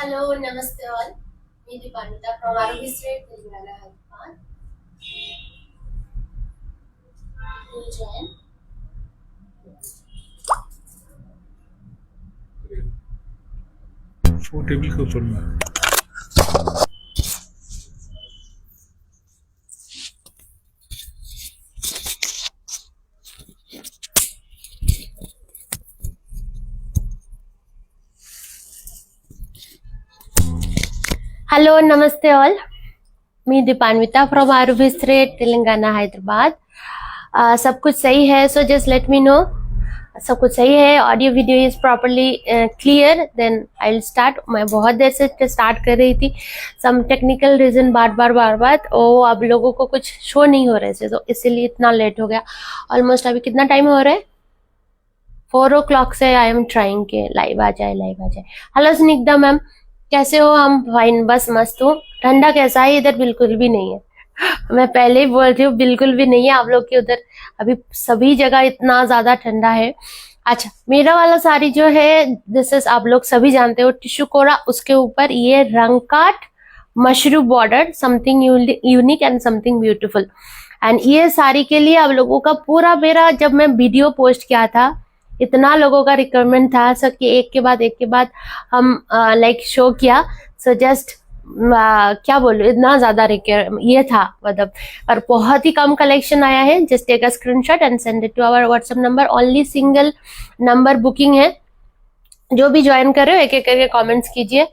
Hello, Namaste all. Me Deepanita from Arogi State, Telangana, Hyderabad. Will join. वो table के ऊपर में Hello, Namaste all. Me Deepanita from Arogi State, Telangana, Hyderabad. सब कुछ सही है, so just let me know. सब कुछ सही है, audio video is properly clear, then I will start. मैं बहुत देर से स्टार्ट कर रही थी, सम टेक्निकल रीजन बार बार ओ अब लोगों को कुछ शो नहीं हो रहे थे, तो इसीलिए इतना लेट हो गया. ऑलमोस्ट अभी कितना टाइम हो रहा है? 4 o'clock से आई एम ट्राइंग के लाइव आ जाए. हेलो स्निग्धा मैम, कैसे हो? हम फाइन, बस मस्त हूँ. ठंडा कैसा है? इधर बिल्कुल भी नहीं है. मैं पहले ही बोल रही हूँ, बिल्कुल भी नहीं है. आप लोग के उधर अभी सभी जगह इतना ज्यादा ठंडा है. अच्छा, मेरा वाला साड़ी जो है, दिस इज, आप लोग सभी जानते हो, टिश्यू कोरा, उसके ऊपर ये रंगकाट मशरू border, something unique and something beautiful. And ये साड़ी के लिए आप लोगों का पूरा मेरा, जब मैं वीडियो पोस्ट किया था, इतना लोगों का रिक्वायरमेंट था सर कि एक के बाद हम लाइक शो किया. सो जस्ट क्या बोलूं, इतना ज्यादा ये था मतलब, और बहुत ही कम कलेक्शन आया है. Just take a screenshot and send it to our WhatsApp number. Only single number booking है. जो भी ज्वाइन कर रहे हो एक एक करके कमेंट्स कीजिए.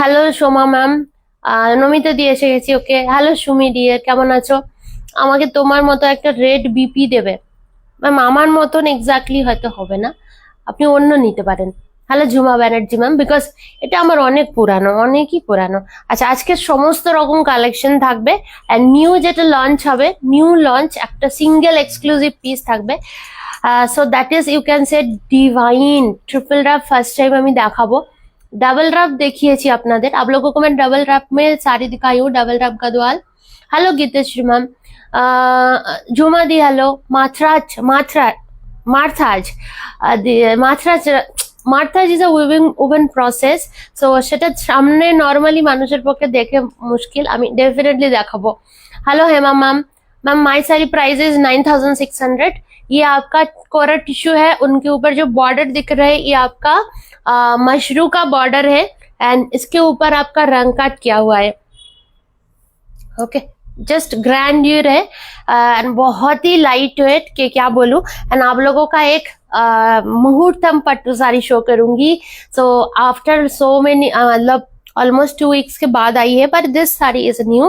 हेलो शोमा मैम, নমিতা দিয়ে এসে গেছি. ওকে, হ্যালো সুমি ডিয়ার, কেমন আছো? আমাকে তোমার মতো একটা রেড বিপি দেবে ম্যাম. আমার মতন এক্স্যাক্টলি হয়তো হবে না, আপনি অন্য নিতে পারেন. Hello Jhuma Banerjee ma'am, because এটা আমার অনেকই পুরানো. আচ্ছা, আজকে সমস্ত রকম কালেকশন থাকবে, এন্ড নিউ যেটা লঞ্চ হবে, নিউ লঞ্চ একটা সিঙ্গেল এক্সক্লুসিভ পিস থাকবে. So that is, you can say divine triple wrap first time আমি দেখাবো. डबल रैप দেখিয়েছি আপনাদের, आप लोगों को मैं डबल रैप में साड़ी दिखाई हूँ, डबल रैप का द्वाल. Hello Geetashree ma'am, Jhuma di hello. মার্থাজ is a weaving process. So সেটা সামনে নর্মালি মানুষের পক্ষে দেখে মুশকিল, আমি डेफिनेटली দেখাবো. हेलो हेमा मैम, माई सारी प्राइस इज 9600. ये आपका कोरा टिश्यू है, उनके ऊपर जो बॉर्डर दिख रहा है ये आपका मशरू का बॉर्डर है, एंड इसके ऊपर आपका रंग काट किया हुआ है. ओके, जस्ट ग्रैंड्यूर है एंड बहुत ही लाइट वेट के क्या बोलूं. एंड आप लोगों का एक मुहूर्तम पट्टू साड़ी शो करूंगी. सो आफ्टर सो मेनी, मतलब ऑलमोस्ट 2 weeks के बाद आई है, पर दिस साड़ी इज न्यू.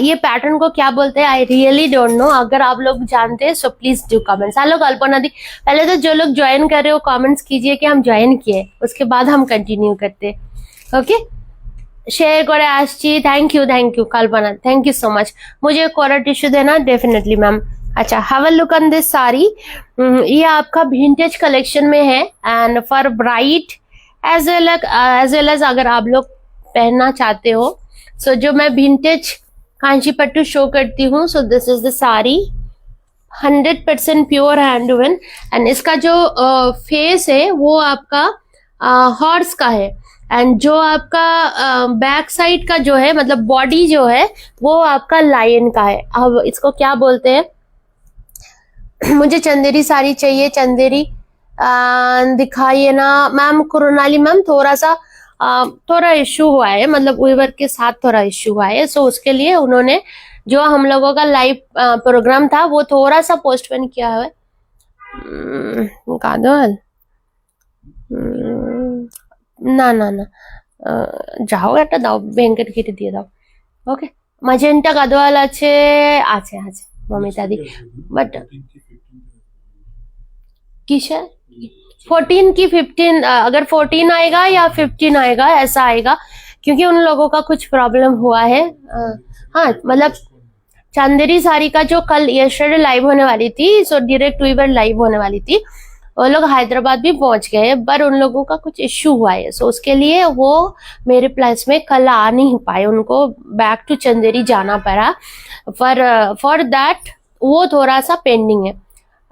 ये पैटर्न को क्या बोलते हैं, आई रियली डोंट नो. अगर आप लोग जानते हैं so please do comments. Hello Kalpana di, पहले तो जो लोग ज्वाइन कर रहे हो कमेंट्स कीजिए कि हम ज्वाइन किए, उसके बाद हम कंटिन्यू करते. ओके, शेयर করে আসছি. Thank you Kalpana, thank you so much. मुझे कोरा टिश्यू देना डेफिनेटली मैम. अच्छा, have a look on this sari. ये आपका विंटेज कलेक्शन में है, and for bright as well as अगर आप लोग पहनना चाहते हो. सो जो मैं विंटेज कांची पट्टू शो करती हूँ, so this is the sari, 100% pure handwoven. And इसका जो फेस है वो आपका हॉर्स का है, एंड जो आपका बैक साइड का जो है, मतलब बॉडी जो है, वो आपका लायन का है. अब इसको क्या बोलते हैं, मुझे चंदेरी साड़ी चाहिए. चंदेरी दिखाइए ना मैम. कुरुनाली मैम, थोड़ा इश्यू हुआ है, मतलब वीवर के साथ थोड़ा इश्यू हुआ है. सो उसके लिए उन्होंने जो हम लोगों का लाइव प्रोग्राम था वो थोड़ा सा पोस्टपोन किया है. कादल না না না, যাও একটা দাও, ব্যাংকেট কেটে দিয়ে দাও. ওকে, ম্যাজেন্টা গাদোয়াল আছে আছে আছে মমিতা দি, বাট किशोर 14 की 15, अगर 14 आएगा या 15 आएगा ऐसा आएगा, क्योंकि उन लोगों का कुछ प्रॉब्लम हुआ है. हाँ, मतलब चंदेरी साड़ी का जो कल यस्टरडे लाइव होने वाली थी, सो डायरेक्ट वीवर लाइव होने वाली थी, वो लोग हैदराबाद भी पहुंच गए, पर उन लोगों का कुछ इश्यू हुआ है. सो उसके लिए वो मेरे प्लेस में कल आ नहीं पाए, उनको बैक टू चंदेरी जाना पड़ा. फॉर दैट वो थोड़ा सा पेंडिंग है.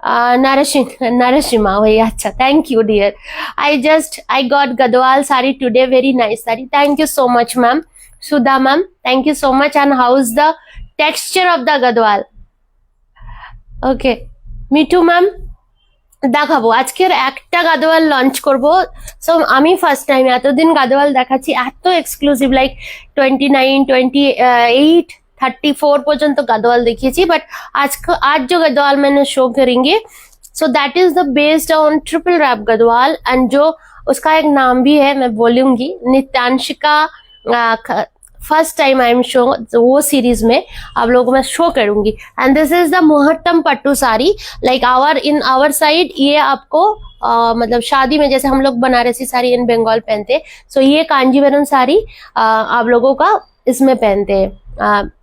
Narashima, वही अच्छा. Thank you, dear. I got Gadwal sari today. Very nice sari. Thank you so much, ma'am. Sudha, ma'am. Thank you so much. And how's the texture of the Gadwal? Okay. Mithu ma'am দেখাবো আজকের একটা Gadwal launch করব. So আমি first time এতদিন গাদোয়াল দেখাচ্ছি এত exclusive, like 29, 28, 34 पर्यंत गदवाल देखिए थी. बट आज जो गदवाल मैंने शो करेंगे, so that is the based on triple wrap Gadwal. And जो उसका एक नाम भी है, मैं बोलूंगी, Nityanshika. First time I am show, वो सीरीज में आप लोगों को मैं शो करूंगी. And this is the Muhurtham pattu sari, like in our side ये आपको मतलब शादी में जैसे हम लोग बनारसी साड़ी इन बंगाल पहनते हैं, सो ये कांजीवरम साड़ी आप लोगों का इसमें पहनते हैं,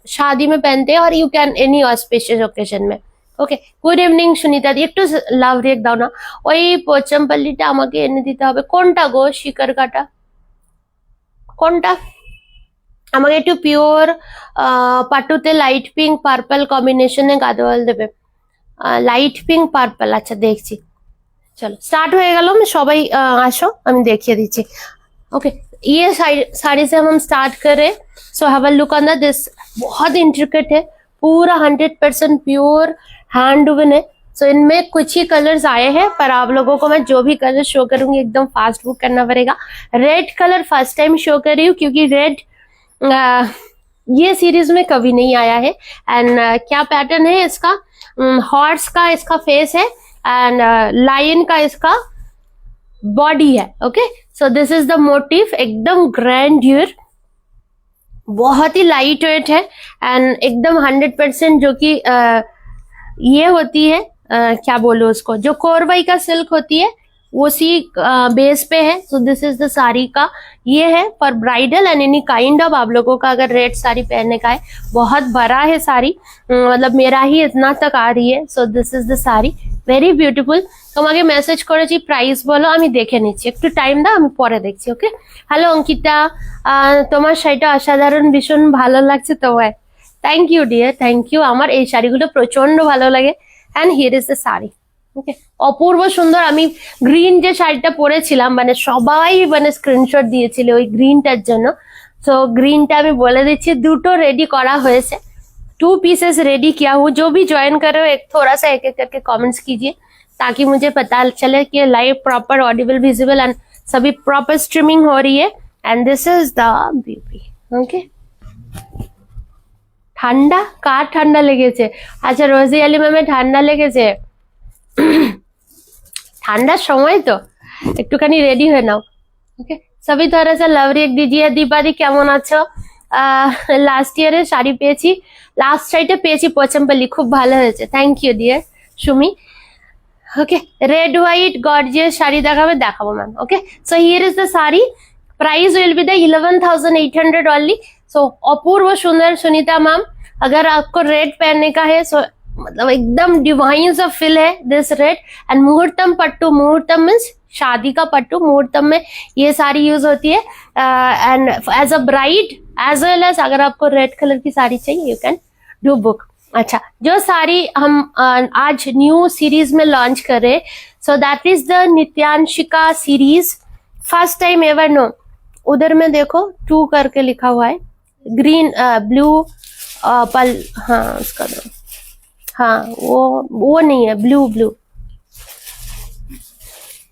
शादी में पहनते हैं, और you can any auspicious occasion में. ওকে, গুড ইভিনিং সুনিতা দি, একটু লাভ রেক দাও না. ওই পোচমপল্লিটা আমাকে এনে দিতে হবে. কোনটা গো? শিকার কাটা কোনটা? আমাকে একটু পিওর পাটুতে লাইট পিঙ্ক পার্পল কম্বিনেশনে গাদোয়াল দেবে. লাইট পিঙ্ক পার্পল, আচ্ছা দেখছি. চলো স্টার্ট হয়ে গেল, সবাই আসো আমি দেখিয়ে দিচ্ছি. ओके, ये साड़ी से हम स्टार्ट करें. सो have a look on this. बहुत इंट्रिकेट है, पूरा 100% प्योर हैंड वुवन है. सो इनमें कुछ ही कलर्स आए हैं, पर आप लोगों को मैं जो भी कलर शो करूंगी एकदम फास्ट बुक करना पड़ेगा. Red colour first time show कर रही हूँ क्योंकि रेड ये सीरीज में कभी नहीं आया है. एंड क्या पैटर्न है इसका? हॉर्स का इसका फेस है एंड लायन का इसका बॉडी है. Okay, so this is the motive, एकदम ग्रैंड्यूर, बहुत ही लाइट वेट है. एंड एकदम 100% जो कि ये होती है, क्या बोलो उसको, जो कोरबई का सिल्क होती है उसी बेस पे है. So this is the sari का ये है for bridal and any kind of. आप लोगों का अगर रेड साड़ी पहनने का है, बहुत बड़ा है साड़ी, मतलब मेरा ही इतना तक आ रही है. So this is the sari, very beautiful. তোমাকে মেসেজ করেছি, প্রাইস বলো, আমি দেখে নিচ্ছি, একটু টাইম দাও, আমি পরে দেখছি. ওকে, হ্যালো অঙ্কিতা, তোমার শাড়িটা অসাধারণ, ভীষণ ভালো লাগছে তোমায়. Thank you dear, thank you. আমার এই শাড়িগুলো প্রচন্ড ভালো লাগে. And here is the sari. Okay, অপূর্ব সুন্দর. আমি গ্রিন যে শাড়িটা পরেছিলাম, মানে সবাই মানে স্ক্রিনশট দিয়েছিল ওই গ্রিনটার জন্য. সো গ্রিনটা আমি বলে দিচ্ছি, দুটো রেডি করা হয়েছে, 2 पीसेस रेडी किया हूँ. जो भी ज्वाइन कर रहे हो एक थोड़ा सा एक एक करके कमेंट्स कीजिए ताकि मुझे पता चले कि live proper Audible visible and सभी प्रॉपर स्ट्रीमिंग हो रही है. And this is the beauty. Okay, ঠান্ডা কার ঠান্ডা লেগেছে? আচ্ছা রোজি আলী ম্যামের ঠান্ডা লেগেছে, ঠান্ডার সময় তো একটুখানি রেডি হয়ে নাও. ওকে, সবই थोड़ा सा लव रिएक्ट दीजिए. दीपादी কেমন আছো? লাস্ট ইয়ারের শাড়ি পেয়েছি, লাস্ট শাড়িটা পেয়েছি পচমপল্লি, খুব ভালো হয়েছে. Thank you dear Sumi. Okay, red white gorgeous sari দেখাবো ma'am. Okay, so here is the sari. Price will be the 11,800 only. So अपूर्व सुंदर सुनीता मैम, अगर आपको रेड पहनने का है, सो मतलब एकदम डिवाइन सा फील है this red. And मुहूर्तम pattu, मुहूर्तम means शादी का पट्टू, मुहूर्तम में ये साड़ी यूज होती है. And as a bride as well as अगर आपको रेड कलर की साड़ी चाहिए, यू कैन डू बुक. अच्छा, जो साड़ी हम आज न्यू सीरीज में लॉन्च कर रहे, so that is the Nityanshika series. First time ever. No, उधर में देखो 2 करके लिखा हुआ है, ग्रीन ब्लू पल, हाँ उसका दो, हाँ वो नहीं है, ब्लू ब्लू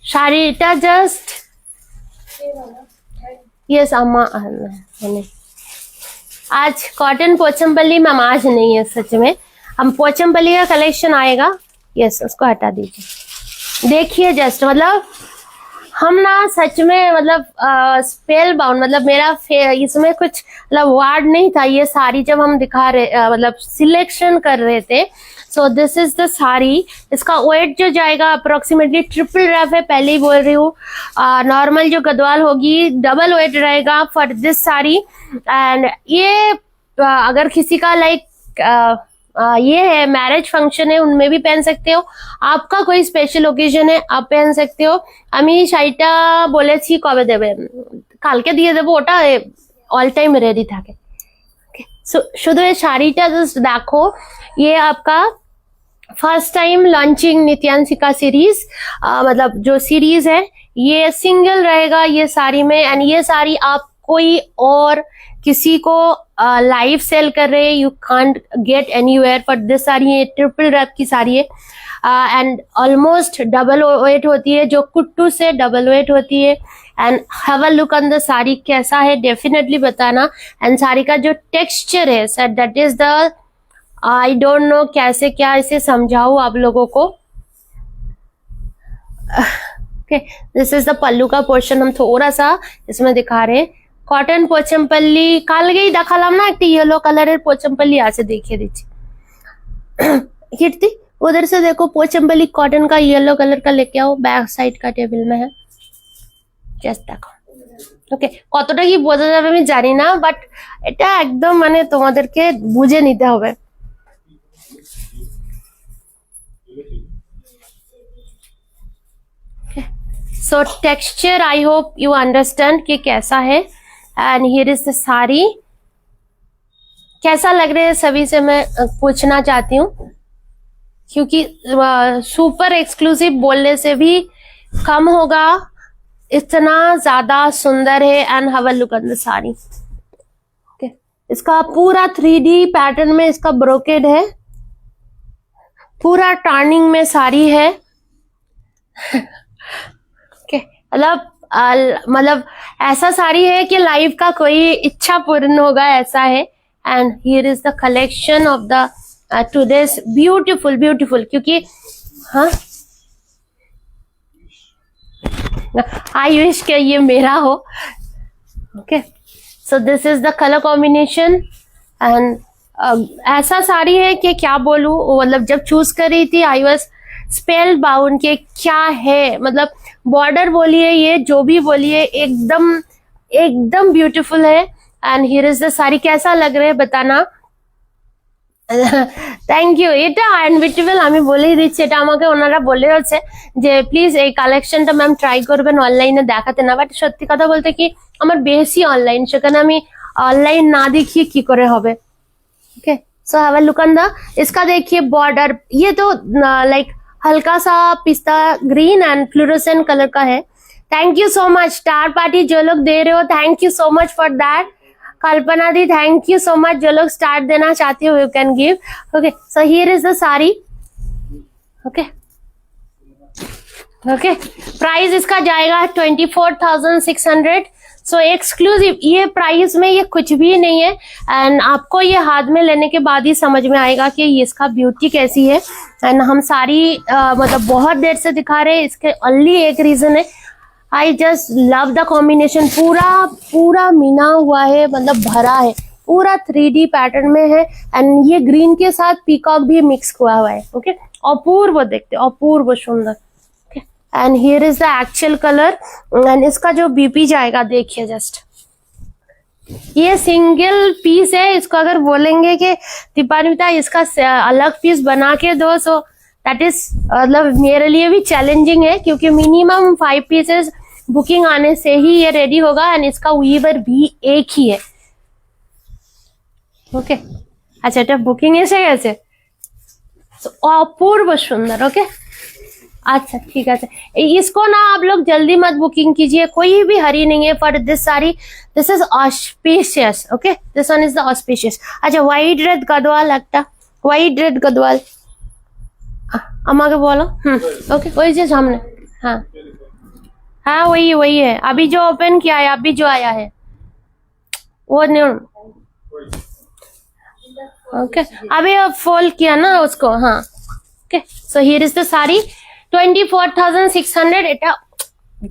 শাড়িটা জাস্ট यस अम्मा नहीं. आज कॉटन पोचमपल्ली मैम आज नहीं है, सच में हम पोचमपल्ली का कलेक्शन आएगा. यस, उसको हटा दीजिए. देखिए जस्ट, मतलब हम ना सच में मतलब स्पेल बाउंड, मतलब मेरा इसमें कुछ मतलब वर्ड नहीं था. ये साड़ी जब हम दिखा रहे मतलब सिलेक्शन कर रहे थे, सो दिस इज द साड़ी. इसका वेट जो जाएगा अप्रोक्सीमेटली ट्रिपल रैप है, पहले ही बोल रही हूँ. नॉर्मल जो गदवाल होगी डबल वेट रहेगा फॉर दिस साड़ी. एंड ये अगर किसी का लाइक ये है मैरिज फंक्शन है, उनमें भी पहन सकते हो. आपका कोई स्पेशल ओकेजन है, आप पहन सकते हो. আমি শাড়িটা বলেছি কবে দেবে, কালকে দিয়ে দেবো, ওটা অল টাইম রেডি থাকে. শুধু এই শাড়িটা জাস্ট দেখো, ये आपका फर्स्ट टाइम लॉन्चिंग नित्यांशी का सीरीज, मतलब जो सीरीज है ये सिंगल रहेगा ये साड़ी में, एंड ये साड़ी आप कोई और किसी को लाइव सेल कर रहे हैं, you can't get anywhere, but this sari ये ट्रिपल रैप की साड़ी है एंड ऑलमोस्ट डबल वेट होती है, जो कुट्टू से डबल वेट होती है। And have a look on the sari, कैसा है डेफिनेटली बताना। एंड साड़ी का जो टेक्सचर है sir, that is the, I don't no कैसे क्या इसे समझाऊं आप लोगों को। Okay, this is the pallu का पोर्शन, हम थोड़ा सा इसमें दिखा रहे हैं। कॉटन पोचमपल्ली कालगेई देखालाम ना, एक येलो कलर पोचमपल्ली आसे देखिए दीजिए कीर्ति, उधर से देखो पोचमपल्ली कॉटन का येलो कलर का लेके आओ, बैक साइड का टेबल में है, जस्ट देखो। ওকে, কতটা কি বোঝা যাবে আমি জানি না, বাট এটা একদম মানে তোমাদেরকে বুঝে নিতে হবে। So texture I hope you understand कि कैसा है। And here is the sari, कैसा लग रहा है सभी से मैं पूछना चाहती हूँ, क्योंकि सुपर एक्सक्लूसिव बोलने से भी कम होगा, इतना ज्यादा सुंदर है। And have a look on the sari. Okay, इसका पूरा 3D पैटर्न में इसका ब्रोकेड है, पूरा टर्निंग में साड़ी है। ओके, मतलब ऐसा साड़ी है कि लाइफ का कोई इच्छा पूर्ण होगा, ऐसा है। And here is the collection of the today's, beautiful beautiful, क्योंकि हाँ आई विश के ये मेरा हो। Okay, so this is the colour combination. And ऐसा साड़ी है कि क्या बोलूं, मतलब जब चूज कर रही थी आई वाज स्पेल बाउंड के क्या है, मतलब बॉर्डर बोलिए, ये जो भी बोलिए, एकदम एकदम ब्यूटीफुल है। And here is the sari, कैसा लग रहा है बताना। Thank you. এটা আনবিটেবল, আমি বলেই দিচ্ছি, এটা আমাকে ওনারা বলে হচ্ছে যে প্লিজ এই কালেকশনটা ম্যাম ট্রাই করবেন অনলাইনে দেখাতে না, বাট সত্যি কথা বলতে কি আমার বেশি অনলাইন, সেখানে আমি অনলাइन ना देखिए की करे होबे। Okay, so have a look on the, इसका देखिए बॉर्डर, ये तो लाइक हल्का सा पिस्ता ग्रीन एंड फ्लोरोसेंट कलर का है। Thank you so much star party, जो लोग दे रहे हो thank you so much for that. Kalpana the thank you so much, जो लोग स्टार्ट देना चाहते हो you can give. Okay, so here is the sari. Okay okay, price इसका जाएगा 24,600। सो एक्सक्लूसिव, ये प्राइस में ये कुछ भी नहीं है। एंड आपको ये हाथ में लेने के बाद ही समझ में आएगा कि ये इसका ब्यूटी कैसी है। एंड हम सारी मतलब बहुत देर से दिखा रहे हैं, इसके ओनली एक रीजन है, I just love the combination. पूरा पूरा मिना हुआ है, मतलब भरा है, पूरा 3D पैटर्न में है। एंड ये ग्रीन के साथ पीकॉक भी मिक्स हुआ हुआ है। ओके, अपूर्व देखते, अपूर्व सुंदर। Okay, and here is the actual colour. And इसका जो बीपी जाएगा देखिए, जस्ट ये सिंगल पीस है, इसको अगर बोलेंगे कि दीपान्विता इसका अलग पीस बना के दो, सो दैट इज मतलब मेरे लिए भी चैलेंजिंग है, क्योंकि मिनिमम 5 पीसेस बुकिंग आने से ही ये रेडी होगा। एंड इसका वीवर भी एक ही है। ओके, अच्छा এটা বুকিং এসে গেছে, অপূর্ব সুন্দর। ओके, अच्छा ठीक है, इसको ना आप लोग जल्दी मत बुकिंग कीजिए, कोई भी हरी नहीं है for this sari. This is auspicious. Okay, this one is the auspicious. अच्छा, वाइट रेड गदवाल, একটা वाइट रेड गदवाल আমাকে বলো। ओके, वही যে सामने, हाँ हाँ वही है, अभी जो ओपन किया है, अभी जो आया है वो नहीं। ओके, अभी फोल्ड किया ना उसको, हाँ। Okay, so here is the sari 24,600। এটা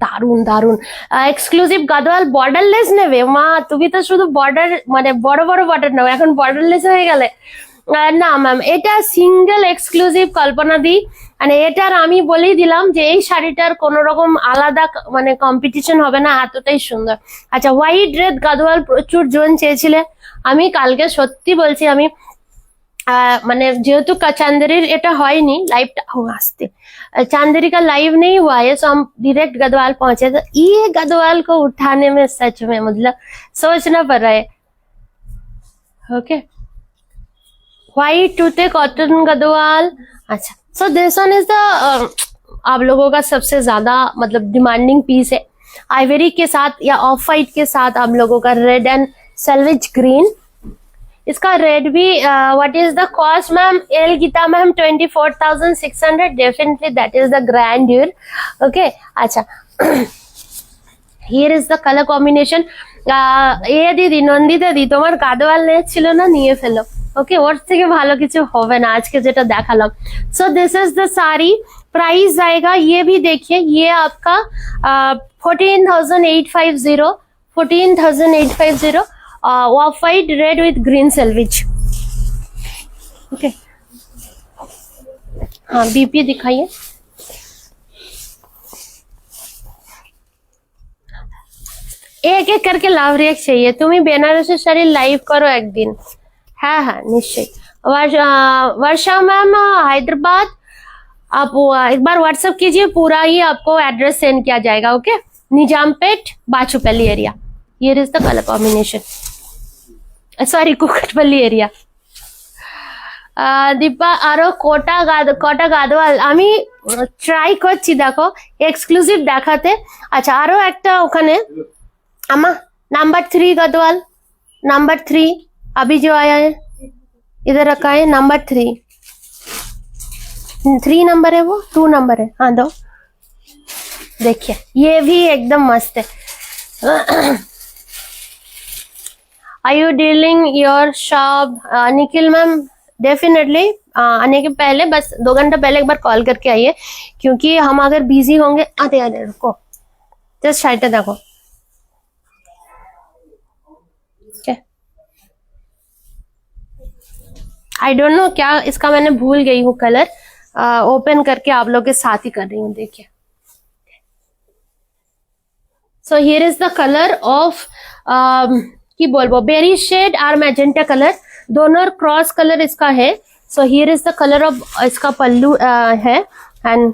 দারুন দারুন এক্সক্লুসিভ গাদওয়াল বর্ডারলেস নেবে মা, তুমি তো শুধু বর্ডার মানে বড় বড় বর্ডার নাও, এখন বর্ডারলেস হয়ে গেলে না ম্যাম, এটা সিঙ্গেল এক্সক্লুসিভ কল্পনা দি। মানে এটার আমি বলেই দিলাম যে এই শাড়িটার কোন রকম আলাদা মানে কম্পিটিশন হবে না, এতটাই সুন্দর। আচ্ছা, হোয়াইট রেড গাদওয়াল প্রচুর জন চেয়েছিলে, আমি কালকে সত্যি বলছি, আমি মানে যেহেতु चांदेरी এটা হয়নি লাইভটা আসতে, चांदेरी का लाइव नहीं हुआ है, सो हम डायरेक्ट गदवाल पहुंचे, तो ये गदवाल को उठाने में सच में मतलब सोचना पड़ रहा है। ओके, व्हाइट टूथे कॉटन गदवाल अच्छा, सो दिस वन इज द आप लोगों का सबसे ज्यादा मतलब डिमांडिंग पीस है। आइवरी के साथ या ऑफ वाइट के साथ आप लोगों का रेड एंड सेल्वेज ग्रीन। इसका रेड भी what is the cost ma'am? एल Geeta ma'am 24,600। Definitely that is the grandeur. Okay, अच्छा here is the colour combination. এ দিদি, নন্দিতা দি, তোমার গাদোয়াল নেট ছিল না, নিয়ে ফেলো। ওকে, ওর থেকে ভালো কিছু হবে না আজকে যেটা দেখালাম। So this is the sari. Price आएगा, ये भी देखिए, ये आपका 14,850, 14,850 of white red with green salvage. Okay, हाँ बीपी दिखाइए। एक एक करके लाभ रिएक्ट चाहिए। तुम्हें बेनारसी साड़ी लाइव करो एक दिन। हाँ हाँ निश्चय। वर्षा मैम हैदराबाद, आप एक बार व्हाट्सएप कीजिए, पूरा ही आपको एड्रेस सेंड किया जाएगा। Okay, Nizampet Bachupally area. Here is the colour combination, sorry Kukatpally area. Deepa আরো কোটা গাদোয়াল আমি ট্রাই করছি, দেখো এক্সক্লুসিভ দেখাতে। আচ্ছা, আরো একটা ওখানে अम्मा नंबर 3 गदवाल, नंबर 3 अभी जो आया है इधर रखा है, नंबर 3 नंबर है, वो 2 नंबर है। हाँ दो, देखिए ये भी एकदम मस्त है। Are you dealing your shop? Nikhil ma'am definitely आने के पहले बस 2 घंटा पहले एक बार कॉल करके आइए, क्योंकि हम अगर बिजी होंगे। आते रुको, जस्ट साइड देखो। आई डोंट नो क्या इसका, मैंने भूल गई हूँ कलर। ओपन करके आप लोग के साथ ही कर रही हूँ, देखिए। सो here is the colour of की बोलबो बेरी शेड और मैजेंटा कलर, दोनों क्रॉस कलर इसका है। So here is the colour of इसका पल्लू है एंड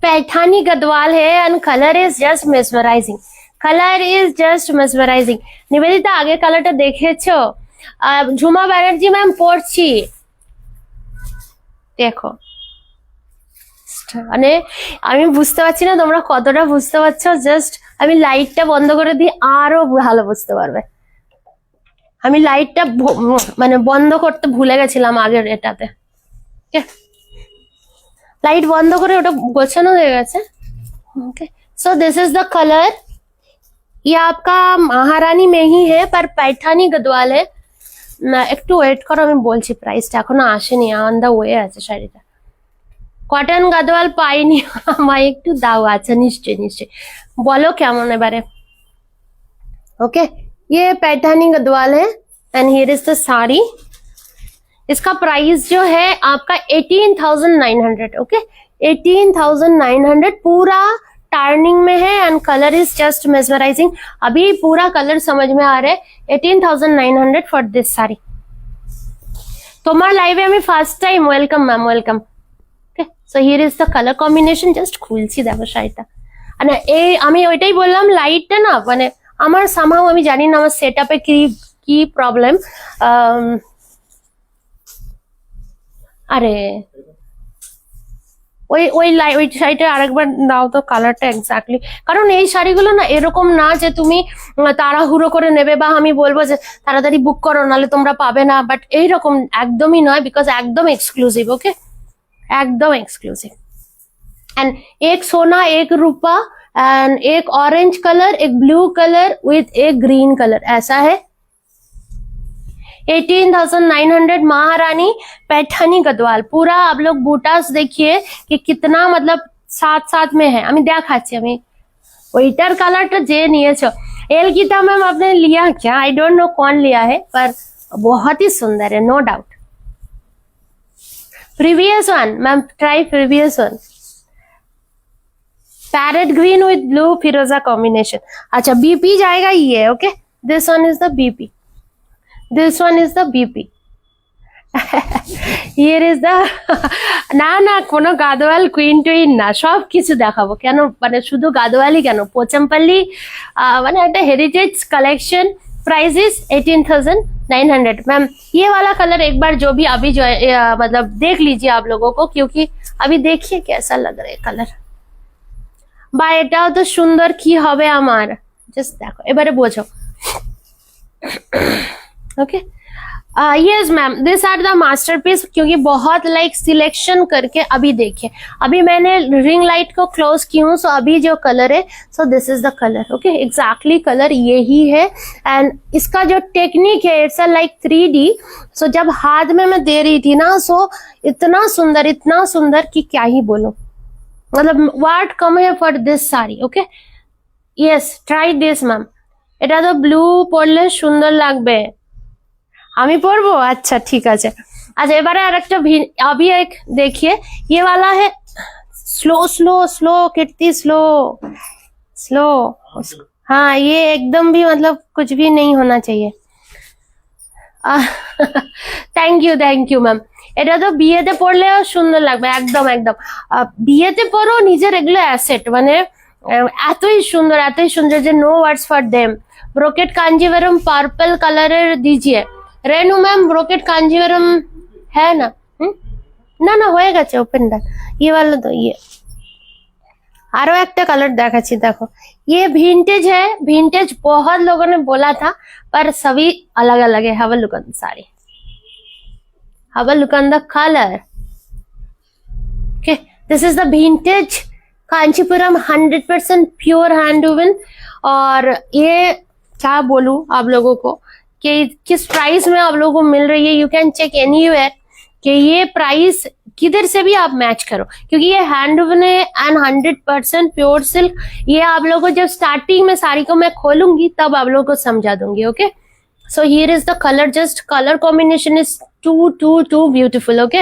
पैठानी गदवाल है and colour is just mesmerising. Colour is just mesmerising. Nivedita আগে কালারটা দেখেছো? ঝুমা ব্যানার্জি ম্যাম পড়ছি, দেখো। মানে আমি বুঝতে পারছি না তোমরা কতটা বুঝতে পারছো, জাস্ট আমি লাইটটা বন্ধ করে দিই আরো ভালো বুঝতে পারবে। আমি লাইটটা মানে বন্ধ করতে ভুলে গেছিলাম আগের এটাতে। লাইট বন্ধ করে ওটা গোছানো হয়ে গেছে। Okay, so this is the colour. ये आपका महारानी में ही है पर पैठानी गदवाल है। একটু ওয়েট করো, আমি বলছি প্রাইসটা, এখনো আসেনি, অন দা ওয়ে আছে শাড়িটা। কটন গদওয়াল পাইনি আমায় একটু দাও। আচ্ছা নিশ্চয় নিশ্চয়, বলো কেমন এবারে। ओके, ये पैठानी गदवाल है and here is the sari. इसका प्राइस जो है आपका 18,900। ओके, 18,900 पूरा टार्निंग में है and colour is just mesmerising. अभी पूरा कलर समझ में आ रहा है। 18,900 फॉर दिस साड़ी। তোমার লাইভে আমি first time. Welcome ma'am, welcome. Okay, so here is the colour combination. Just খুলছি, দেখো শাড়িটা। মানে এই আমি ওইটাই বললাম, লাইটটা না মানে আমার সামহাও, আমি জানি না আমার সেটআপে কি প্রবলেম। আরে ওই শাড়িটা আরেকবার দাও তো কালারটা এক্স্যাক্টলি। কারণ এই শাড়িগুলো না এরকম না যে তুমি তাড়াহুড়ো করে নেবে বা আমি বলবো যে তাড়াতাড়ি বুক করো নাহলে তোমরা পাবে না, বাট এইরকম একদমই নয়, বিকজ একদম এক্সক্লুসিভ। ওকে, एकदम एक्सक्लूसिव। एंड एक सोना, एक रूपा एंड एक ऑरेंज कलर, एक ब्लू कलर विथ एक ग्रीन कलर, ऐसा है। 18,900 महारानी पैठानी गदवाल। पूरा आप लोग बूटास देखिए कि कितना मतलब साथ साथ में है। আমি দেখাচ্ছি, আমি ওইটার কালারটা যে নিয়েছো। एल गीता मैम आपने लिया क्या? आई डोंट नो कौन लिया है, पर बहुत ही सुंदर है, no doubt. Previous one ma'am, try previous one. Parrot green with blue फिरोजा कॉम्बिनेशन। अच्छा, बीपी जाएगा ये। Okay, this one is the BP, this one is the BP. Here is the no no কোনো গাদোয়াল কুইন টুইন না, সব কিছু দেখাবো। কেন মানে শুধু গাদোয়ালই কেন, পোচামপাল্লি মানে একটা heritage collection price is 18,900। Ma'am ये वाला कलर एक बार जो भी अभी जो मतलब देख लीजिए आप लोगों को, क्योंकि अभी देखिए कैसा लग रहा है कलर। বা এটাও তো সুন্দর কি হবে আমার, জাস্ট দেখো এবারে বোঝো। Okay yes ma'am this are the masterpiece, क्योंकि बहुत लाइक सिलेक्शन करके अभी देखिए, अभी मैंने रिंग लाइट को क्लोज की हूँ, सो अभी जो कलर है, so this is the colour. Okay exactly colour यही है। एंड इसका जो टेक्निक है इट्स लाइक 3D। सो जब हाथ में मैं दे रही थी ना, सो इतना सुंदर कि क्या ही बोलो, मतलब ওয়ার্ড কম है for this sari. Okay yes try this ma'am. এটা তো ব্লু পরলে সুন্দর লাগবে, আমি পরবো? अच्छा ठीक আছে। अच्छा এবারে আরেকটা अभी एक देखिए ये वाला है, स्लो स्लो स्लो कितनी स्लो स्लो। हाँ ये एकदम भी मतलब कुछ भी नहीं होना चाहिए। Thank you ma'am. এটা তো বিয়েতে পরলেও সুন্দর লাগবে, একদম একদম বিয়েতে পরো, নিজের এগুলো অ্যাসেট, মানে এতই সুন্দর যে no words for them. Brocade Kanjivaram purple কালারের দিজিয়ে। রেনু ম্যাম ব্রোকেট কাঞ্জিভারম है ना? না না হয়ে গেছে ওপেন ডান। ये वाला तो ये আরো একটা কালার দেখাচ্ছি, দেখো ये विंटेज है। विंटेज बहुत लोगों ने बोला था पर सभी अलग अलग है। Have a look on sari, have a look on the color. Okay this is the vintage Kanchipuram 100% pure hand woven. और ये क्या बोलूं आप लोगों को कि किस प्राइस में आप लोगों को मिल रही है। यू कैन चेक एनीवेयर कि ये प्राइस किधर से भी आप मैच करो, क्योंकि ये हैंड वूवन है एंड 100% प्योर सिल्क। ये आप लोगों को जब स्टार्टिंग में साड़ी को मैं खोलूंगी तब आप लोगों को समझा दूंगी। Okay so here is the colour, just colour combination is too beautiful. Okay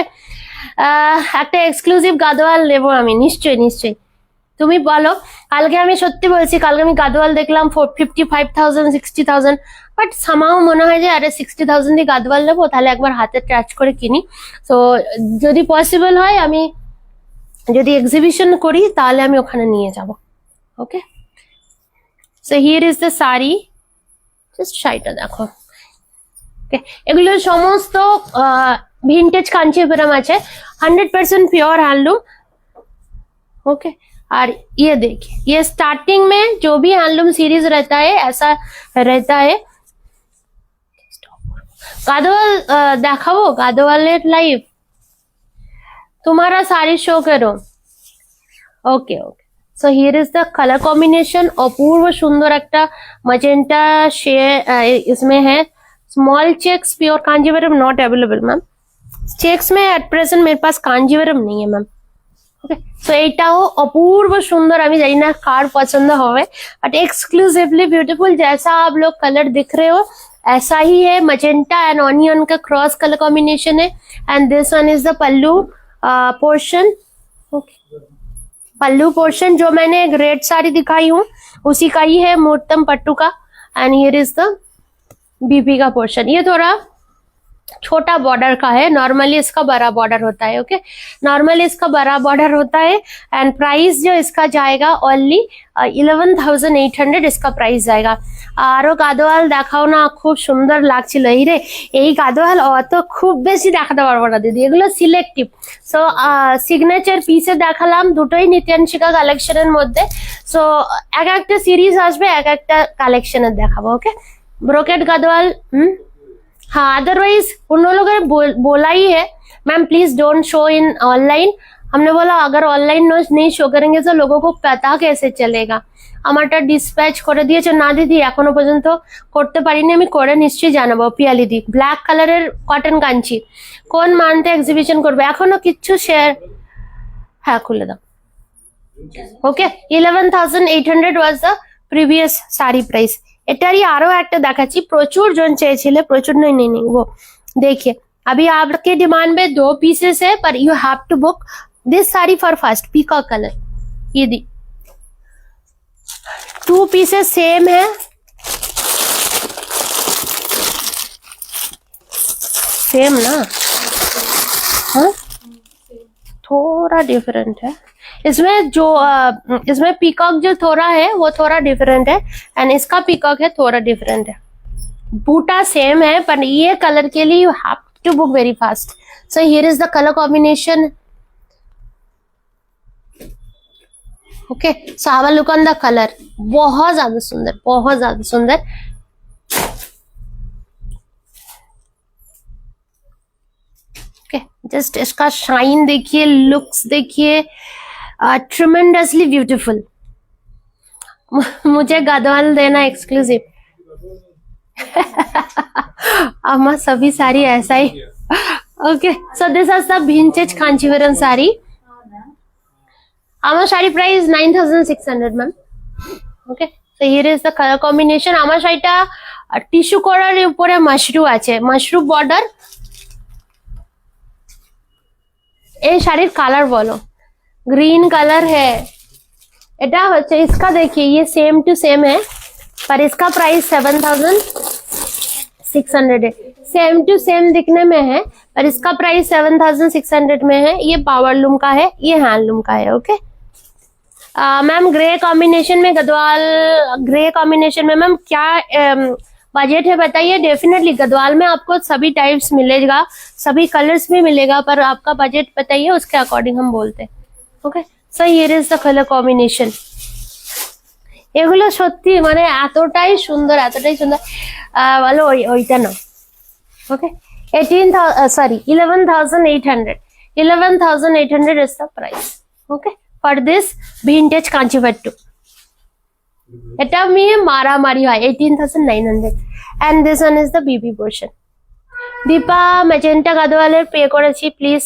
একটা এক্সক্লুসিভ গাদোয়াল নেবো আমি, নিশ্চয়ই। তুমি বলো, কালকে আমি সত্যি বলছি, কালকে আমি গাদোয়াল দেখলাম 55,000 60,000, বাট সামাও মনে হয় যে আরে 60,000 দিয়ে গাদোয়াল নেবো, তাহলে একবার হাতে টাচ করে কিনি। সো যদি পসিবল হয়, আমি যদি এক্সিবিশন করি তাহলে আমি ওখানে নিয়ে যাব। ওকে so here is the sari, just শাড়িটা দেখো। এগুলো সমস্ত ভিন্টেজ কাঞ্চীপুরম আছে, 100% प्योर हैंडलूम। ओके और ये देखिए ये स्टार्टिंग में जो भी हैंडलूम सीरीज रहता है ऐसा रहता है। गादोवाल দেখাবো, গাদোয়ালের লাইভ तुम्हारा साड़ी शो करो। Okay okay so here is the colour combination, अपूर्व सुंदर একটা मजेंटा शेड इसमें है। Small checks pure Kanjeevaram not available ma'am, checks में एट प्रेजेंट मेरे पास कांजीवरम नहीं है मैम। ओके सो एटाओ अपूर्व सुंदर, আমি জানি না কার পছন্দ হবে, बट एक्सक्लूसिवली ब्यूटीफुल। जैसा आप लोग कलर दिख रहे हो ऐसा ही है, मजेंटा एंड ऑनियन का क्रॉस कलर कॉम्बिनेशन है। And this one is the pallu portion. Okay pallu portion जो मैंने एक रेड साड़ी दिखाई हूँ उसी का ही है, मूर्तम पट्टू का। And here is the BP का पोर्शन। ये थोड़ा छोटा बॉर्डर का है, नॉर्मली इसका बड़ा बॉर्डर होता है। ओके नॉर्मली इसका बड़ा बॉर्डर होता है। एंड प्राइस जो इसका जाएगा ओनली 11,800 इसका प्राइस जाएगा। আরো গাদোয়াল দেখাও না, খুব সুন্দর লাগছিল। এই রে এই গাদোয়াল অত খুব বেশি দেখাতে পারবো না দিদি, এগুলো সিলেক্টিভ। সো সিগনেচার পিসে দেখালাম দুটোই নিত্যাংশিকা কালেকশনের মধ্যে। সো এক একটা সিরিজ আসবে, এক একটা কালেকশনের দেখাবো। ওকে ब्रोकेट गादोवाल हाँ, अदरवाइज उन लोगों ने बोला ही है ma'am please don't show in online. हमने बोला अगर ऑनलाइन नहीं शो करेंगे तो लोगों को पता कैसे चलेगा। আমারটা ডিসপ্যাচ করে দিয়েছে না দিদি, এখনো পর্যন্ত করতে পারিনি, আমি করে নিশ্চয়ই জানাবো। পিয়ালি দি ব্ল্যাক কালারের কটন কাঞ্চি কোন মান্থে এক্সিবিশন করবে, এখনো কিচ্ছু শেয়ার। হ্যাঁ খুলে দাও। ওকে 11,800 was the previous sari price. এটারই আরো একটা দেখাচ্ছি, প্রচুর জন চেয়েছিলে, প্রচুর नहीं वो देखिए अभी आपके डिमांड में 2 पीसेस है, पर you have to book this sari for first peacock colour. ये दी 2 पीसेस सेम है, सेम ना? हाँ थोड़ा डिफरेंट है इसमें, जो इसमें पीकॉक जो थोड़ा है वो थोड़ा डिफरेंट है, एंड इसका पीकॉक है थोड़ा डिफरेंट है। बूटा सेम है, पर ये कलर के लिए you have to book very fast. So here is the colour combination. Okay, so have a look on the colour. बहुत ज्यादा सुंदर, बहुत ज्यादा सुंदर. ओके, जस्ट इसका शाइन देखिए, लुक्स देखिए, ट्रिमेंडसली ब्यूटीफुल. मुझे गदवाल देना एक्सक्लूसिव. अम्मा सभी साड़ी ऐसा ही. Okay, so this is the vintage Kanchivaram sari. আমার sari price 9600 ma'am. Okay, so here is the colour combination. আমার শাড়িটা টিস্যু করার উপরে মাশরু আছে, মাশরু বর্ডার. এই শাড়ির কালার বলো, ग्रीन कलर है. এটা হচ্ছে इसका देखिए, ये सेम टू सेम है, पर इसका प्राइस 7600 है. सेम टू सेम दिखने में है, पर इसका प्राइस 7600 में है. ये पावरलूम का है, ये हैंडलूम का है. ओके मैम, ग्रे कॉम्बिनेशन में गदवाल, ग्रे कॉम्बिनेशन में मैम क्या बजट है बताइए. डेफिनेटली गदवाल में आपको सभी टाइप्स मिलेगा, सभी कलर्स में मिलेगा, पर आपका बजट बताइए, उसके अकॉर्डिंग हम बोलते हैं. Okay, so here is the colour combination. এগুলো সত্যি মানে এতটাই সুন্দর, এতটাই সুন্দর. বলো ওইটা না. ওকে, 11,800. 11,800 is the price. Okay, for this vintage কাঞ্চিপাট্টু. এটা নিয়ে মারামারি হয়. 18,900. and this one is the BB portion. Deepa magenta গাদওয়ালের পে করেছি, প্লিজ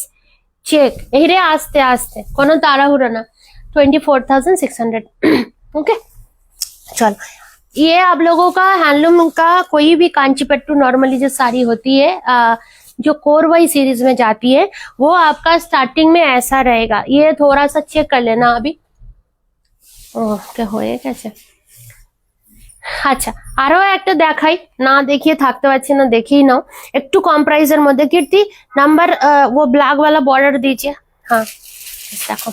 চেক. এরে আস্তে আস্তে, কোনো তাড়াহুড়ো না. 24,600. ओके, चलो, ये आप लोगों का हैंडलूम का कोई भी कांचीपट्टू नॉर्मली जो साड़ी होती है, जो कोरवाई सीरीज में जाती है, वो आपका स्टार्टिंग में ऐसा रहेगा. ये थोड़ा सा चेक कर लेना अभी. ओके, होए कैसे. আচ্ছা, আরো একটা দেখাই, না দেখিয়ে থাকতে পারছি না, দেখিয়ে নাও. একটু কম প্রাইসের মধ্যে. কীর্তি নাম্বার वो ব্ল্যাক वाला बॉर्डर दीजिए. हाँ দেখো,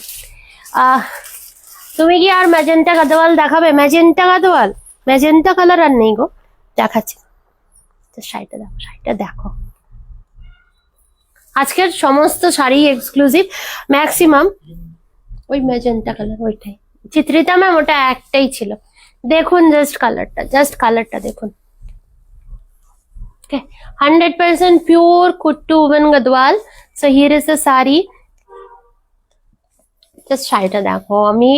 তুমি কি আর ম্যাজেন্টা গাদওয়াল দেখাবে? ম্যাজেন্টা গাদওয়াল, ম্যাজেন্টা কালার আর নেই গো, দেখাচ্ছি. শাড়িটা দেখো, শাড়িটা দেখো. আজকের সমস্ত শাড়ি এক্সক্লুসিভ, ম্যাক্সিমাম ওই ম্যাজেন্টা কালার, ওইটাই. চিত্রিতা ম্যাম ওটা একটাই ছিল. দেখুন জাস্ট কালারটা, জাস্ট কালারটা দেখুন. ওকে, 100% পিওর কুট্টু woven Gadwal. So here is the sari. Just শাড়িটা দেখো. আমি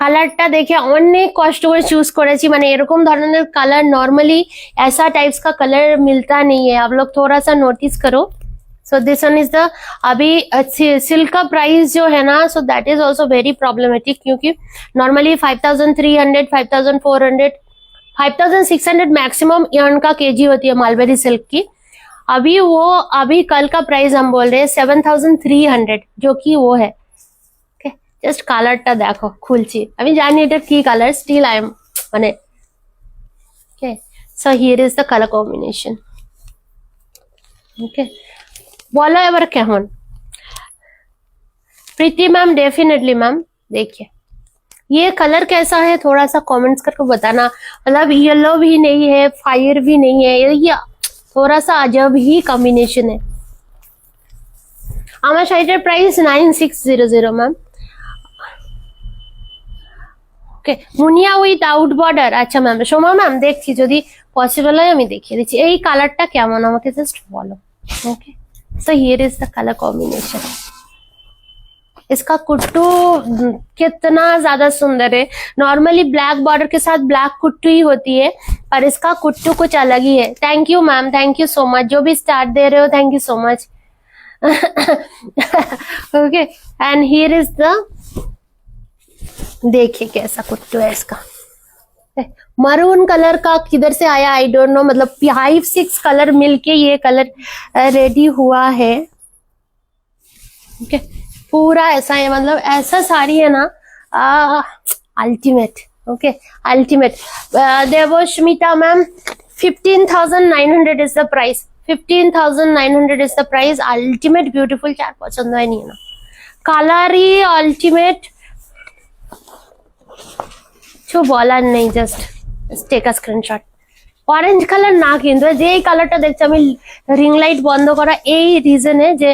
কালারটা দেখে অনেক কষ্ট করে চুজ করেছি, মানে এরকম ধরনের কালার नॉर्मली ऐसा टाइप्स का कलर मिलता नहीं है. आप लोग थोड़ा सा नोटिस करो. सो दिस वन इज द, अभी सिल्क का प्राइस जो है ना, सो that is also very problematic, क्योंकि नॉर्मली 5,300, 5,400, 5,600 मैक्सिमम यर्न का केजी होती है मालबेरी सिल्क की. अभी कल का प्राइस हम बोल रहे हैं 7,300, जो कि वो है. জাস্ট কালারটা দেখো, খুলছি. আমি জানি এটা কি কালার, স্টিল আই এম মানে. Okay, so here is the colour combination. Okay, বলো এবার কেমন. Preeti ma'am, definitely ma'am. देखिए ये कलर कैसा है, थोड़ा सा कमेंट्स करके बताना. मतलब येलो भी नहीं है, फायर भी नहीं है, ये थोड़ा सा अजब ही कॉम्बिनेशन है. আমার শাড়িটার প্রাইস 9600 ম্যাম. ওকে, মুনিয়া উইথআউট বর্ডার. আচ্ছা ম্যাম, সোমা ম্যাম দেখছি, যদি পসিবল হয় আমি দেখিয়ে দিচ্ছি. এই কালারটা কেমন আমাকে জাস্ট বলো. Okay, so here is the colour combination. इसका कुट्टू कितना ज्यादा सुंदर है. नॉर्मली ब्लैक बॉर्डर के साथ ब्लैक कुट्टू ही होती है, पर इसका कुट्टू कुछ अलग ही है. Thank you ma'am, thank you so much. जो भी स्टार्ट दे रहे हो, thank you so much. Okay, and here is the, देखिए कैसा कुट्टू है इसका. मरून कलर का किधर से आया आई डोंट नो, मतलब 5-6 कलर मिलके ये कलर रेडी हुआ है. ओके, पूरा ऐसा है, मतलब ऐसा साड़ी है ना, ultimate. Okay, ultimate. Devoshmita ma'am, 15,900 is the price. 15,900 is the price. Ultimate beautiful. चार पसंद है नहीं ना, कालर ही अल्टीमेट, কিছু বলার নেই. Just take a screenshot. Orange colour না, কিন্তু যে এই কালারটা দেখছি আমি রিং লাইট বন্ধ করা এই রিজনে যে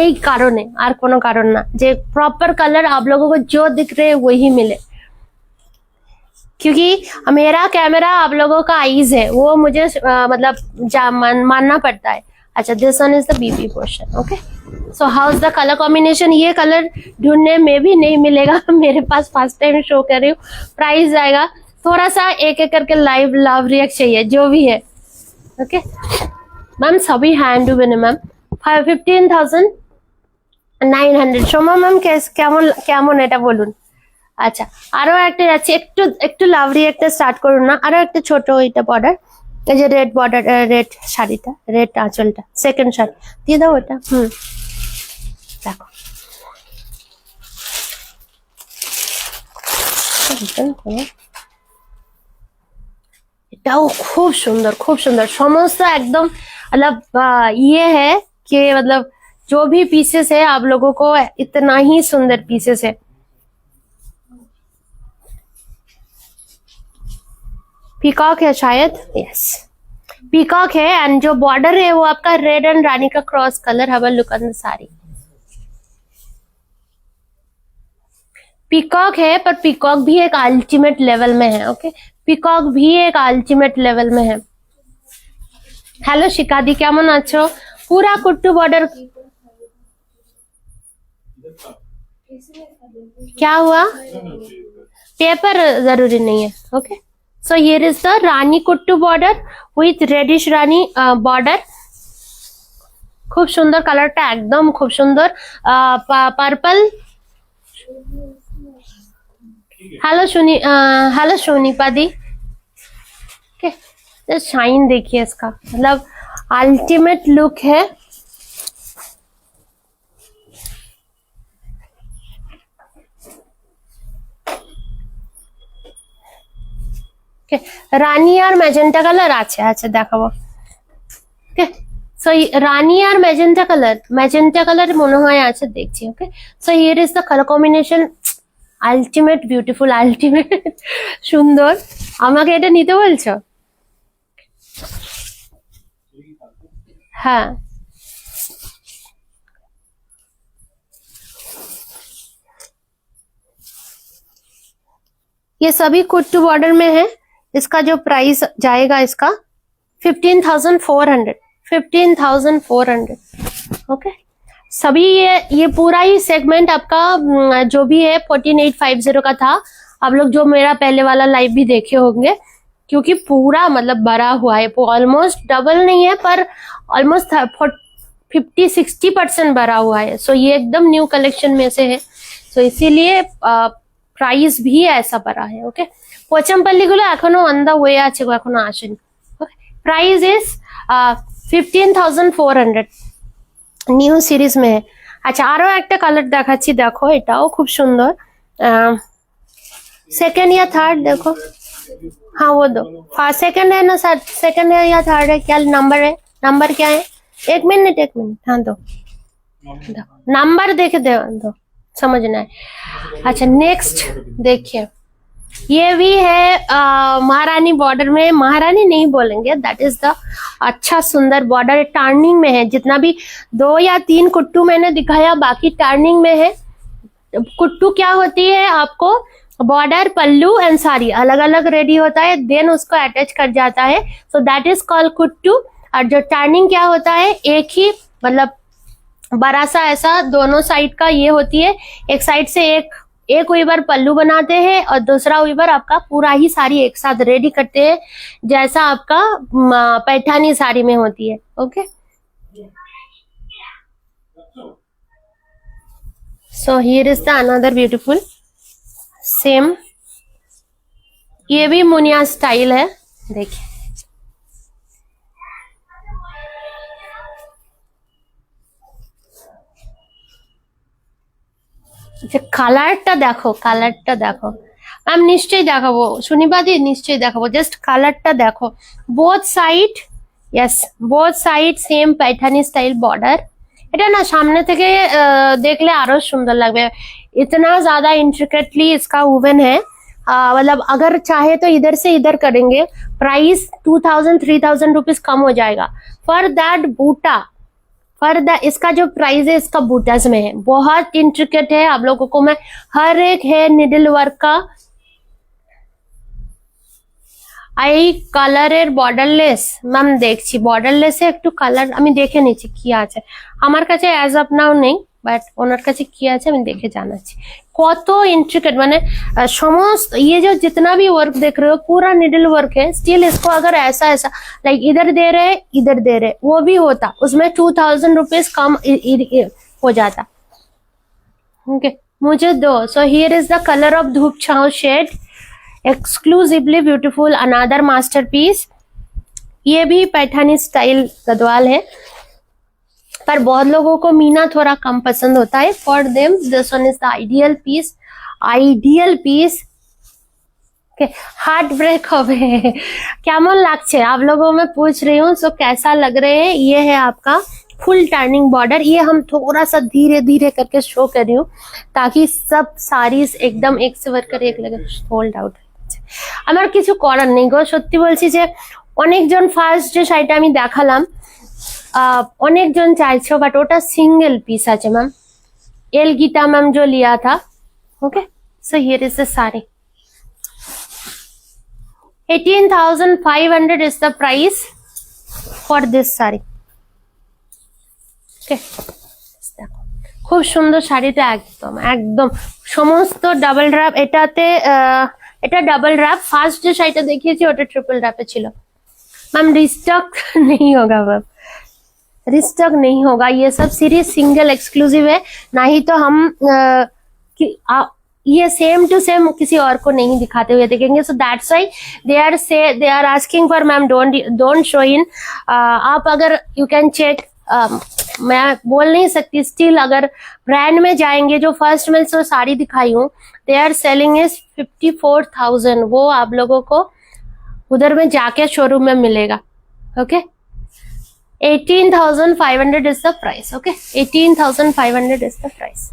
এই কারণে, আর কোনো কারণ ना, যে प्रॉपर कलर आप लोगों को जो दिख रहे वही मिले, क्योंकि मेरा कैमरा आप लोगों का आईज है, वो मुझे मतलब मानना पड़ता है। अच्छा, this one is the BB portion. Okay, so how is the colour combination? ये कलर ढूंढने में भी नहीं मिलेगा मेरे पास, फर्स्ट टाइम शो कर रही हूँ। प्राइस आएगा थोड़ा सा एक एक करके लाइव लव रिएक्ट चाहिए जो भी है। ओके मैम, सभी हैंड टू बने मैम। 15,900। সোমা ম্যাম কেমন এটা বলুন। আচ্ছা, আরো একটা যাচ্ছে, একটু লাভলি একটা স্টার্ট করুন না। আরো একটা ছোট এটা বর্ডার, এই যে রেড বর্ডার, রেড শাড়িটা, রেড আঁচলটা, সেকেন্ড শাড়ি দিয়ে দাও ওটা। দেখো এটাও খুব সুন্দর, খুব সুন্দর। সমস্ত একদম मतलब ये है कि मतलब जो भी पीसेस है आप लोगों को इतना ही सुंदर पीसेस है। पीकॉक है शायद, यस पीकॉक है। एंड जो बॉर्डर है वो आपका रेड एंड रानी का cross colour. Have a look on the sari. Peacock है, पर पीकॉक भी एक अल्टीमेट लेवल में है। ओके, पीकॉक भी एक अल्टीमेट लेवल में है। हेलो शिकादी, কেমন আছো? पूरा कुट्टू बॉर्डर। क्या हुआ? पेपर जरूरी नहीं है। Okay, so here is the rani kuttu border with reddish rani border. खूब सुंदर कलरটা, একদম খুব সুন্দর purple. Hello Sonipa di. Shine देखिए इसका, मतलब अल्टीमेट लुक है। রানী আর ম্যাজেন্টা কালার আছে। আচ্ছা দেখাবো। ওকে, সো রানী আর ম্যাজেন্টা কালার মনে হয় আছে, দেখছি। Okay, so here is the colour combination. Ultimate beautiful, ultimate সুন্দর। আমাকে এটা নিতে বলছো? हाँ, ये सभी कुट्टू बॉर्डर में है। इसका जो प्राइस जाएगा इसका 15,400। 15,400। ओके, सभी ये पूरा ही सेगमेंट आपका जो भी है 14,850 का था। आप लोग जो मेरा पहले वाला लाइव भी देखे होंगे, क्योंकि पूरा मतलब भरा हुआ है, ऑलमोस्ट डबल नहीं है पर ऑलमोस्ट 50-60% भरा हुआ है। सो ये एकदम न्यू कलेक्शन में से है, सो इसीलिए प्राइस भी ऐसा भरा है। Okay, Pochampally Gulo एखोनो on the way आछे, एखोनो आसेনি। Okay, price is 15,400, new series में है। আচ্ছা, আরো একটা কালার দেখাচ্ছি, দেখো এটাও খুব সুন্দর। सेकंड या थर्ड देखो, हाँ वो दो। फर्स्ट सेकंड है ना सर? सेकंड है या थर्ड है? क्या नंबर है? नंबर क्या है? एक मिनट हाँ दो नंबर देखे दो, समझना है। अच्छा, नेक्स्ट देखिए, ये भी है महारानी बॉर्डर में। महारानी नहीं बोलेंगे, दैट इज द अच्छा सुंदर बॉर्डर। टर्निंग में है, जितना भी 2 या 3 कुट्टू मैंने दिखाया, बाकी टर्निंग में है। कुट्टू क्या होती है, आपको बॉर्डर, पल्लू एंड साड़ी अलग अलग रेडी होता है, देन उसको अटैच कर जाता है, सो दैट इज कॉल्ड कुट्टू। और जो टर्निंग क्या होता है, एक ही मतलब बड़ा सा ऐसा दोनों साइड का ये होती है। एक साइड से एक वीवर पल्लू बनाते हैं और दूसरा वीवर आपका पूरा ही साड़ी एक साथ रेडी करते हैं, जैसा आपका पैठानी साड़ी में होती है। Okay, so here is the another beautiful same. ये भी मुनिया स्टाइल है, देखिए কালারটা দেখো, কালারটা দেখো ম্যাম, নিশ্চয়ই দেখাবো সুনিবাদি, নিশ্চয়ই দেখাবো। জাস্ট কালারটা দেখো, both side, yes both side same Paithani style border. এটা না সামনে থেকে দেখলে আরো সুন্দর লাগবে, इतना ज्यादा इंट्रिकेटली इसका वुवन है। मतलब अगर चाहे तो इधर से इधर करेंगे, प्राइस 2000-3000 रुपीज कम हो जाएगा फॉर दैट बूटा। इसका जो प्राइस है इसका बूटास में है, बहुत इंट्रिकेट है। आप लोगों को मैं हर एक है निडल वर्क का এই কালারের বর্ডারলেস ম্যাম দেখছি, বর্ডারলেসে একটু কালার আমি দেখে নিচ্ছি কি আছে, আমার কাছে অ্যাজ অফ নাও নেই, বাট ওনার কাছে কি আছে আমি দেখে জানাচ্ছি। কত इंट्रिकेट माने समस्त ये जो जितना भी वर्क देख रहे हो पूरा निडल वर्क है। स्टिल इसको अगर ऐसा ऐसा लाइक इधर दे रहे इधर दे रहे वो भी होता, उसमें 2000 रुपीज कम हो जाता। ओके मुझे दो। So here is the colour of dhoop chhaon shade, exclusively beautiful, another masterpiece. ये भी पैठानी स्टाइल गदवाल है, पर बहुत लोगों को मीना थोड़ा कम पसंद होता है। For them this one is the ideal piece. Heart break হবে কেমন লাগছে आप लोगों में पूछ रही हूँ। सो कैसा लग रहे हैं। ये है आपका फुल टर्निंग बॉर्डर। ये हम थोड़ा सा धीरे धीरे करके शो कर रही हूँ ताकि सब साड़ीज एकदम एक से बढ़कर एक लगे सोल्ड आउट। আমার কিছু করার নেই গো, সত্যি বলছি যে অনেকজন ফার্স্ট যে শাড়িটা আমি দেখালাম অনেকজন চাইছো, বাট ওটা সিঙ্গেল পিস আছে ম্যাম। এল গীতা ম্যাম जो लिया था। Okay so here is the sari, 18,500 is the price for this sari. Okay খুব সুন্দর শাড়িটা, একদম একদম সমস্ত ডাবল র‍্যাপ। এটাতে এটা ডাবল रैप। फास्ट जो শাড়িটা দেখিয়েছি ওটা ट्रिपल रैप ছিল मैम। रिस्टॉक नहीं होगा मैम, रिस्टॉक नहीं होगा। ये सब सीरीज सिंगल एक्सक्लूसिव है, ना ही तो हम ये सेम टू सेम किसी और को नहीं दिखाते हुए देखेंगे। So that's why they are asking for ma'am don't show in. आप अगर यू कैन चेक, मैं बोल नहीं सकती, स्टिल अगर ब्रांड में जाएंगे जो फर्स्ट में जो साड़ी दिखाई हूँ दे आर सेलिंग इज 54,000। वो आप लोगों को उधर में जाके शोरूम में मिलेगा। Okay 18,500 is the price। Okay 18,500 is the price।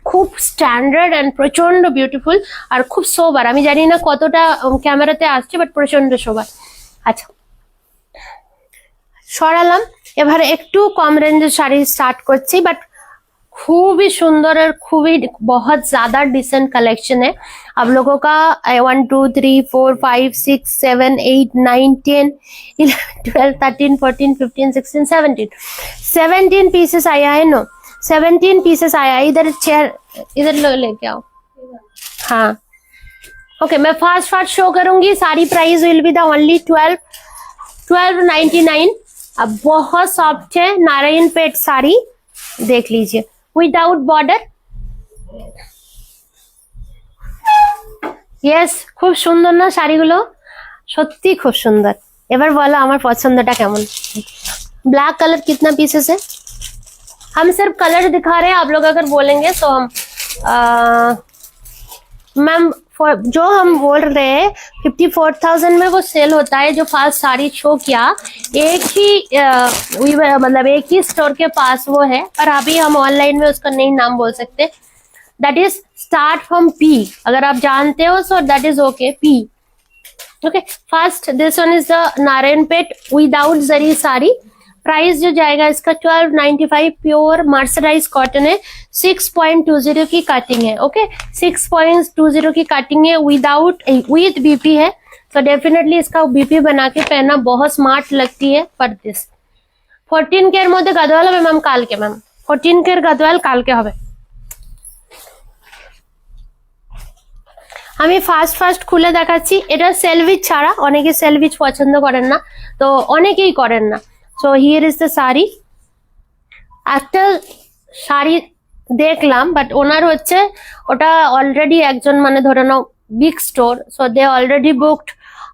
খুব স্ট্যান্ডার্ড এন্ড প্রচন্ড বিউটিফুল আর খুব সোবার। আমি জানি না কতটা ক্যামেরাতে আসছে, বাট প্রচন্ড সোবার। আচ্ছা সরালাম, এবারে একটু কম রেঞ্জের শাড়ি স্টার্ট করছি, বাট खूबी सुंदर और खूबी बहुत ज्यादा डिसेंट कलेक्शन है आप लोगों का। 1 2 3 4 5 6 7 8 9 10 11 12 13 14 15 16 17 पीसेस आया है। नो 17 पीसेस आया है। इधर चेयर इधर लेके आओ। हाँ ओके मैं फास्ट शो करूंगी। सारी price will be the only 1299। अब बहुत सॉफ्ट है नारायण पेट साड़ी, देख लीजिए উইদাউট বর্ডার। यस খুব সুন্দর না শাড়িগুলো, সত্যি খুব সুন্দর। এবার বলো আমার পছন্দটা কেমন। ब्लैक कलर कितना पीसेस है? हम सिर्फ कलर दिखा रहे हैं, आप लोग अगर बोलेंगे तो हम मैम जो हम बोल रहे हैं 54,000 में वो सेल होता है। जो फास्ट साड़ी शो किया एक ही मतलब एक ही स्टोर के पास वो है, पर अभी हम ऑनलाइन में उसका नहीं नाम बोल सकते। That is start from P. अगर आप जानते हो सो that is okay P. Okay first this one is the Narayan pet without zari sari. Price जो जाएगा इसका 1295। प्योर मर्सराइज कॉटन है, 6.20 की कटिंग है। ओके 6.20 की कटिंग है, विद बीपी है। तो डेफिनेटली इसका बीपी बना के पहनना बहुत स्मार्ट लगती है। पर दिस 14 केर মধ্যে গদওয়াল হবে ম্যাম কালকে। ম্যাম 14 কের গদওয়াল কালকে হবে। আমি ফাস্ট খুলে দেখাচ্ছি। এটা সেলভিজ ছাড়া, অনেকে সেলভিজ পছন্দ করেন না, তো অনেকেই করেন না। So here is the sari. একটা শাড়ি দেখলাম, বাট ওনার হচ্ছে ওটা অলরেডি একজন মানে ধরে নাও big store, so they already booked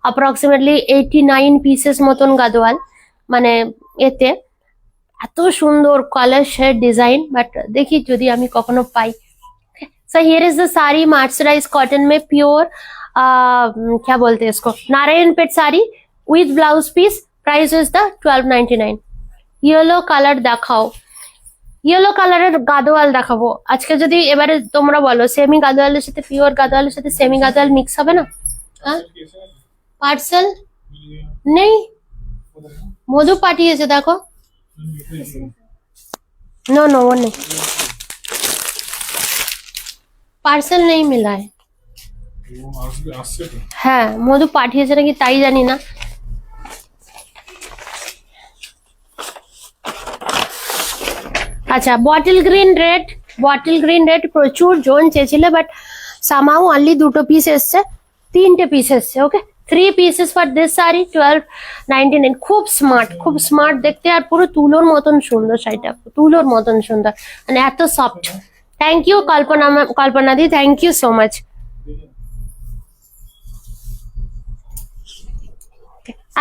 approximately 89 pieces মতন গাদওয়াল। মানে এতে এত সুন্দর কালার শেড ডিজাইন, বাট দেখি যদি আমি কখনো পাই। So here is the sari mercerised cotton में प्योर क्या बोलते हैं इसको Narayanpet sari with blouse piece. Price is the 1299। Yellow colour दिखाओ, ইয়েলো কালারের গাদোয়াল দেখাবো আজকে। যদি এবারে তোমরা বলো সেমি গাদোয়ালের সাথে পিওর গাদোয়ালের সাথে সেমি গাদোয়াল মিক্স হবে না? হ্যাঁ, পার্সেল নেই, মধু পাঠিয়েছে দেখো। नो नो वो नहीं, পার্সেল নেই মিলা है। হ্যাঁ মধু পাঠিয়েছে নাকি তাই জানি না। আচ্ছা বটল গ্রিন রেড প্রচুর জন চেয়েছিল, বাট সামহাউ অনলি দুটো পিস এসছে, তিনটে পিস এসছে। ওকে 3 pieces ফর দিস শাড়ি 1299। খুব স্মার্ট দেখতে, আর পুরো তুলোর মতন সুন্দর শাড়িটা, তুলোর মতন সুন্দর, মানে এত soft. Thank you Kalpana di, thank you so much.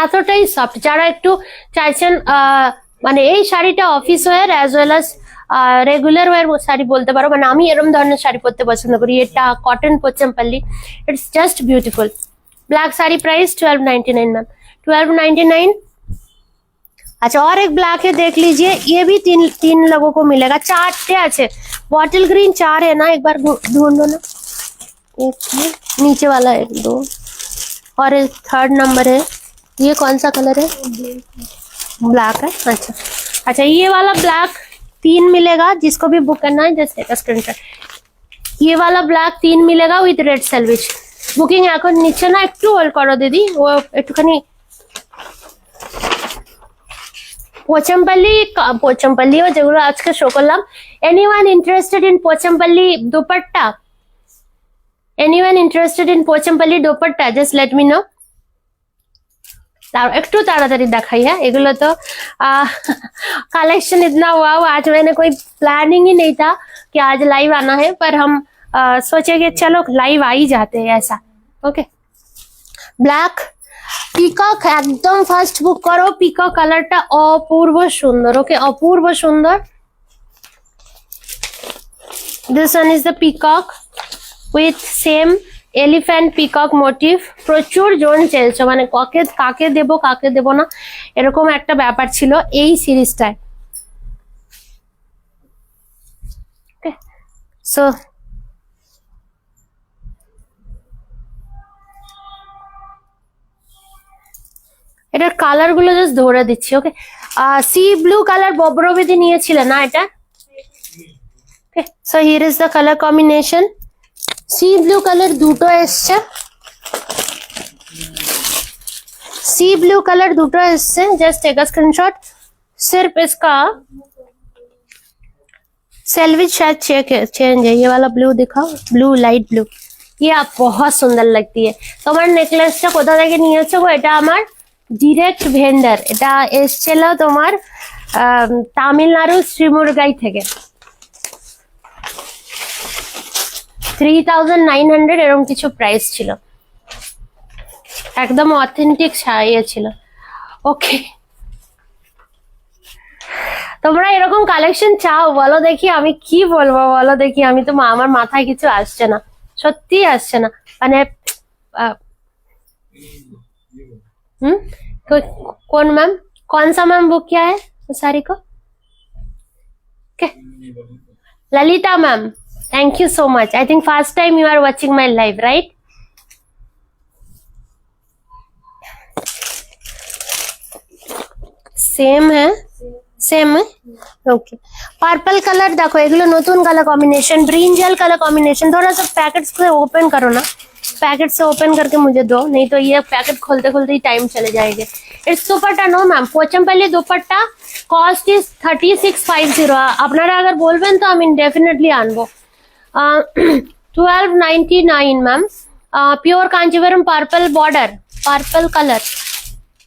এতটাই সফট, যারা একটু চাইছেন মানে এই শাড়িটা office wear as well as regular wear sari বলতে পারো, মানে আমি এরকম ধরনের শাড়ি পরতে পছন্দ করি। এটা cotton Pochampally, it's just beautiful. Black sari price 1299 ma'am, 1299। अच्छा और एक ब्लैक है देख लीजिए, ये भी तीन लोगों को मिलेगा, 4 अच्छे। बॉटल ग्रीन 4 है ना, एक बार ढूंढो ना, एक नीचे वाला 1 2 और एक 3rd नंबर है। ये कौन सा कलर है? ब्लैक है। अच्छा ये वाला ब्लैक 3 मिलेगा, जिसको भी बुक करना है जस्ट एक स्क्रीनशॉट। ये वाला ब्लैक 3 मिलेगा विद रेड सैलविच। বুকিং এখন নিচ্ছে না, একটু হোল্ড করো দিদি, ও একটুখানি পোচমপল্লিও যেগুলো আজকে শো করলাম। Anyone interested in Pochampally dupatta? Anyone interested in Pochampally dupatta? Just let me know. একটু তাড়াতাড়ি দেখাই है। এগুলো তো कलेक्शन इतना हुआ, आज मैंने कोई प्लानिंग ही नहीं था कि आज लाइव आना है, पर हम सोचे कि चलो लाइव आ ही जाते हैं ऐसा। ओके ब्लैक পিকক একদম ফার্স্ট বুক করো। পিকক কালারটা অপূর্ব সুন্দর। ওকে অপূর্ব সুন্দর। This one is the peacock with same elephant peacock motive. প্রচুর জন চেয়েছে, মানে কাকে দেবো না এরকম একটা ব্যাপার ছিল এই সিরিজটায়। ওকে সো এটার কালার গুলো জাস্ট ধরে দিচ্ছি। ওকে সি ব্লু কালার বব্রবেদি নিয়েছিলেন না এটা? Okay so here is the colour combination. Sea blue colour দুটো এসছে, सी ब्लू कलर দুটো এসছে। Just take a screenshot. सिर्फ इसका सैलविच शायद चेंज है। ये वाला ब्लू दिखाओ, ब्लू लाइट ब्लू, ये आप बहुत सुंदर लगती है। তোমার নেকলেসটা কোথা থেকে নিয়েছো গো? এটা আমার ডিরেক্ট ভেন্ডার, এটা এসছিল তোমার তামিলনাড়ু শ্রীমুরগাই থেকে। 3900 এরকম কিছু প্রাইস ছিল, একদম অথেন্টিক ইয়ে ছিল। ওকে তোমরা এরকম কালেকশন চাও বলো দেখি, আমি কি বলবো বলো দেখি। আমি তো আমার মাথায় কিছু আসছে না, সত্যি আসছে না। মানে कौन मैम, कौन सा मैम बुक किया है उस साड़ी को? Lalitha ma'am, thank you so much. I think first time you are watching my live right? Same है, सेम है। ओके पर्पल कलर देखो, एगुलो नतून colour combination, brinjal colour combination. थोड़ा सा पैकेट्स को ओपन करो ना, पैकेट से ओपन करके मुझे दो, नहीं तो ये पैकेट खोलते खोलते ही टाइम चले जाएंगे। It's dupatta no ma'am, Pochampally dupatta cost is 3650। আপনারা अगर बोलবেন তো আমি डेफिनेटली आनबो। 1299 ma'am. Pure Kanjeevaram purple border, purple colour,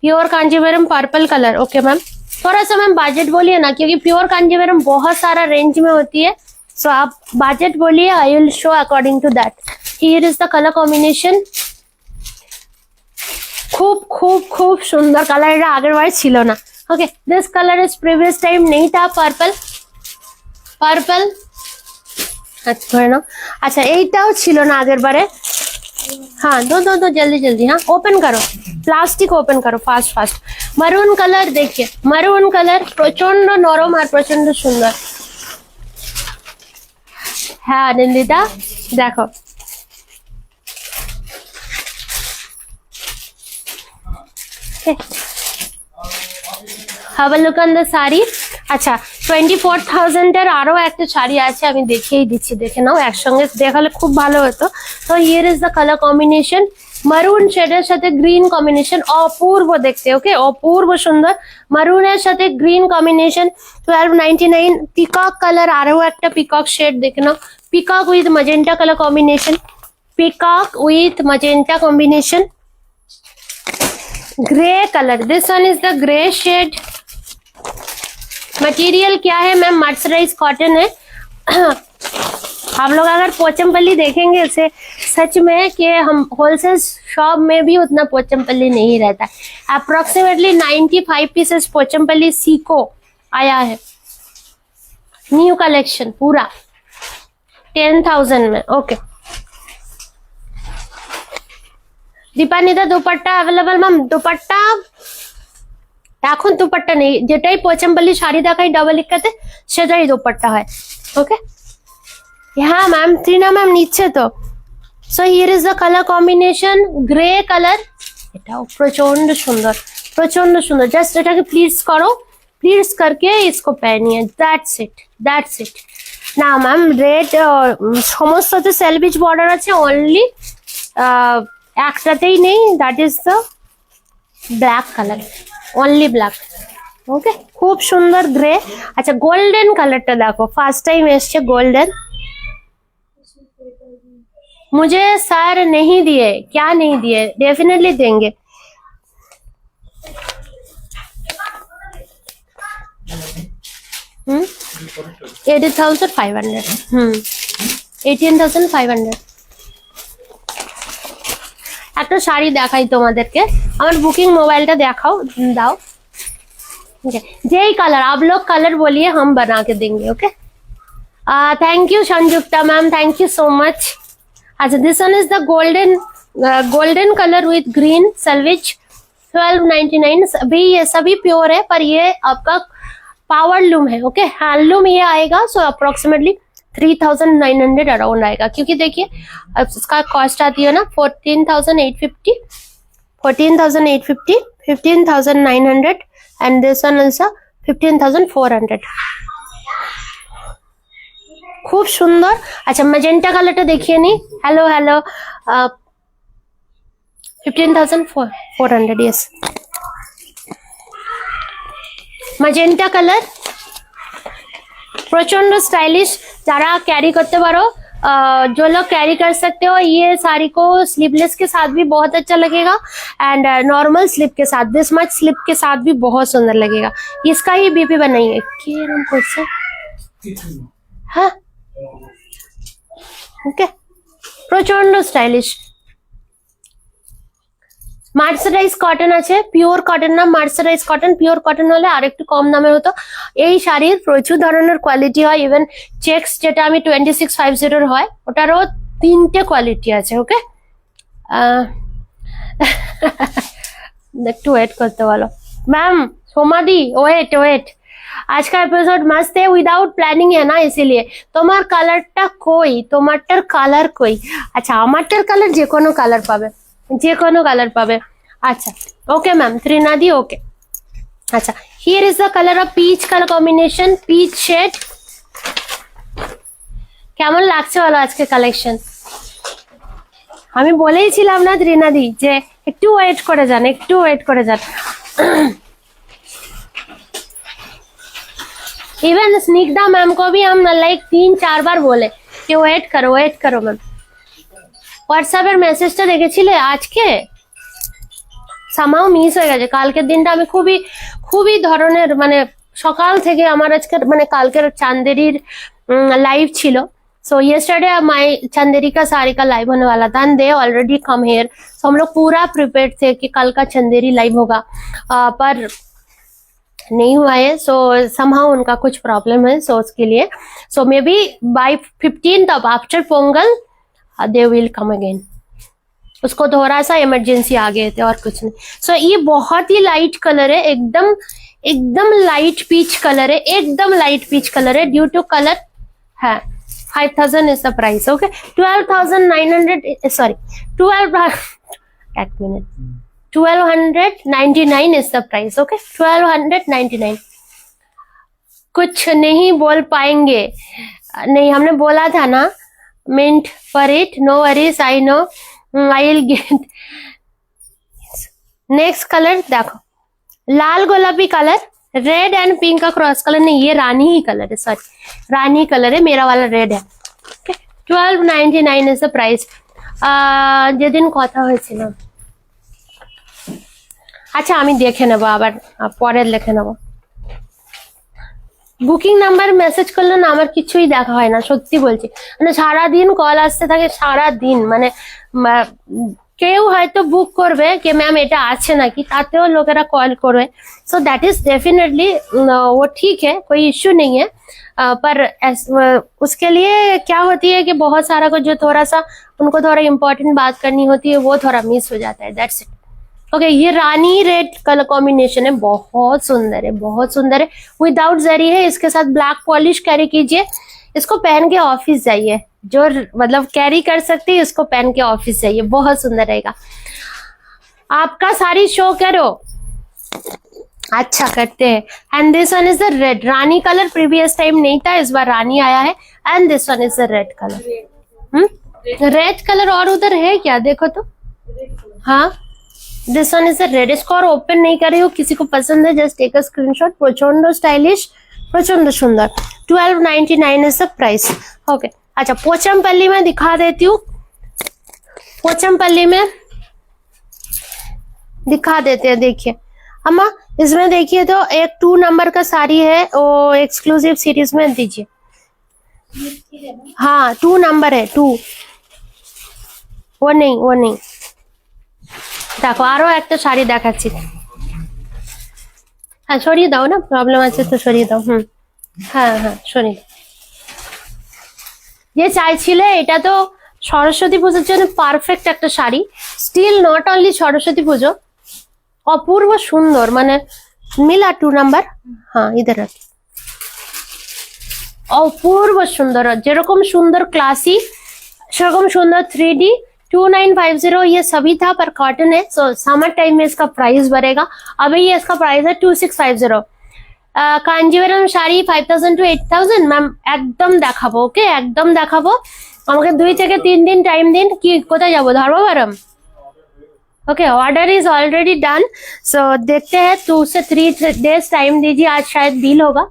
pure Kanjeevaram purple colour. Okay ma'am थोड़ा सा मैम बजट बोलिए ना, क्योंकि प्योर कांजीवरम बहुत सारा रेंज में होती है, सो आप बजट बोलिए, I will show according to that. Here is the colour combination. खूब खूब खूब सुंदर कलर, এটা আগের বার ছিল না। Okay this colour is previous time नहीं था, पर्पल पर्पल। अच्छा এইটাও ছিল না আগের বারে। हाँ दो दो दो जल्दी जल्दी, हाँ ओपन करो, प्लास्टिक ओपन करो फास्ट फास्ट। मरून कलर देखिए, मरून कलर प्रचंड नरम और प्रचंड सुंदर। হ্যাঁ নিন্দিতা দেখো, have a look on the sari. আচ্ছা 24,000 এর আরো একটা শাড়ি আছে, আমি দেখিয়ে দিচ্ছি, দেখে নাও, একসঙ্গে দেখালে খুব ভালো হতো। তো here is the colour combination, মারুন শেডের সাথে গ্রিন কম্বিনেশন, অপূর্ব দেখতে, ওকে, অপূর্ব সুন্দর, মারুনের সাথে গ্রিন কম্বিনেশন, 1299। পিকক কালার, আরো একটা পিকক শেড দেখে নাও, peacock with magenta colour combination, peacock with magenta combination, grey colour, this one is the grey shade. Material क्या है मैम? मर्सराइज कॉटन है। आप लोग अगर पोचमपल्ली देखेंगे इसे, सच में कि हम होलसेल शॉप में भी उतना पोचमपल्ली नहीं रहता। अप्रोक्सीमेटली 95 पीसेस पोचमपल्ली सीको आया है, न्यू कलेक्शन पूरा 10,000 में। Okay Dipanita dupatta available ma'am. Dupatta এখন দুপাট্টা নেই, যেটাই পোচমপল্লি শাড়ি দেখাই ডাবল ইক্কাতে সেটাই দুপাট্টা হয়। ওকে হ্যাঁ ম্যাম, ত্রিনা ম্যাম নিচ্ছে তো। So here is the colour combination, grey colour, এটাও প্রচন্ড সুন্দর, প্রচন্ড সুন্দর। জাস্ট এটাকে প্লিজ করো, প্লিজ करके इसको पहनिए, दैट्स इट, दैट्स इट। না ম্যাম রেড সমস্ততে সেলভিজ বর্ডার আছে, অনলি একটাতেই নেই, that is the black colour, only black. Okay খুব সুন্দর গ্রে। আচ্ছা গোল্ডেন কালারটা দেখো, ফার্স্ট টাইম এসছে গোল্ডেন। मुझे सर नहीं दिए, क्या नहीं दिए, डेफिनेटली देंगे। हम्म 80,500, 18,500। একটা শাড়ি দেখাই তোমাদেরকে, আমার বুকিং मोबाइलটা দেখাও, দাও। যেই কালার आप लोग कलर बोलिए, हम बना के देंगे। Okay thank you Sanjukta ma'am, thank you so much. अच्छा this one is the golden colour with green selvage, 1299। अभी ये सभी प्योर है, पर ये आपका पावर लूम है। ओके हैंडलूम ये आएगा, सो अप्रोक्सीमेटली 3,900 अराउंड आएगा, क्योंकि देखिए अब इसका कॉस्ट आती है ना 14,850, 14,850, 15,900 एंड दिस वन आल्सो 15,400। खूब सुंदर। अच्छा मैजेंटा कलरটা দেখিয়ে নি, hello hello 15,400, yes magenta colour, प्रचंड स्टाइलिश। जरा कैरी करते पारो, जो लोग कैरी कर सकते हो, ये साड़ी को स्लीवलेस के साथ भी बहुत अच्छा लगेगा एंड नॉर्मल स्लिप के साथ, दिस मच स्लिप के साथ भी बहुत सुंदर लगेगा। इसका ही बीपी बनाइए हाँ ओके, प्रचंड स्टाइलिश। মার্সারাইজ কটন আছে, পিওর কটন না, মার্সারাইজ কটন। পিওর কটন হলে আরেকটু কম দামে হতো। এই শাড়ির প্রচুর ধরনের কোয়ালিটি হয়, ইভেন চেক্স যেটা আমি 2650 হয় ওটারও 3টে কোয়ালিটি আছে। ওকে একটু ওয়েট করতে বলো मैम। সোমাদি ওয়েট ওয়েট, आज का एपिसोड मस्त है, विदाउट प्लानिंग है ना, इसीलिए। তোমার কালারটা কই, তোমারটার কালার কই? আচ্ছা আমারটার কালার যে কোনো কালার পাবে, যে কোনো কালার পাবে। আচ্ছা ওকে ম্যাম, ত্রিনাদি ওকে। আচ্ছা here is the colour of peach colour combination, peach shade. কেমন লাগছে বলো আজকে কালেকশন? আমি বলেইছিলাম না ত্রিনাদি যে একটু ওয়েট করে যান, একটু ওয়েট করে যান। इवन स्निग्धा मैम को भी हम लाइक 3-4 बार बोले कि वेट करो मैम। হোয়াটসঅ্যাপের মেসেজটা দেখেছিলে আজকে? সামাও মিস হয়ে গেছে। কালকের দিনটা আমি খুবই ধরনের মানে সকাল থেকে আমার আজকের মানে কালকের চাंदेरीর लाइव ছিল। सो yesterday माय चंदेरी का साड़ी का लाइव होने वाला था, दे ऑलरेडी कम हियर। सो हम लोग पूरा प्रिपेयर्ड थे कि कल का चंदेरी लाइव होगा, पर नहीं हुआ है। सो समहाउ उनका कुछ प्रॉब्लम है, सो उसके लिए so may be by 15th of after Pongal they will come again. उसको थोड़ा सा इमरजेंसी आ गए थे और कुछ नहीं। सो ये बहुत ही लाइट कलर है, एकदम लाइट पीच कलर है, एकदम लाइट पीच कलर है ड्यू टू कलर है। 5,000 is the price. Okay, 12,900. Sorry, 12. एक minute. 1,299 is the price. Okay, 1,299. कुछ नहीं बोल पाएंगे, नहीं हमने बोला था ना, meant for it. No worries, I know. I will get. Next colour देखो, लाल गुलाबी कलर, रेड एंड पिंक का क्रॉस कलर, नहीं ये रानी ही कलर है, सॉरी रानी कलर है, मेरा वाला रेड है। 1299 इज द प्राइस। যেদিন কথা হয়েছিল, আচ্ছা আমি দেখে নেবো, আবার পরে লিখে নেবো। বুকিং নাম্বার মেসেজ করলে না আমার কিছুই দেখা হয় না, সত্যি বলছি, মানে সারাদিন কল আসতে থাকে, সারাদিন মানে কেউ হয়তো বুক করবে कि मैम এটা আছে নাকি, তাতেও লোকেরা কল করবে। सो दैट इज डेफिनेटली वो ठीक है, कोई इश्यू नहीं है, पर उसके लिए क्या होती है कि बहुत सारा को जो थोड़ा सा उनको थोड़ा इम्पोर्टेंट बात करनी होती है वो थोड़ा मिस हो जाता है, दैट्स इट। ओके, ये रानी रेड कलर कॉम्बिनेशन है, बहुत सुंदर है, बहुत सुंदर है, विदाउट जरी है, इसके साथ ब्लैक पॉलिश कैरी कीजिए, इसको पहन के ऑफिस जाइए, जो मतलब कैरी कर सकती है इसको पहन के ऑफिस जाइए, बहुत सुंदर रहेगा। आपका साड़ी शो करो, अच्छा करते हैं। And this one is the red, Rani colour previous time नहीं था, इस बार रानी आया है। And this one is the red colour. Red colour और उधर है क्या, देखो तो, हाँ this one is the red. इसको और ओपन नहीं कर रही हूँ, किसी को पसंद है जस्ट टेक अ स्क्रीनशॉट। प्रचंड स्टाइलिश, प्रचंड सुंदर। 1299 इज द प्राइस। ओके, अच्छा पोचमपल्ली में दिखा देती हूँ, पोचमपल्ली में दिखा देते हैं। देखिए अम्मा, इसमें देखिए तो एक 2 नंबर का साड़ी है, वो एक्सक्लूसिव सीरीज में दीजिए। हाँ 2 नंबर है, 2, वो नहीं দেখো আরো একটা শাড়ি দেখাচ্ছি। হ্যাঁ সরিয়ে দাও না, প্রবলেম আছে তো সরিয়ে দাও। হ্যাঁ সরিয়ে দাও। যে চাইছিলে, এটা তো সরস্বতী পুজোর জন্য পারফেক্ট একটা sari, still not only Saraswati Puja, অপূর্ব সুন্দর, মানে মিলা 2 নাম্বার, হ্যাঁ ইধার রাখি, অপূর্ব সুন্দর, যেরকম সুন্দর ক্লাসি সেরকম সুন্দর 3D। 2950 ये सभी था, पर कॉटन है, सो समर टाइम में इसका प्राइस बढ़ेगा। अभी ये इसका प्राइस है 2650। কাঞ্জিভারাম শাড়ি 5000 to 8000 ম্যাম একদম দেখাবো। ওকে, একদম দেখাবো, আমাকে 2 থেকে 3 दिन টাইম দিন। কি কোথায় যাবো, Dharmavaram? Okay, order is already done, so देखते हैं 2 से 3 डेज टाइम दीजिए, आज शायद डील होगा।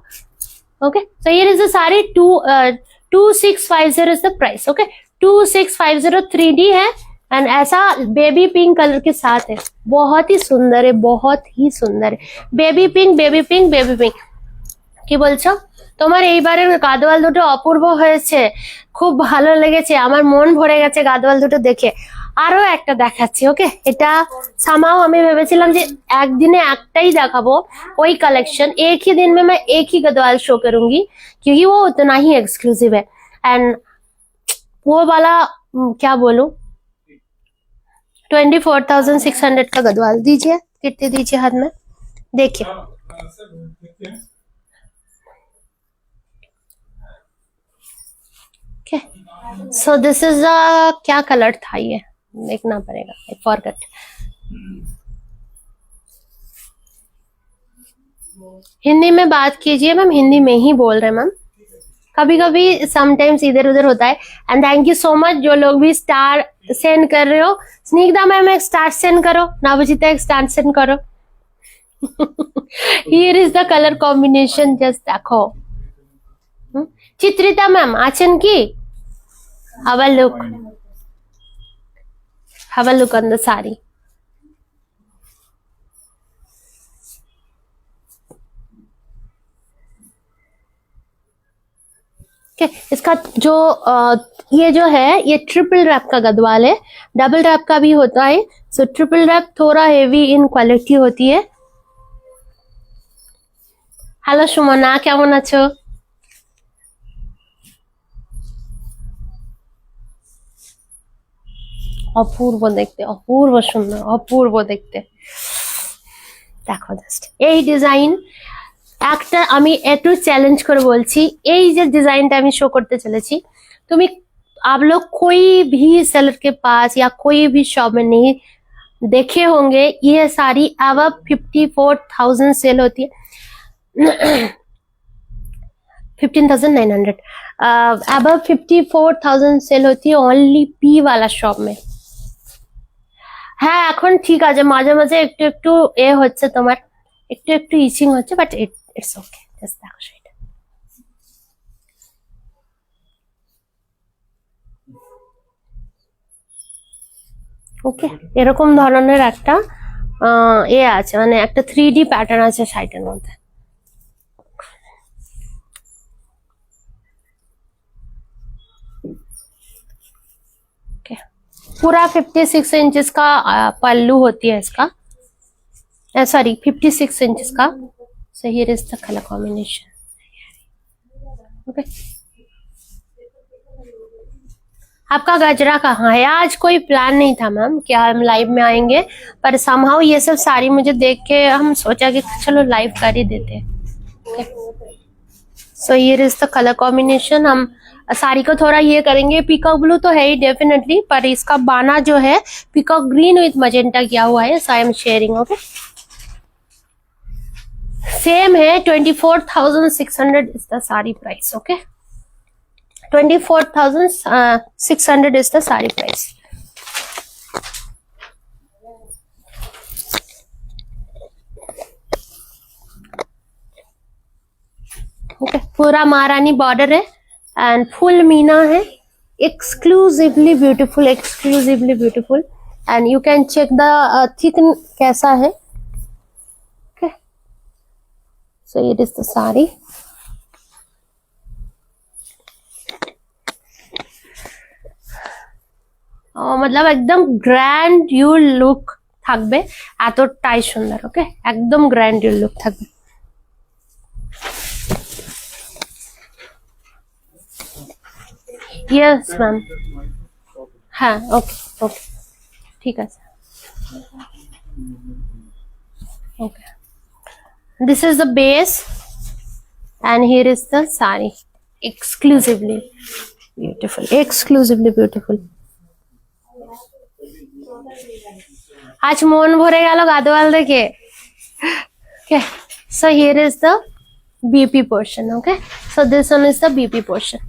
Okay, so here is the sari 2650 is the price. Okay, 2650 3D है, एंड ऐसा बेबी पिंक कलर के साथ है, बहुत ही सुंदर है, बहुत ही सुंदर है। Baby pink, baby pink, baby pink. কি বলছো? তোমার এইবারের গাদোয়াল দুটো অপূর্ব হয়েছে, খুব ভালো লেগেছে, আমার মন ভরে গেছে গাদোয়াল দুটো দেখে। আরো একটা দেখাচ্ছি। ওকে, এটা সামাও আমি ভেবেছিলাম যে একদিনে একটাই দেখাবো, ওই कलेक्शन एक ही दिन में मैं एक ही गदवाल शो करूंगी, क्योंकि वो उतना ही एक्सक्लूसिव है। एंड वो वाला क्या बोलूं, 24,600 का गदवाल दीजिए, कितने दीजिए हाथ में, देखिए। ओके, सो दिस इज क्या कलर था, ये देखना पड़ेगा, आई फॉरगॉट। हिंदी में बात कीजिए मैम, हिंदी में ही बोल रहे हैं मैम, कभी कभी समटाइम्स इधर उधर होता है। And thank you so much जो लोग भी स्टार सेंड कर रहे हो। स्निग्धा मैम एक स्टार सेंड करो, नाभजिता एक स्टार सेंड करो। Here is the colour combination, just देखो। चित्रिता मैम आছেন কি? have a look, have a look on the saree। Okay, इसका जो ये जो है ये ट्रिपल रैप का गदवाल है, डबल रैप का भी होता है। सो ट्रिपल रैप थोड़ा हेवी इन क्वालिटी होती है। हेलो सुमना, কেমন আছো? অপূর্ব দেখতে, অপূর্ব সুন্দর, অপূর্ব দেখতে। দেখো জাস্ট এই ডিজাইন, একটা আমি একটু চ্যালেঞ্জ করে বলছি, এই যে ডিজাইনটা আমি শো করতে চলেছি आप लोग कोई भी सेलर के पास या कोई भी शॉप में नहीं देखे होंगे, ये साड़ी अब 54,000 सेल होती है 15,900 अब 54,000 সেল হচ্ছে অনলি পি वाला শপ में। হ্যাঁ এখন ঠিক আছে, মাঝে মাঝে একটু একটু হচ্ছে, তোমার একটু একটু ইচিং হচ্ছে, বাট ইটস ওকে। জাস্ট দেখো সেটা। ওকে, এরকম ধরনের একটা আছে, মানে একটা 3D প্যাটার্ন আছে শাড়িটার মধ্যে। पूरा 56 इंचेस का पल्लू होती है इसका, सॉरी 56 इंचेस का। सो here is the colour combination. Okay, आपका गजरा कहाँ है? आज कोई प्लान नहीं था मैम कि हम लाइव में आएंगे, पर समहाउ ये सब साड़ी मुझे देख के हम सोचा कि चलो लाइव कर ही देते। सो here is the colour combination. हम साड़ी को थोड़ा ये करेंगे, पीकॉक ब्लू तो है ही डेफिनेटली, पर इसका बाना जो है पीकॉक ग्रीन विथ मजेंटा किया हुआ है। So I am sharing. Okay, same है 24,600 is the sari price. Okay, 24,600 is the sari price. Okay, पूरा महारानी बॉर्डर है एंड फुल मीना है, exclusively beautiful, exclusively beautiful. And you can check the thickness कैसा है। Okay, so it is the sari. मतलब एकदम ग्रैंड यू लुक থাকবে, এতটাই সুন্দর। ওকে, একদম গ্র্যান্ড ইউ লুক থাকবে। यस मैम, हाँ ओके ओके ठीक है। Okay, this is the base and here is the sari, exclusively beautiful, exclusively beautiful. आज मन भरे गেল গাদোয়াল দেখে। Okay, so here is the BP portion. Okay, so this one is the BP portion.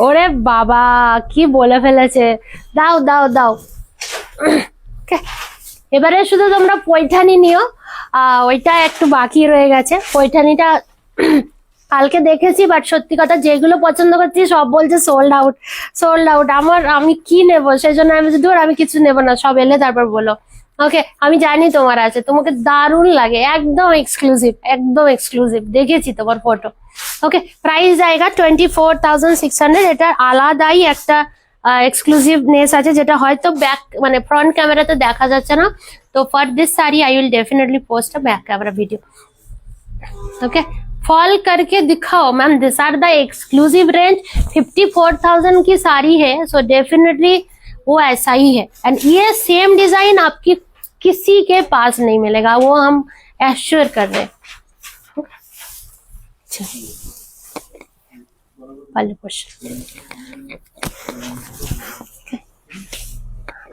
ওরে বাবা কি বলে ফেলেছে, দাও দাও দাও। এবারে শুধু তোমরা পৈঠানি নিও, ওইটা একটু বাকি রয়ে গেছে। পৈঠানিটা কালকে দেখেছি, বাট সত্যি কথা যেগুলো পছন্দ করছি সব বলছে সোল্ড আউট, সোল্ড আউট। আমি কি নেবো, সেই জন্য আমি দূর আমি কিছু নেবো না, সব এলে তারপর বলো। ওকে, আমি জানি তোমার আছে, তোমাকে দারুণ লাগে, একদম এক্সক্লুসিভ, একদম এক্সক্লুসিভ, দেখেছি তোমার ফটো। ওকে, প্রাইস জায়গা 24,600। এটা আলাদাই একটা এক্সক্লুসিভনেস আছে, যেটা হয়তো ব্যাক মানে ফ্রন্ট ক্যামেরাতে দেখা যাচ্ছে না। তো for this sari I will definitely post a back camera video. Okay, fall करके दिखाओ ma'am, this are the exclusive range. 54,000 की साड़ी है, सो डेफिनेटली वो ऐसा ही है। एंड ये सेम डिजाइन आपकी किसी के पास नहीं मिलेगा, वो हम एश्योर कर रहे हैं।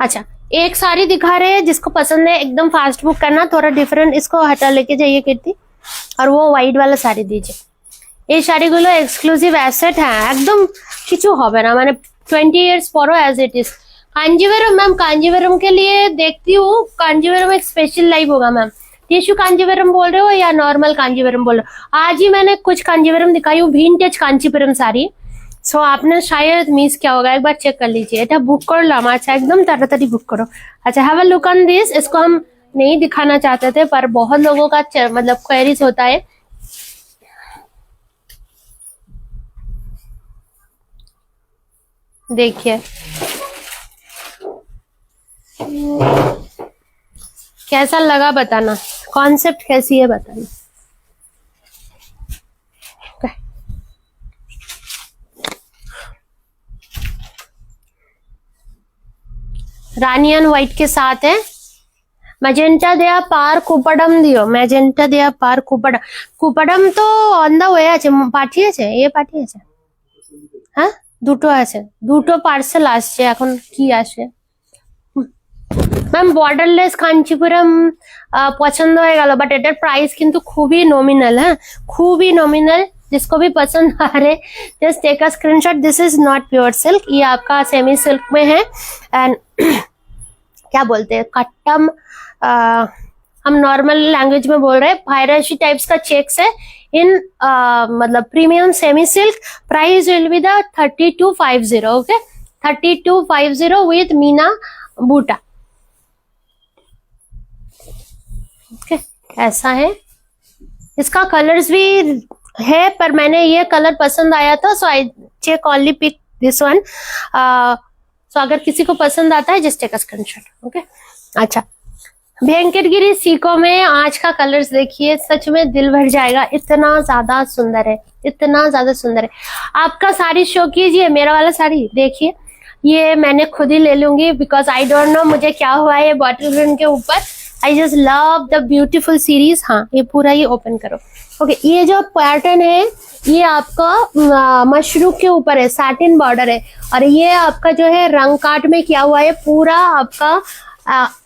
अच्छा, एक साड़ी दिखा रहे हैं, जिसको पसंद है एकदम फास्ट बुक करना, थोड़ा डिफरेंट। इसको हटा लेके जाइए कीर्ति, और वो व्हाइट वाला साड़ी दीजिए। এই শাড়িগুলো এক্সক্লুসিভ অ্যাসেট, হ্যাঁ একদম কিছু হবে না, মানে 20 years পরও as it is. Kanjeevaram ma'am, Kanjeevaram के लिए देखती हूँ, कांजीवरम एक स्पेशल लाइव होगा मैम। टिश्यू कांजीवरम बोल रहे हो या नॉर्मल कांजीवरम बोल रहे हो? आज ही मैंने कुछ कांजीवरम दिखाई हूँ, विंटेज कांचीपुरम साड़ी। सो आपने शायद मिस किया होगा, एक बार चेक कर लीजिए। এটা বুক করলাম, अच्छा एकदम ताड़ाताड़ी बुक करो। अच्छा, have a look on this. इसको हम नहीं दिखाना चाहते थे, पर बहुत लोगों का मतलब क्वेरीज होता है। देखिए कैसा लगा बताना, कॉन्सेप्ट कैसी है बताना। रानियन व्हाइट के साथ है, मैजेंटा दिया पार कुपडम दियो, मैजेंटा दिया पार कुपडम। কুপডাম তো অন দা ওয়ে আছে, পাঠিয়েছে, পাঠিয়েছে। হ্যাঁ, দুটো আছে, দুটো পার্সেল আসছে, এখন কি আসে। ম্যাম বর্ডারলেস কাঞ্চিপুরম পছন্দ হয়ে গেল, বাট এটার প্রাইস কিন্তু খুবই নমিনাল। হ্যাঁ, খুবই নমিনাल। जिसको भी पसंद आ रहे just take a screenshot. This is not pure silk, ये आपका सेमी सिल्क में है। एंड क्या बोलते हैं, कट्टम, हम नॉर्मल लैंग्वेज में बोल रहे हैं, पायरेसी टाइप्स का चेक्स है इन मतलब premium semi silk. Price will be the 3250। Okay, 3250 with मीना बूटा। ओके, ऐसा है। इसका कलर्स भी है, पर मैंने ये कलर पसंद आया था, so I check only pick this one. So अगर किसी को पसंद आता है just take a screenshot. Okay, अच्छा, वेंकटगिरी सीको में आज का कलर्स देखिए, सच में दिल भर जाएगा, इतना ज्यादा सुंदर है, इतना ज्यादा सुंदर है। आपका साड़ी शो कीजिए, मेरा वाला साड़ी देखिए, ये मैंने खुद ही ले लूंगी बिकॉज आई डोंट नो मुझे क्या हुआ है ये बॉटल ग्रीन के ऊपर। I just love the beautiful series. हाँ, ये पूरा ही ओपन करो। ओके, ये जो पैटर्न है ये आपका मशरूम के ऊपर है, सैटिन बॉर्डर है, और ये आपका जो है रंग काट में किया हुआ है, पूरा आपका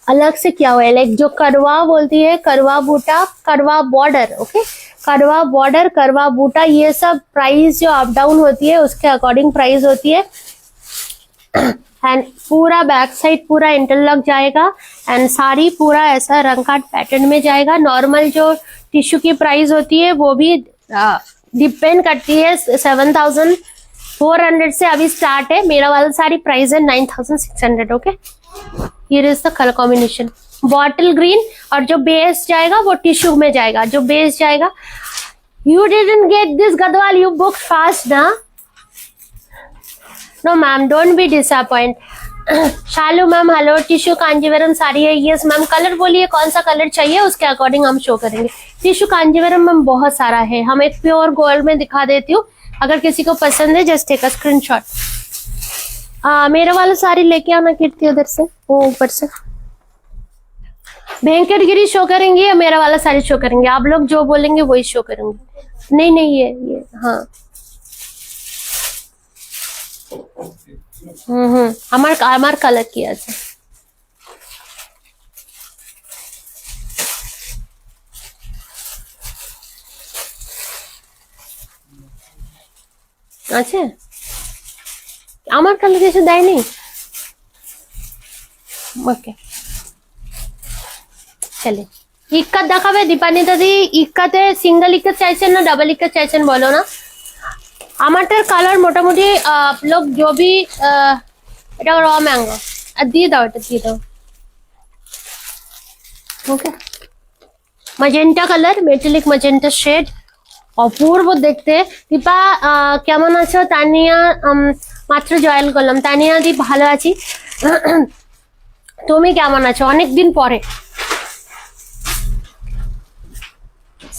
अलग से किया हुआ है, लाइक जो करवा बोलती है, करवा बूटा, करवा बॉर्डर। ओके, करवा बॉर्डर, करवा बूटा, ये सब प्राइस जो अप डाउन होती है उसके अकॉर्डिंग प्राइस होती है। एंड पूरा बैक साइड पूरा इंटरलॉक जाएगा, एंड साड़ी पूरा ऐसा रंग काट पैटर्न में जाएगा। नॉर्मल जो टिश्यू की प्राइस होती है वो भी डिपेंड करती है, 7400 से अभी स्टार्ट है। मेरा वाला साड़ी प्राइस है 9600। Okay, here is the colour combination, bottle green, और जो बेस जाएगा वो टिश्यू में जाएगा, जो बेस जाएगा। You didn't get this Gadwal, you book fast ना। No ma'am, don't be disappoint. Shalu ma'am hello, tissue Kanjeevaram sari है। यस मैम, कलर बोलिए कौन सा कलर चाहिए, उसके अकॉर्डिंग हम शो करेंगे। टिश्यू कांजीवरम मैम बहुत सारा है, हम एक प्योर गोल्ड में दिखा देती हूँ, अगर किसी को पसंद है जस्ट टेक अ स्क्रीनशॉट। मेरा वाला साड़ी लेके आना कीर्ति उधर से, वो ऊपर से। वेंकटगिरी शो करेंगे या मेरा वाला साड़ी शो करेंगे, आप लोग जो बोलेंगे वही शो करेंगे। नहीं नहीं, ये हाँ, আমার কালার কি আছে। আছে, আমার কালার কিছু দেয়নি। ওকে, চলে ইক্কাত দেখাবে দীপানি দাদি। ইক্কাতে সিঙ্গেল ইক্কাত চাইছেন না ডাবল ইক্কাত চাইছেন বলো না। আমারটার কালার মোটামুটি লোক जो भी এটা র ম্যাঙ্গো, আর দিয়ে দাও, এটা দিয়ে দাও। Okay, magenta colour, metallic magenta shade, অপূর্ব দেখতে। দীপা কেমন আছো? তানিয়া মাত্র জয়েন করলাম। তানিয়া দি ভালো আছি, তুমি কেমন আছো? অনেকদিন পরে।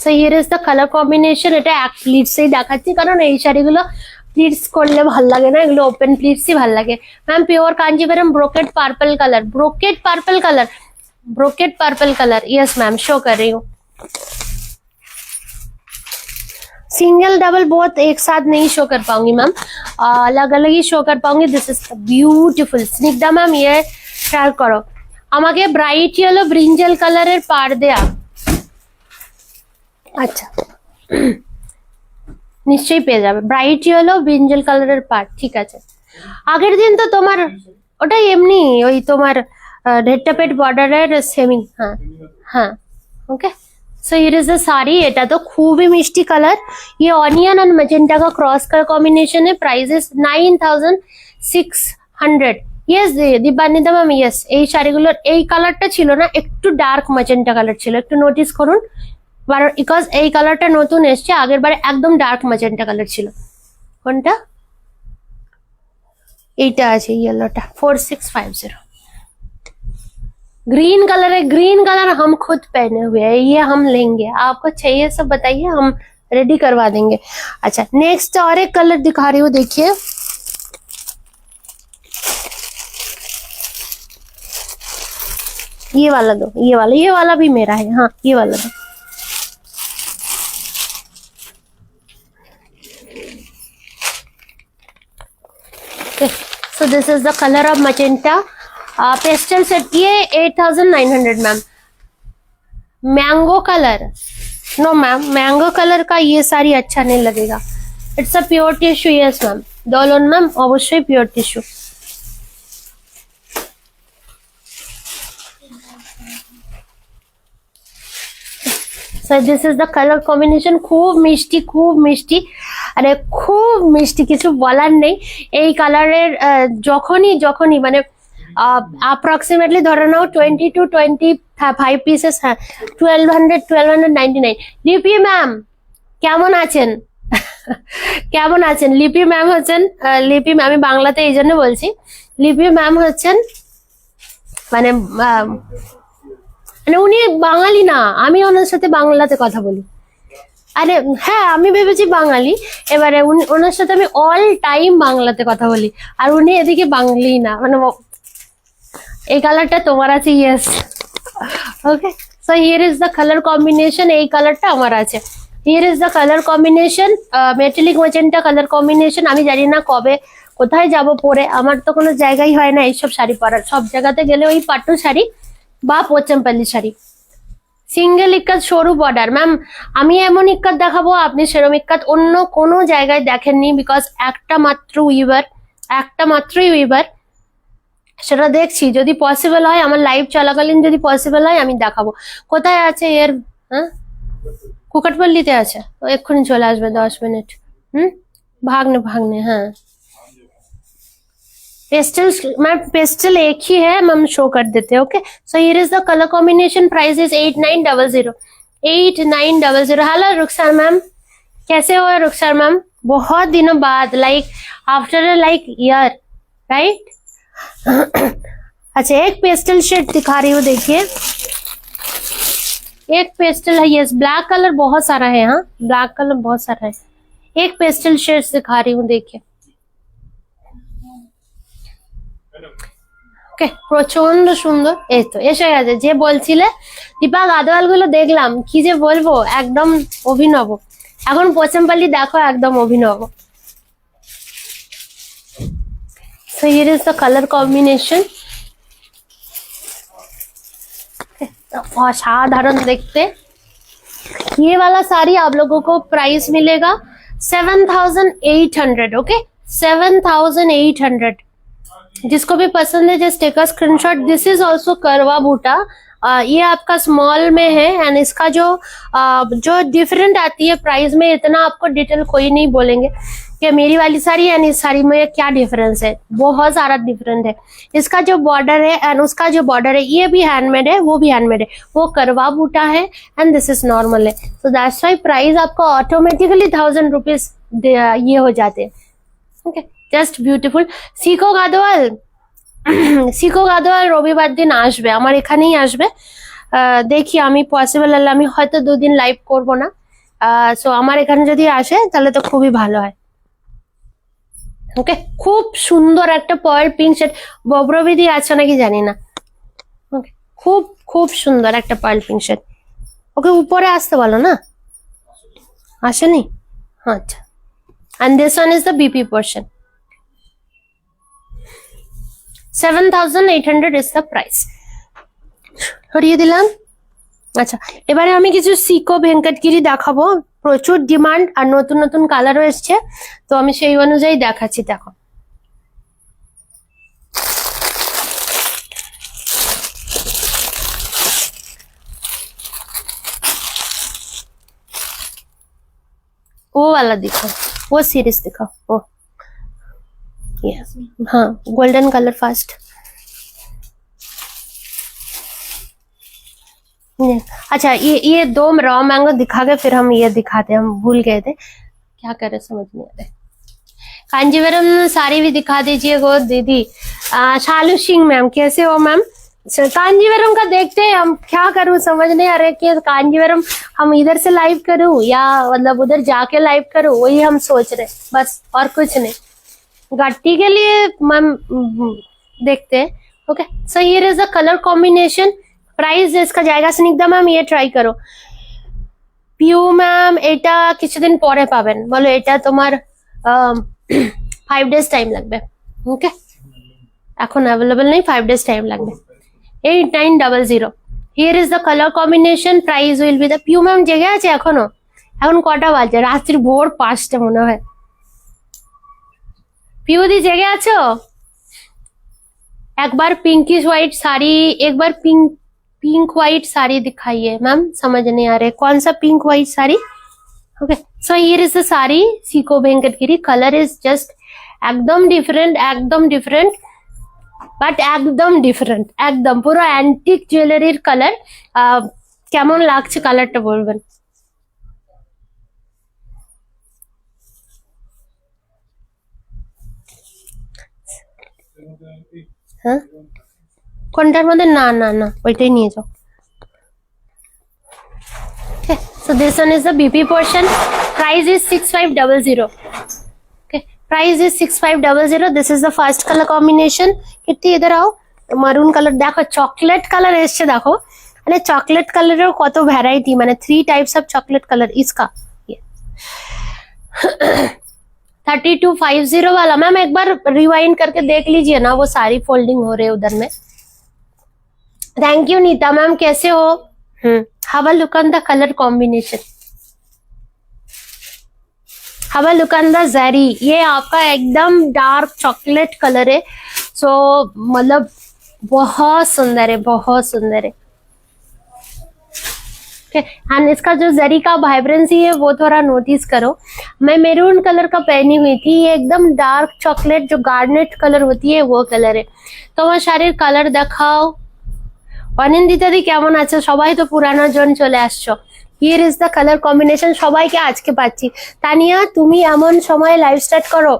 So here is the colour combination. এটা এক প্লিটসেই দেখাচ্ছি, কারণ এই শাড়িগুলো প্লিটস করলে ভাল লাগে না, এগুলো ওপেন প্লিটসই ভাল লাগে। Ma'am pure Kanjivaram brocade purple colour, brocade purple colour, brocade purple colour. Yes ma'am, show कर रही हूँ। सिंगल डबल बोथ एक साथ नहीं शो कर पाऊंगी मैम, अलग अलग ही शो कर पाऊंगी। This is beautiful. Snigdha ma'am ये ट्राई करो, আমাকে ব্রাইট ইয়েলো ব্রিঞ্জল কালারের পাড় দেয়া। আচ্ছা, নিশ্চয়ই পেয়ে যাবে ব্রাইট ইয়েলো ব্রিঞ্জল কালারের পাড়। ঠিক আছে, আগের দিন তো তোমার ওটাই এমনি ওই তোমার ঢেট্টাপেট বর্ডারের সেমি। হ্যাঁ হ্যাঁ, okay. So here is the sari. এটা তো খুবই মিষ্টি কালার, ये ऑनियन एंड मैजेंटा का क्रॉस कलर कॉम्बिनेशन है। Price is 9600। Yes Dipanwita ma'am, yes এই শাড়িগুলোর এই কালারটা ছিল না, একটু ডার্ক ম্যাজেন্টা কালার ছিল, একটু নোটিস করুন, বিকজ এই কালারটা নতুন এসছে, আগের বারে একদম ডার্ক ম্যাজেন্টা কালার ছিল। কোনটা? এইটা আছে ইয়েলোটা, 4650। ग्रीन कलर है, ग्रीन कलर हम खुद पहने हुए हैं, ये हम लेंगे। आपको चाहिए सब बताइए, हम रेडी करवा देंगे। अच्छा, नेक्स्ट और एक कलर दिखा रही हूँ, देखिए। ये वाला दो, ये वाला भी मेरा है, हाँ ये वाला दो। Okay, so this is the color of magenta pastel set. ये 8,900 ma'am. Mango colour, no ma'am, mango colour का ये साड़ी अच्छा नहीं लगेगा। It's a pure tissue, yes ma'am. Dolon ma'am অবশ্যই pure tissue. So this is the color combination, খুব মিষ্টি, খুব মিষ্টি, আরে খুব মিষ্টি, কিছু বলার নেই। এই কালারের যখনই মানে অ্যাপ্রক্সিমেটলি ধরে নাও 20 to 25 পিসেস, হ্যাঁ 1299। লিপি ম্যাম কেমন আছেন? কেমন আছেন? লিপি ম্যাম হচ্ছেন, লিপি ম্যাম, আমি বাংলাতে এই জন্য বলছি, লিপি ম্যাম হচ্ছেন মানে মানে উনি বাঙালি না, আমি ওনার সাথে বাংলাতে কথা বলি। আরে হ্যাঁ, আমি ভেবেছি বাঙালি, এবারে ওনার সাথে আমি অল টাইম বাংলাতে কথা বলি, আর উনি এদিকে বাঙালি না। মানে এই কালারটা তোমার আছে, yes. Okay, so here is the colour combination, এই কালারটা আমার আছে। Here is the colour combination, metallic magenta colour combination. আমি জানি না কবে কোথায় যাব পরে, আমার তো কোনো জায়গাই হয় না এইসব শাড়ি পরার। সব জায়গাতে গেলে ওই পাট্টু শাড়ি বা পোচমপল্লি শাড়ি। সিঙ্গেল ইক্কাত সরু বর্ডার, ম্যাম আমি এমন ইক্কাত দেখাবো আপনি সেরম ইক্কাত অন্য কোনো জায়গায় দেখেননি, বিকজ একটা মাত্রই উইভার, সেটা দেখছি। যদি পসিবল হয়, আমার লাইভ চলাকালীন যদি পসিবল হয় আমি দেখাবো। কোথায় আছে এর? হ্যাঁ, কুকাটপল্লিতে আছে, তো এক্ষুনি চলে আসবে 10 মিনিট। भागने हाँ। पेस्टल एक ही है, हम शो कर देते हैं। Okay, so here is the colour combination, price is 8900। 8900। Hello Rukhsar ma'am, कैसे हो रुखसार मैम? बहुत दिनों बाद, like after like year, right? अच्छा, एक पेस्टल शेड दिखा रही हूँ, देखिए एक पेस्टल है, यस ब्लैक कलर बहुत सारा है, हाँ ब्लैक कलर बहुत सारा है। एक पेस्टल शेड दिखा रही हूँ, देखिए। ওকে, প্রচন্ড সুন্দর। এই তো এসে গেছে, যে বলছিলে দীপা গাদোয়াল গুলো দেখলাম, কি যে বলবো, একদম অভিনব। এখন পোচমপল্লি দেখো, একদম অভিনব। So here is the color combination, असाधारण देखते। ये वाला साड़ी आप लोगों को प्राइस मिलेगा 7,800। ओके, 7,800। जिसको भी पसंद है just take a screenshot. This is also करवा बूटा, ये आपका स्मॉल में है, एंड इसका जो डिफरेंट आती है प्राइस में, इतना आपको डिटेल कोई नहीं बोलेंगे कि मेरी वाली साड़ी एंड इस साड़ी में क्या डिफरेंस है, बहुत सारा डिफरेंट है। इसका जो बॉर्डर है एंड उसका जो बॉर्डर है, ये भी हैंडमेड है, वो भी हैंडमेड है, वो करवा बूटा है एंड दिस इज नॉर्मल है। सो दैट्स व्हाई प्राइस आपको ऑटोमेटिकली 1000 रुपीज ये हो जाते हैं। Okay, just beautiful. শিখো গাদোয়াল, শিখো গাদোয়াল রবিবার দিন আসবে, আমার এখানেই আসবে। দেখি আমি পসিবল হলে আমি হয়তো 2 দিন লাইভ করব না, সো আমার এখানে যদি আসে তাহলে তো খুবই ভালো হয়। ওকে, খুব সুন্দর একটা পার্ল পিঙ্ক শেড, বব্রবিধি আছে নাকি জানি না। ওকে, খুব খুব সুন্দর একটা পার্ল পিঙ্ক শেড। ওকে, উপরে আসতে বলো না, আসেনি? আচ্ছা, and this one is the BP portion. 7,800 is the price. সরিয়ে দিলাম। আচ্ছা, এবারে আমি কিছু সিকো ভেঙ্কটগিরি দেখাবো, প্রচুর ডিমান্ড আর নতুন নতুন কালারও এসছে, তো আমি সেই অনুযায়ী দেখাচ্ছি। দেখো, वो वाला दिखाओ, वो सीरीज दिखाओ, वो हाँ गोल्डन कलर फास्ट। अच्छा, ये 2 रॉ मैंगो दिखा के फिर हम ये दिखाते हैं, हम भूल गए थे क्या कर रहे, समझ नहीं आ रहे। कांजीवरम साड़ी भी दिखा दीजिए गो दीदी। शालू सिंह मैम, कैसे हो मैम? कांजीवरम का देखते हैं हम, क्या करूं समझ नहीं आ रहा कि कांजीवरम हम इधर से लाइव करूं या मतलब उधर जाके लाइव करूं, वही हम सोच रहे, बस और कुछ नहीं। गट्टी के लिए मैम देखते हैं। Okay, so here is the colour combination, price इसका जाएगा স্নিগ্ধা ম্যাম, ये ট্রাই করো। পিউ ম্যাম এটা কিছুদিন পরে পাবেন, বলো এটা তোমার 5 days টাইম লাগবে। ওকে, এখন অ্যাভেলেবল নেই, 5 days টাইম লাগবে। 8900। Here is the colour combination, price will be the. Piu ma'am জেগে আছে এখনো? এখন কটা বাজে? রাত্রি ভোর 5টা মনে হয়। পিউদি জেগে আছো? एक बार पिंकिश व्हाइट साड़ी, एक बार पिंक व्हाइट साड़ी दिखाइए मैम, समझ नहीं आ रहे कौन सा pink white sari. Okay, so here is the sari, Seiko Venkatagiri. Colour is just एकदम डिफरेंट बट एकदम डिफरेंट, एकदम पूरा एंटिक ज्वेलरीर कलर। কেমন লাগছে কালারটা বলবেন। হ্যাঁ, কোনটার মধ্যে? না না না, ওইটাই নিয়ে যাও। Okay, so this one is the BP portion. Price is 6500. Okay, price is 6500. This is the first color combination. कितनी इधर आओ, maroon color देखो, chocolate color এসছে দেখো, মানে chocolate color এর কত ভ্যারাইটি, মানে 3 types of chocolate color इसका। 3250 वाला मैम एक बार रिवाइंड करके देख लीजिए ना, वो सारी फोल्डिंग हो रहे उधर में। थैंक यू नीता मैम, कैसे हो? Have a look on the color combination. Have a look on the zari. ये आपका एकदम डार्क चॉकलेट कलर है, सो मतलब बहुत सुंदर है, बहुत सुंदर है। एंड इसका जो जरी का वाइब्रेंसी है वो थोड़ा नोटिस करो। मैं मेरून कलर का पहनी हुई थी, ये एकदम डार्क चॉकलेट जो गार्नेट कलर होती है वो कलर है। তোমার শাড়ির কালার দেখাও। অনিন্দিতা দি কেমন আছো? সবাই তো পুরানো জন চলে আসছো। Here is the colour combination, সবাইকে আজকে পাচ্ছি। তানিয়া তুমি এমন সময় লাইভ স্টার্ট করো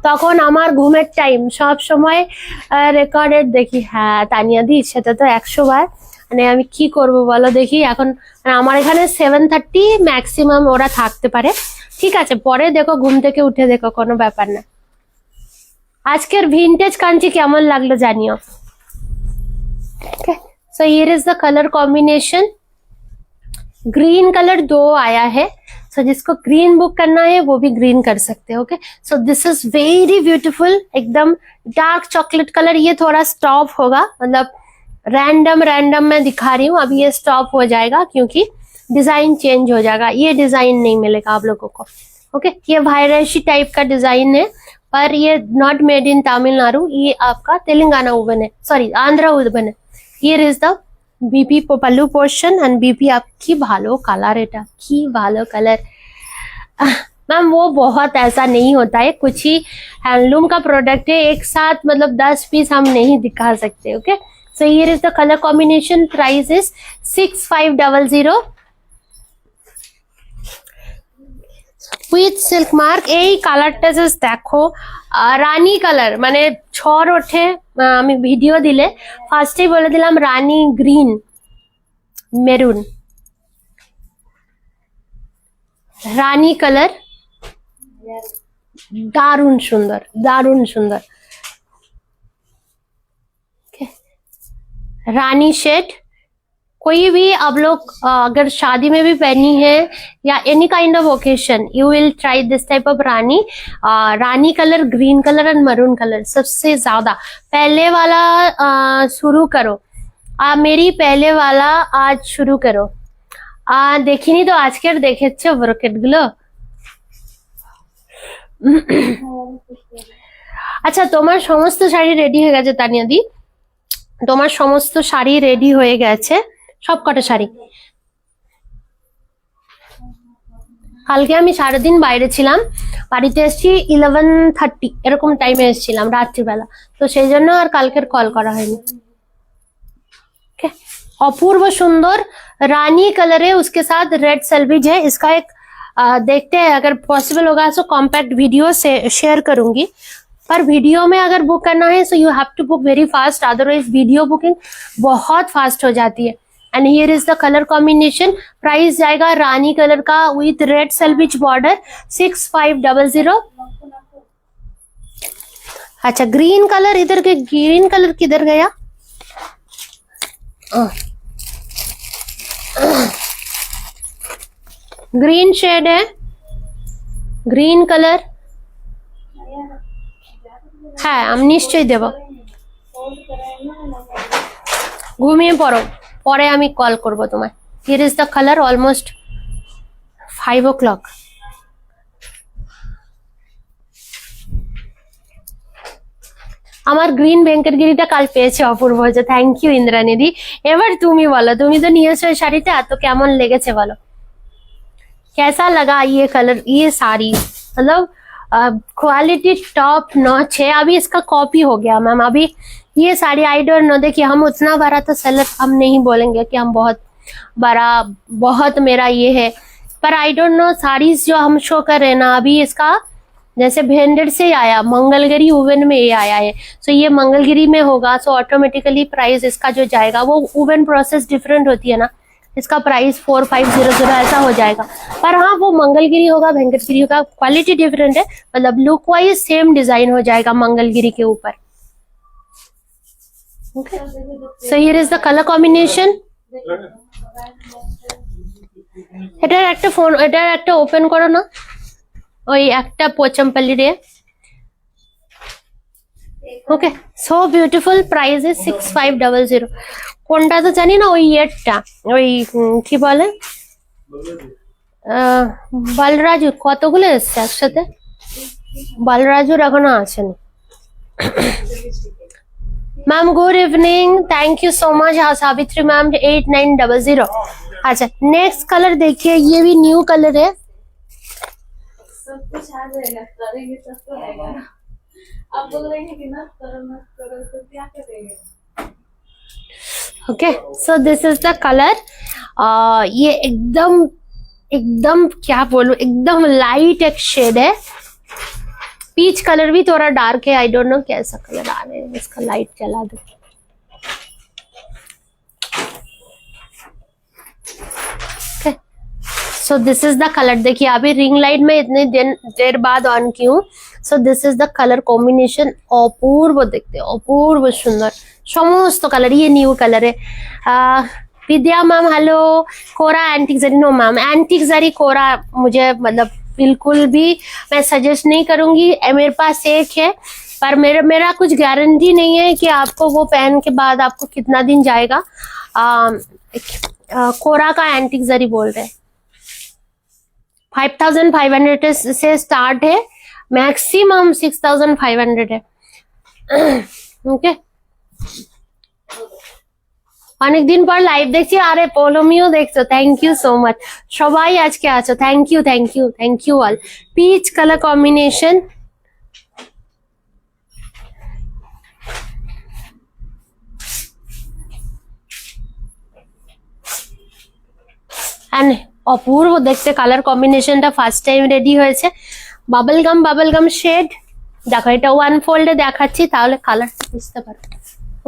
তখন আমার ঘুমের টাইম, সব সময় রেকর্ডেড দেখি। হ্যাঁ তানিয়া দি, সেটা তো 100 বার, মানে আমি কি করব বলো দেখি। এখন আমার এখানে 7:30 ম্যাক্সিমাম ওরা থাকতে পারে, ঠিক আছে? পরে দেখো, ঘুম থেকে উঠে দেখো, কোনো ব্যাপার না। আজকের ভিনটেজ কাঞ্চি কেমন লাগলো জানিও। Okay, so here is the colour combination. Green colour 2 आया है, सो जिसको ग्रीन बुक करना है वो भी ग्रीन कर सकते हैं। Okay, so this is very beautiful, एकदम डार्क चॉकलेट कलर। ये थोड़ा स्टॉप होगा, मतलब रैंडम मैं दिखा रही हूँ, अभी ये स्टॉप हो जाएगा क्योंकि डिजाइन चेंज हो जाएगा, ये डिजाइन नहीं मिलेगा आप लोगों को। ओके, ये वायरसी टाइप का डिजाइन है, पर ये नॉट मेड इन तमिलनाडु, ये आपका तेलंगाना वुवन है, सॉरी आंध्रा वुवन है। Here is the BP pallu portion and BP. आप की भालो कलर, এটা की भालो कलर मैम, वो बहुत ऐसा नहीं होता है, कुछ ही हैंडलूम का प्रोडक्ट है, एक साथ मतलब 10 पीस हम नहीं दिखा सकते। Okay, so here is the color combination, price is 6500 with silk mark। এই কালারটা জাস্ট দেখো, রানী কালার, মানে ঝড় ওঠে। আমি ভিডিও দিলে ফার্স্টেই বলে দিলাম রানী গ্রিন মেরুন, রানী কালার, দারুণ সুন্দর, দারুণ সুন্দর। रानी शेड, कोई भी आप लोग अगर शादी में भी पहनी है या any kind of occasion, you will try this type of Rani. Rani colour, green colour and maroon colour सबसे ज्यादा। पहले वाला शुरू करो, मेरी पहले वाला आज शुरू करो। দেখিনি তো আজকের, দেখেছো ব্রোকেট গুলো? আচ্ছা, তোমার সমস্ত শাড়ি রেডি হয়ে গেছে তানিয়া দি? তোমার সমস্ত শাড়ি রেডি হয়ে গেছে? সব কটা শাড়ি? কালকে আমি সারাদিন বাইরে ছিলাম, বাড়িতে এসেছি 11:30 এরকম টাইমে এসেছিলাম রাত্রিবেলা, তো সেই জন্য আর কালকের কল করা হয়নি। अपूर्व सुंदर रानी कलर है, उसके साथ रेड सेल्विज है। इसका एक देखते हैं, अगर पॉसिबल होगा तो कॉम्पैक्ट वीडियो से शेयर करूंगी, पर वीडियो में अगर बुक करना है so you have to book very fast, otherwise video booking बहुत फास्ट हो जाती है। And here is the colour combination, price जाएगा रानी कलर का विथ रेड सेल्विज बॉर्डर 6500। अच्छा, ग्रीन कलर इधर के, ग्रीन कलर किधर गया? ग्रीन शेड है, গ্রিন কালার। হ্যাঁ আমি নিশ্চয়ই দেব, ঘুমিয়ে পড়ো, পরে আমি কল করব তোমায়। Here is the colour, almost 5 o'clock। আমার গ্রিন ভেঙ্কটগিরিটা কাল পেয়েছে অপূর্ব, থ্যাংক ইউ ইন্দ্রানিধি। এবার তুমি বলো, তুমি তো নিয়েছো এই শাড়িটা, তো কেমন লেগেছে বলো, कैसा लगा ये कलर, ये साड़ी मतलब क्वालिटी टॉप नॉच है। अभी इसका कॉपी हो गया मैम। अभी ये साड़ी आई डोंट नो, देखिए हम उतना बड़ा तो सेलर हम नहीं बोलेंगे कि हम बहुत बड़ा, बहुत मेरा ये है, पर आई डोंट नो साड़ीज जो हम शो कर रहे हैं ना, अभी इसका जैसे भेंडेड से आया, मंगलगिरी वुवन में ये आया है, सो ये मंगलगिरी में होगा, सो ऑटोमेटिकली प्राइस इसका जो जाएगा, वो वुवन प्रोसेस डिफरेंट होती है ना, इसका प्राइस 4500 ऐसा हो जाएगा। पर हाँ वो मंगलगिरी होगा, भेंकटगिरी होगा, क्वालिटी डिफरेंट है, मतलब लुक वाइज सेम डिजाइन हो जाएगा मंगलगिरी के ऊपर। Okay, so here is the colour combination. এটার একটা ফোন, এটার একটা ওপেন করো না, ওই একটা পোচমপল্লি রে। ওকে, সো বিউটিফুল, প্রাইস ইজ 6500। কোনটা তো জানি না, ওই ইয়েরটা, ওই কি বলে বালরাজু, কতগুলো এসছে একসাথে, বালরাজুর এখনো আসেনি। Ma'am good evening, thank you so much. हाँ सावित्री मैम 8900। अच्छा नेक्स्ट कलर देखिए, ये भी न्यू कलर है। सब कुछ आ जाएगा, करेंगे सब तो आएगा ना। आप बोल रहे हैं कि ना करो मत करो, तो क्या करेंगे। Okay, so this is the colour. ये एकदम एकदम क्या बोलूं, एकदम लाइट एक शेड है। पीच कलर भी थोड़ा डार्क है, आई डोंट नो कैसा कलर आ रहा है, इसका लाइट जला दो। Okay, so this is the colour. देखिए अभी रिंग लाइट में इतने देर बाद ऑन की हूँ। So this is the colour combination, अपूर्व देखते, अपूर्व सुंदर समस्त कलर। ये न्यू कलर है। Vidya ma'am hello. Kora antique zari, no ma'am antique zari kora मुझे मतलब बिल्कुल भी मैं सजेस्ट नहीं करूंगी। मेरे पास एक है, पर मेरा कुछ गारंटी नहीं है कि आपको वो पहन के बाद आपको कितना दिन जाएगा। कोरा का एंटिक जरी बोल रहे, 5500 से स्टार्ट है, मैक्सिमम 6500 है। ओके, অনেক দিন পর লাইভ দেখছি। আরে পোলমিও দেখছো, থ্যাংক ইউ সো মাচ। সবাই আজকে আছো, thank you thank you thank you all. Peach colour combination, and অপূর্ব দেখতে কালার কম্বিনেশনটা ফার্স্ট টাইম রেডি হয়েছে। Bubble gum shade. দেখো এটা ওয়ান ফোল্ডে দেখাচ্ছি, তাহলে কালারটা বুঝতে পারো।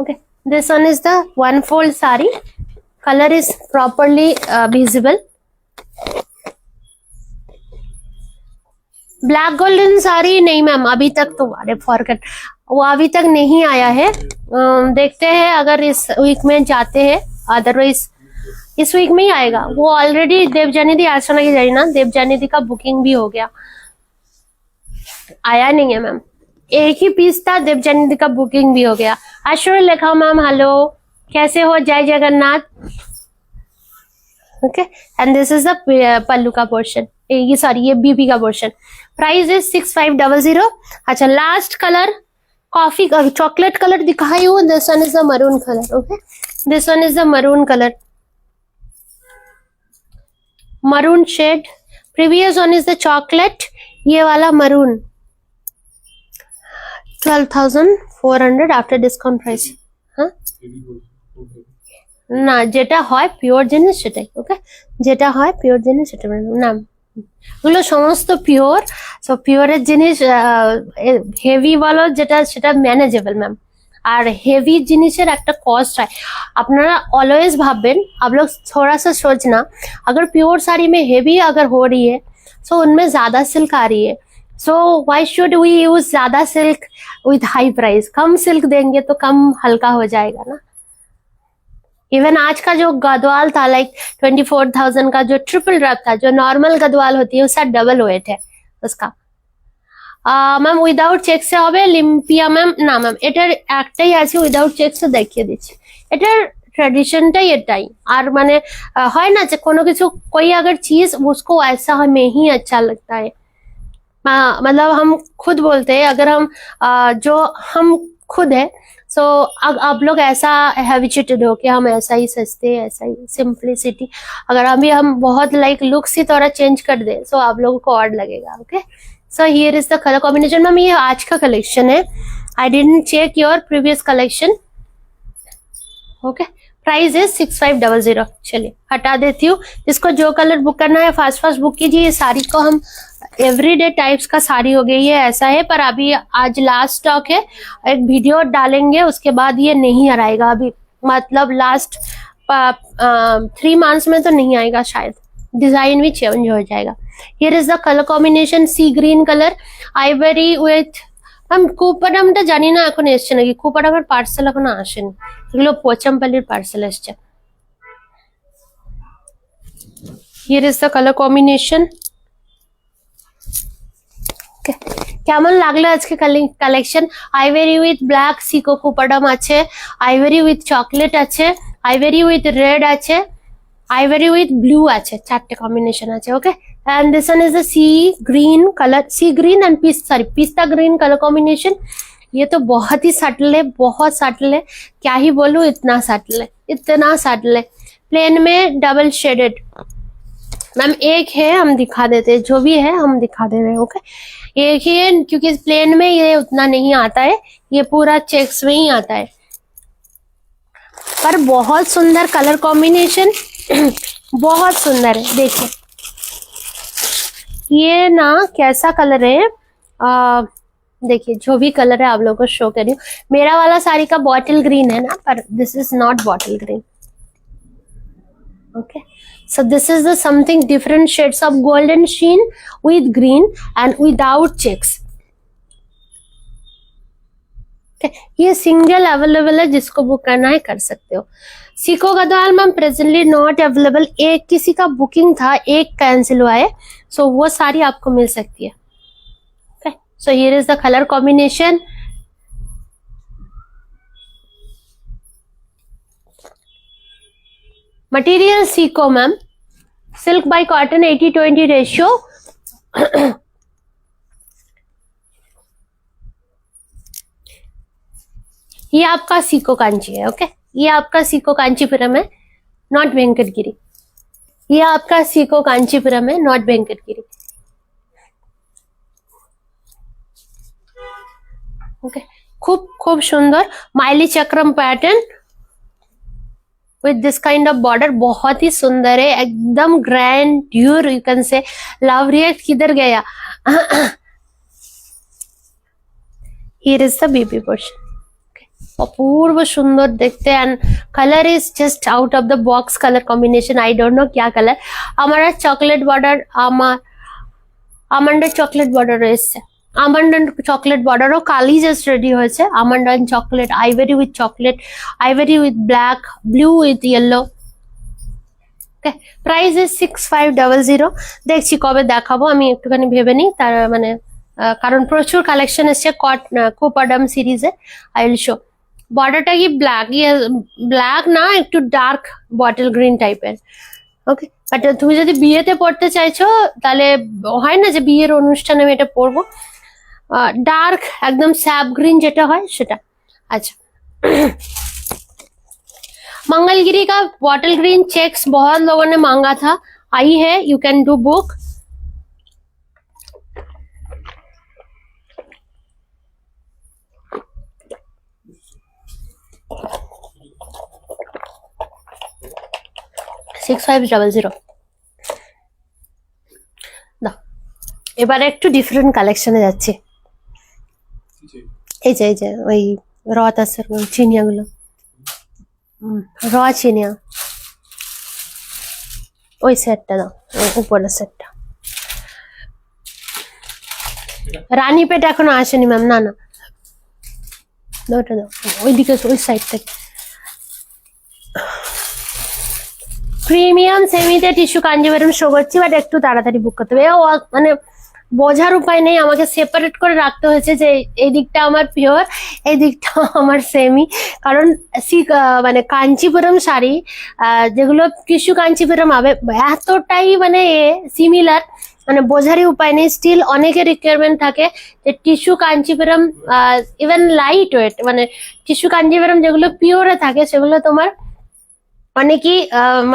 Okay, this one is the one fold sari, color is properly visible। Black golden sari नहीं मैम अभी तक, तो अरे फॉरगेट, वो अभी तक नहीं आया है। देखते हैं अगर इस वीक में जाते हैं, अदरवाइज इस वीक में ही आएगा। वो ऑलरेडी देवजानिधि आसना की जाए ना, देवजानिधि का बुकिंग भी हो गया, आया नहीं है मैम। एक ही पीस था, देवजानिधि का बुकिंग भी हो गया। अश्वर लेखा मैम हेलो, कैसे हो, जय Jagannath. Okay, and this is the pallu का पोर्शन, ये सॉरी ये बीबी का पोर्शन। Price is 6500। अच्छा last colour coffee chocolate colour दिखाई हूँ, this one is the maroon colour. Okay, this one is the maroon colour, maroon shade. Previous one is the chocolate, ये वाला maroon. 12,400 after discount price. हाँ না, যেটা হয় pure জিনিস সেটাই। ওকে, যেটা হয় পিওর জিনিস সেটা না, এগুলো সমস্ত পিওর। সো পিওরের জিনিস হেভি বলো যেটা, সেটা ম্যানেজেবল ম্যাম। আর হেভি জিনিসের একটা কস্ট হয়, আপনারা অলওয়েज भाबेन, आप लोग थोड़ा सा सोचना, अगर प्योर साड़ी में हेवी अगर हो रही है, सो उनमें ज्यादा सिल्क आ रही है, so why should we use ज्यादा सिल्क विथ हाई प्राइस। कम सिल्क देंगे तो कम हल्का हो जाएगा ना। इवन आज का जो गदवाल था लाइक 24,000 का जो ट्रिपल रैप था, जो नॉर्मल गदवाल होती है उसका डबल वेट है उसका। ম্যাম উইদাউট চেকসে হবে লিম্পিয়া ম্যাম? না ম্যাম, এটার একটাই আছে উইদাউট চেকসে, দেখিয়ে দিচ্ছি। এটার ट्रेडिशनটাই এটাই। আর মানে হয় না যে কোনো কিছু कोई अगर चीज उसको ऐसा हमें ही अच्छा लगता है, मतलब हम खुद बोलते हैं, अगर हम जो हम खुद है, सो आप लोग ऐसा हैबिचुएटेड हो कि हम ऐसा ही सस्ते, ऐसा ही सिंपलिसिटी, अगर अभी हम बहुत लाइक लुक्स ही थोड़ा चेंज कर दे सो आप लोगों को और लगेगा। Okay, so here is the colour combination. Ma'am ये आज का कलेक्शन है, I didn't check your previous collection. Okay, price है 6500। चलिए हटा देती हूँ। जिसको जो कलर बुक करना है फास्ट फास्ट बुक कीजिए। ये साड़ी को हम एवरीडे टाइप्स का साड़ी हो गई है, ऐसा है, पर अभी आज लास्ट स्टॉक है, एक वीडियो डालेंगे उसके बाद ये नहीं आएगा अभी, मतलब लास्ट 3 मंथ्स में तो नहीं आएगा शायद, डिजाइन भी चेंज हो जाएगा। Here is the colour combination, sea green colour, ivory with ma'am কুপাডামটা জানি না এখন এসছে নাকি, কুপাডামের পার্সেল এখনো আসেনি, এগুলো পোচামপাল্লির পার্সেল এসছে। Here is the colour combination. কেমন লাগলো আজকে কালেকশন? আইভরি উইথ ব্ল্যাক সিকো কুপাডাম আছে, আইভরি উইথ চকলেট আছে, আইভরি উইথ রেড আছে, आइवरी विथ ब्लू আছে, 4টে কম্বিনেশন আছে। Okay, and this one is the sea green colour, sea green and pista green colour combination. ये तो बहुत ही सटल है, बहुत सटल है, क्या ही बोलूं, इतना सटल है, इतना सटल है। प्लेन में डबल शेडेड मैम एक है, हम दिखा देते हैं, जो भी है हम दिखा दे रहे हैं। ओके, एक ही है क्योंकि प्लेन में ये उतना नहीं आता है, ये पूरा चेक्स में ही आता है, पर बहुत सुंदर कलर कॉम्बिनेशन, बहुत सुंदर है। देखिए ये ना कैसा कलर है, देखिए जो भी कलर है आप लोगों को शो कर रही हूँ। मेरा वाला साड़ी का बॉटल ग्रीन है ना, पर this is not bottle green. Okay, so this is the something different shades of golden sheen with green and without checks। ये सिंगल अवेलेबल है, जिसको बुक करना है कर सकते हो। Seiko Gadwal ma'am presently not available, एक किसी का बुकिंग था, एक कैंसिल हुआ है, सो वो सारी आपको मिल सकती है। Okay, so here is the colour combination. Material Seiko ma'am, silk bye cotton 80-20 ratio. ये आपका सीको कांची है। ओके, ये आपका सीको कांचीपुरम है, नॉट वेंकटगिरी। ये आपका सीको कांचीपुरम है, नॉट वेंकटगिरी। ओके, खूब खूब सुंदर माइली चक्रम pattern with this kind of border, बहुत ही सुंदर है, एकदम ग्रैंड ड्यूर, you can say. Love react किधर गया? Here is the baby portion, अपूर्व सुंदर देखते हैं, and colour is just out of the box colour combination. I don't know क्या कलर, हमारा chocolate border, almond chocolate border রয়েছে, आमंड एंड चॉकलेट बॉर्डर কালি জাস্ট রেডি হয়েছে, almond and chocolate, ivory with chocolate, ivory with black, blue with yellow. Okay, price is 6500। দেখছি কবে দেখাবো, আমি একটুখানি ভেবে নিই, তার মানে কারণ প্রচুর কালেকশন এসছে কোপাডাম সিরিজে। I will show. বর্ডারটা কি ব্ল্যাক, ইয়ে ব্ল্যাক না, একটু ডার্ক বটল গ্রিন টাইপের। ওকে, বাট তুমি যদি বিয়েতে পড়তে চাইছো তাহলে হয় না যে বিয়ের অনুষ্ঠানে আমি এটা পরবো, ডার্ক একদম স্যাপ গ্রিন যেটা হয় সেটা। আচ্ছা, मंगलगिरी का बॉटल ग्रीन चेक्स बहुत लोगों ने मांगा था, आई है, यू कैन डू बुक। এবারে একটু ডিফারেন্ট কালেকশনে যাচ্ছি। এই যে ওই র তাসের চিনিয়া গুলো, র চিনিয়া, ওই সেটটা দাও, উপরের সেটটা। রানী পেট এখনো আসেনি ম্যাম, না না, ওটা দাও, ওইদিকে ওই সাইড থেকে। প্রিমিয়াম সেমিতে টিস্যু কাঞ্জিভারাম শো করছি, বাট একটু তাড়াতাড়ি বুক করতে হবে। মানে বোঝার উপায় নেই, আমাকে সেপারেট করে রাখতে হয়েছে যে এই দিকটা আমার পিওর, এই দিকটা আমার সেমি। কারণ মানে কাঞ্চিপুরম শাড়ি যেগুলো টিস্যু কাঞ্চিপুরম হবে এতটাই মানে সিমিলার, মানে বোঝারই উপায় নেই। স্টিল অনেকের রিকোয়ারমেন্ট থাকে যে tissue Kanchipuram even light weight, মানে টিস্যু কাঞ্চিপুরম যেগুলো পিওরে থাকে সেগুলো তোমার অনেকই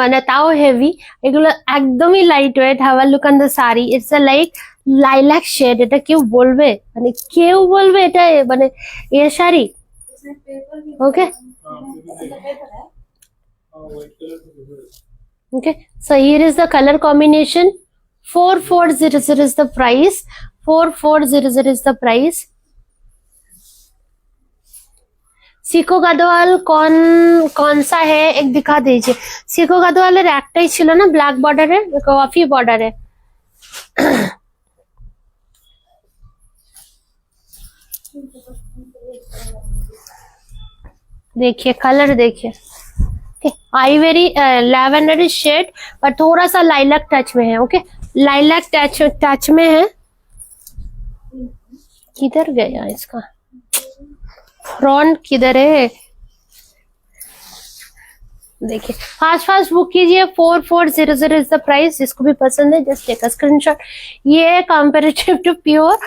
মানে তাও হেভি, এগুলো একদমই light weight. Have a look on the sari, it's a like lilac shade. এটা কেউ বলবে, মানে কেউ বলবে এটা মানে এ শাড়ি? इसमें पेपर भी ओके पेपर है। okay, so here is the color combination. 4400 is the price. 4400 is the price. সিকো Gadwal कौन सा है एक दिखा दीजिए। সিকো গাদোয়ালের একটাই ছিল না ব্ল্যাক বর্ডারের, কফি বর্ডারে। देखिए कलर देखिए, आइवरी लैवेंडर शेड पर थोड़ा सा लाइलैक टच में है। ओके, लाइलैक टच में है। किधर गया इसका फ्रंट, किधर है? देखिए फास्ट बुक कीजिए। 4400 इज द प्राइस। जिसको भी पसंद है जस्ट टेक अ स्क्रीनशॉट। ये कंपैरेटिव टू प्योर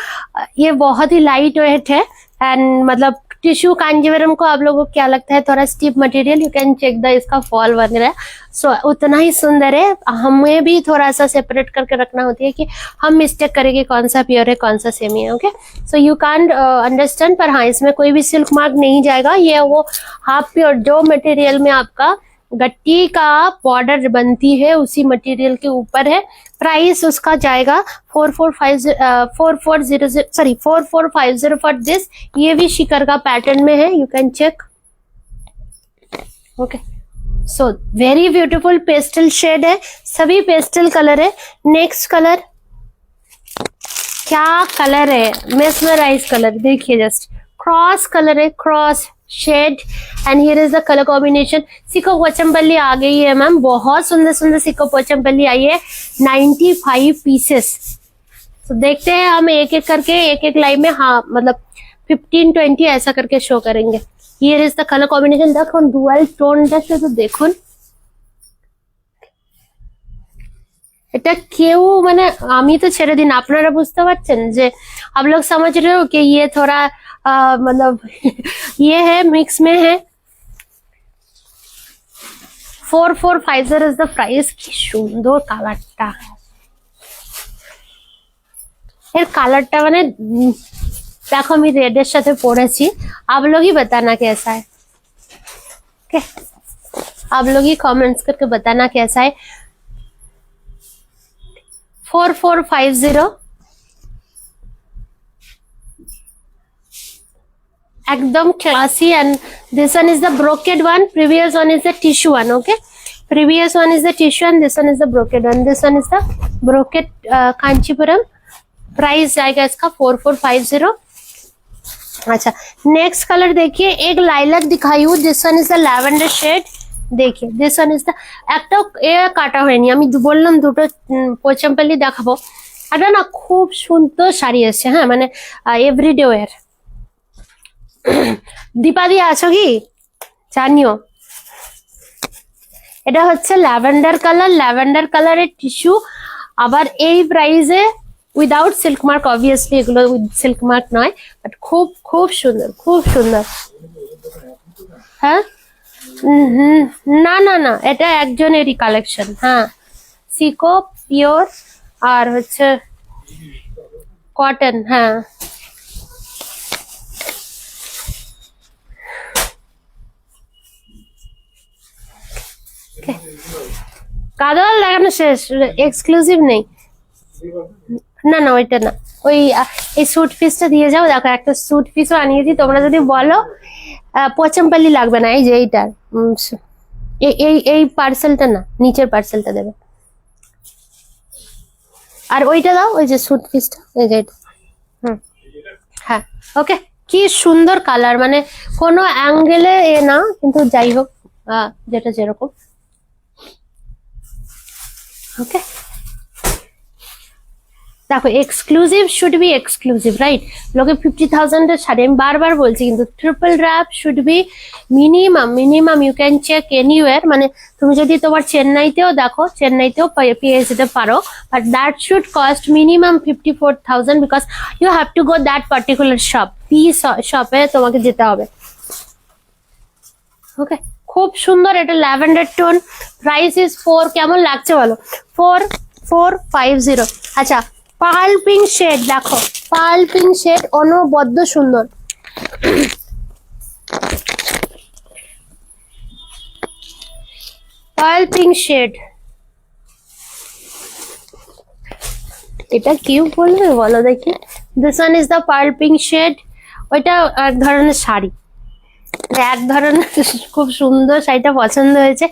ये बहुत ही लाइट वेट है, एंड मतलब टिश्यू कांजीवरम को आप लोगों को क्या लगता है थोड़ा stiff material, you can check the इसका फॉल वगैरह। सो उतना ही सुंदर है। हमें भी थोड़ा सा सेपरेट करके रखना होती है कि हम मिस्टेक करेंगे कौन सा प्योर है कौन सा सेमी है। Okay, so you can't understand, पर हाँ इसमें कोई भी सिल्क मार्क नहीं जाएगा। ये वो हाफ प्योर जो मटेरियल में आपका गट्टी का बॉर्डर बनती है उसी मटेरियल के ऊपर है। प्राइस उसका जाएगा 4450 फॉर दिस। ये भी शिकर का पैटर्न में है, you can check. Okay, so very beautiful pastel shade है, सभी पेस्टल कलर है। नेक्स्ट कलर क्या कलर है, मेस्मराइज कलर। देखिए जस्ट क्रॉस कलर है, cross shade, and here is the colour combination. सिको पोचमपल्ली आ गई है मैम, बहुत सुंदर सुंदर सिको पोचमपल्ली आई है, 95 पीसेस। तो देखते हैं हम एक एक करके एक एक लाइव में, हाँ मतलब 15-20 ऐसा करके शो करेंगे। Here is the colour combination. देखুন ডুয়াল টোনটা শুধু দেখুন, এটা কেউ মানে আমি তো ছেড়ে দিন, আপনারা বুঝতে পারছেন যে आप लोग समझ रहे हो कि ये थोड़ा मतलब ये है मिक्स में है। 4450 इज द प्राइस। কি সুন্দর কালারটা, এর কালারটা মানে দেখো আমি রেড এর সাথে পরেছি। आप लोग ही बताना कैसा है। ओके, आप लोग ही कमेंट्स करके बताना कैसा है। 4450 एकदम classy, and this one is the brocade one, previous one is the tissue one. Okay, previous one is the tissue and this one is the brocade one. This one is the brocade Kanchipuram. Price जाएगा इसका 4450। अच्छा, next colour देखिए, एक lilac दिखाई हूँ। This one is the lavender shade. देखिए this one is the একটা এ কাটা হয়নি, আমি বললাম দুটো পোচমপল্লি দেখাবো। এটা না খুব সুন্দর শাড়ি আছে, হ্যাঁ মানে এভরিডে ওয়্যার। দীপাদি আছো কি জানিও। এটা হচ্ছে ল্যাভেন্ডার কালার, ল্যাভেন্ডার কালারের টিস্যু, আবার এই প্রাইসে উইদাউট সিল্ক মার্ক। অবভিয়াসলি এগুলো উইথ সিল্ক মার্ক নয়, বাট খুব খুব সুন্দর, খুব সুন্দর। হ্যাঁ না না না, এটা একজনেরই কালেকশন। হ্যাঁ, সিকো পিওর আর হচ্ছে কটন। হ্যাঁ গাদোয়াল লাগানো শেষ, এক্সক্লুসিভ নেই। না না ওইটা না, ওই এই স্যুট পিসটা দিয়ে যাও। দেখো একটা স্যুট পিসও আনিয়েছি, তোমরা যদি বলো পোচমপল্লি লাগবে না, এই যে এইটা এই পার্সেলটা না, নিচের পার্সেলটা দেবে। আর ওইটা দাও, ওই যে স্যুট পিসটা, এই যে এটা। হ্যাঁ ওকে, কি সুন্দর কালার, মানে কোনো অ্যাঙ্গেলে এ না, কিন্তু যাই হোক যেটা যেরকম। ओके देखो exclusive should be exclusive right लोगे 50,000 শাড়ি আমি বারবার বলছি কিন্তু triple wrap should be minimum you can check anyway মানে তুমি যদি তোমার চেন্নাইতেও দেখো চেন্নাইতেও পেয়ে যেতে পারো but that should cost minimum 54,000 because you have to go that particular shop P শপে তোমাকে যেতে হবে ওকে খুব সুন্দর এটা ল্যাভেন্ডার টোন প্রাইস ইজ 4 কেমন লাগছে বলো 4450 আচ্ছা পার্ল পিঙ্ক শেড দেখো পার্ল পিঙ্ক শেড অনবদ্য সুন্দর পার্ল পিঙ্ক শেড এটা কি বলবে বলো দেখি this one is the pearl pink shade ওইটা এক ধরনের শাড়ি এক ধরনের খুব সুন্দর শাড়িটা পছন্দ হয়েছে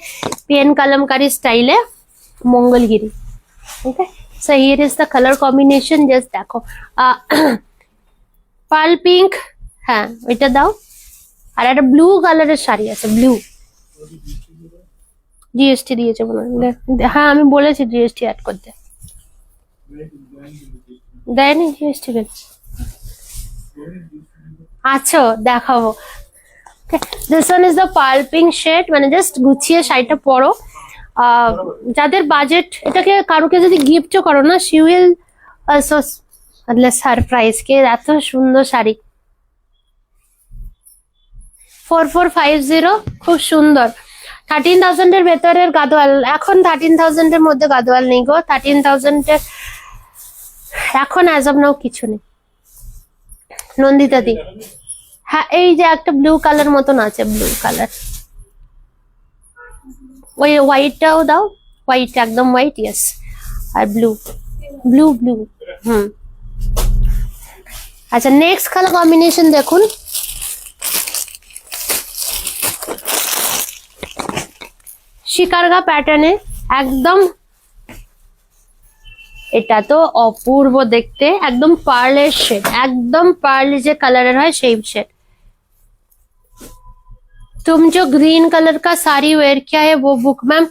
পেন কলমকারী স্টাইলে মঙ্গলগিরি ওকে so here is the color combination just দেখো পার্ল পিঙ্ক হ্যাঁ ওইটা দাও আর একটা ব্লু কালারের শাড়ি আছে ব্লু জিএসটি দিয়েছে মনে হয় হ্যাঁ আমি বলেছি জিএসটি অ্যাড করতে দেয়নি জিএসটি বিল আচ্ছা দেখাবো this one is the pearl pink shade মানে জাস্ট গুছিয়ে শাড়িটা পরো যাদের বাজেট এটাকে কারোকে যদি গিফটও করো না শি উইল অলসো সারপ্রাইজ কে এত সুন্দর শাড়ি 4450 খুব সুন্দর 13,000 এর ভেতরের গাদোয়াল এখন 13,000 এর মধ্যে গাদোয়াল নেই গো 13,000 এর এখন অ্যাজ অফ নাও কিছু নেই নন্দিতা দি হ্যাঁ এই যে একটা ব্লু কালার মতন আছে ব্লু কালার ওই হোয়াইটটাও দাও হোয়াইট একদম হোয়াইট ইয়েস আর ব্লু ব্লু ব্লু আচ্ছা নেক্সট কালার কম্বিনেশন দেখুন শিকারগা প্যাটার্নে একদম এটা তো অপূর্ব দেখতে একদম পার্লের শেড একদম পার্ল যে কালারের হয় সেই শেড तुम जो ग्रीन कलर का साड़ी वेयर किया है वो बुक मैम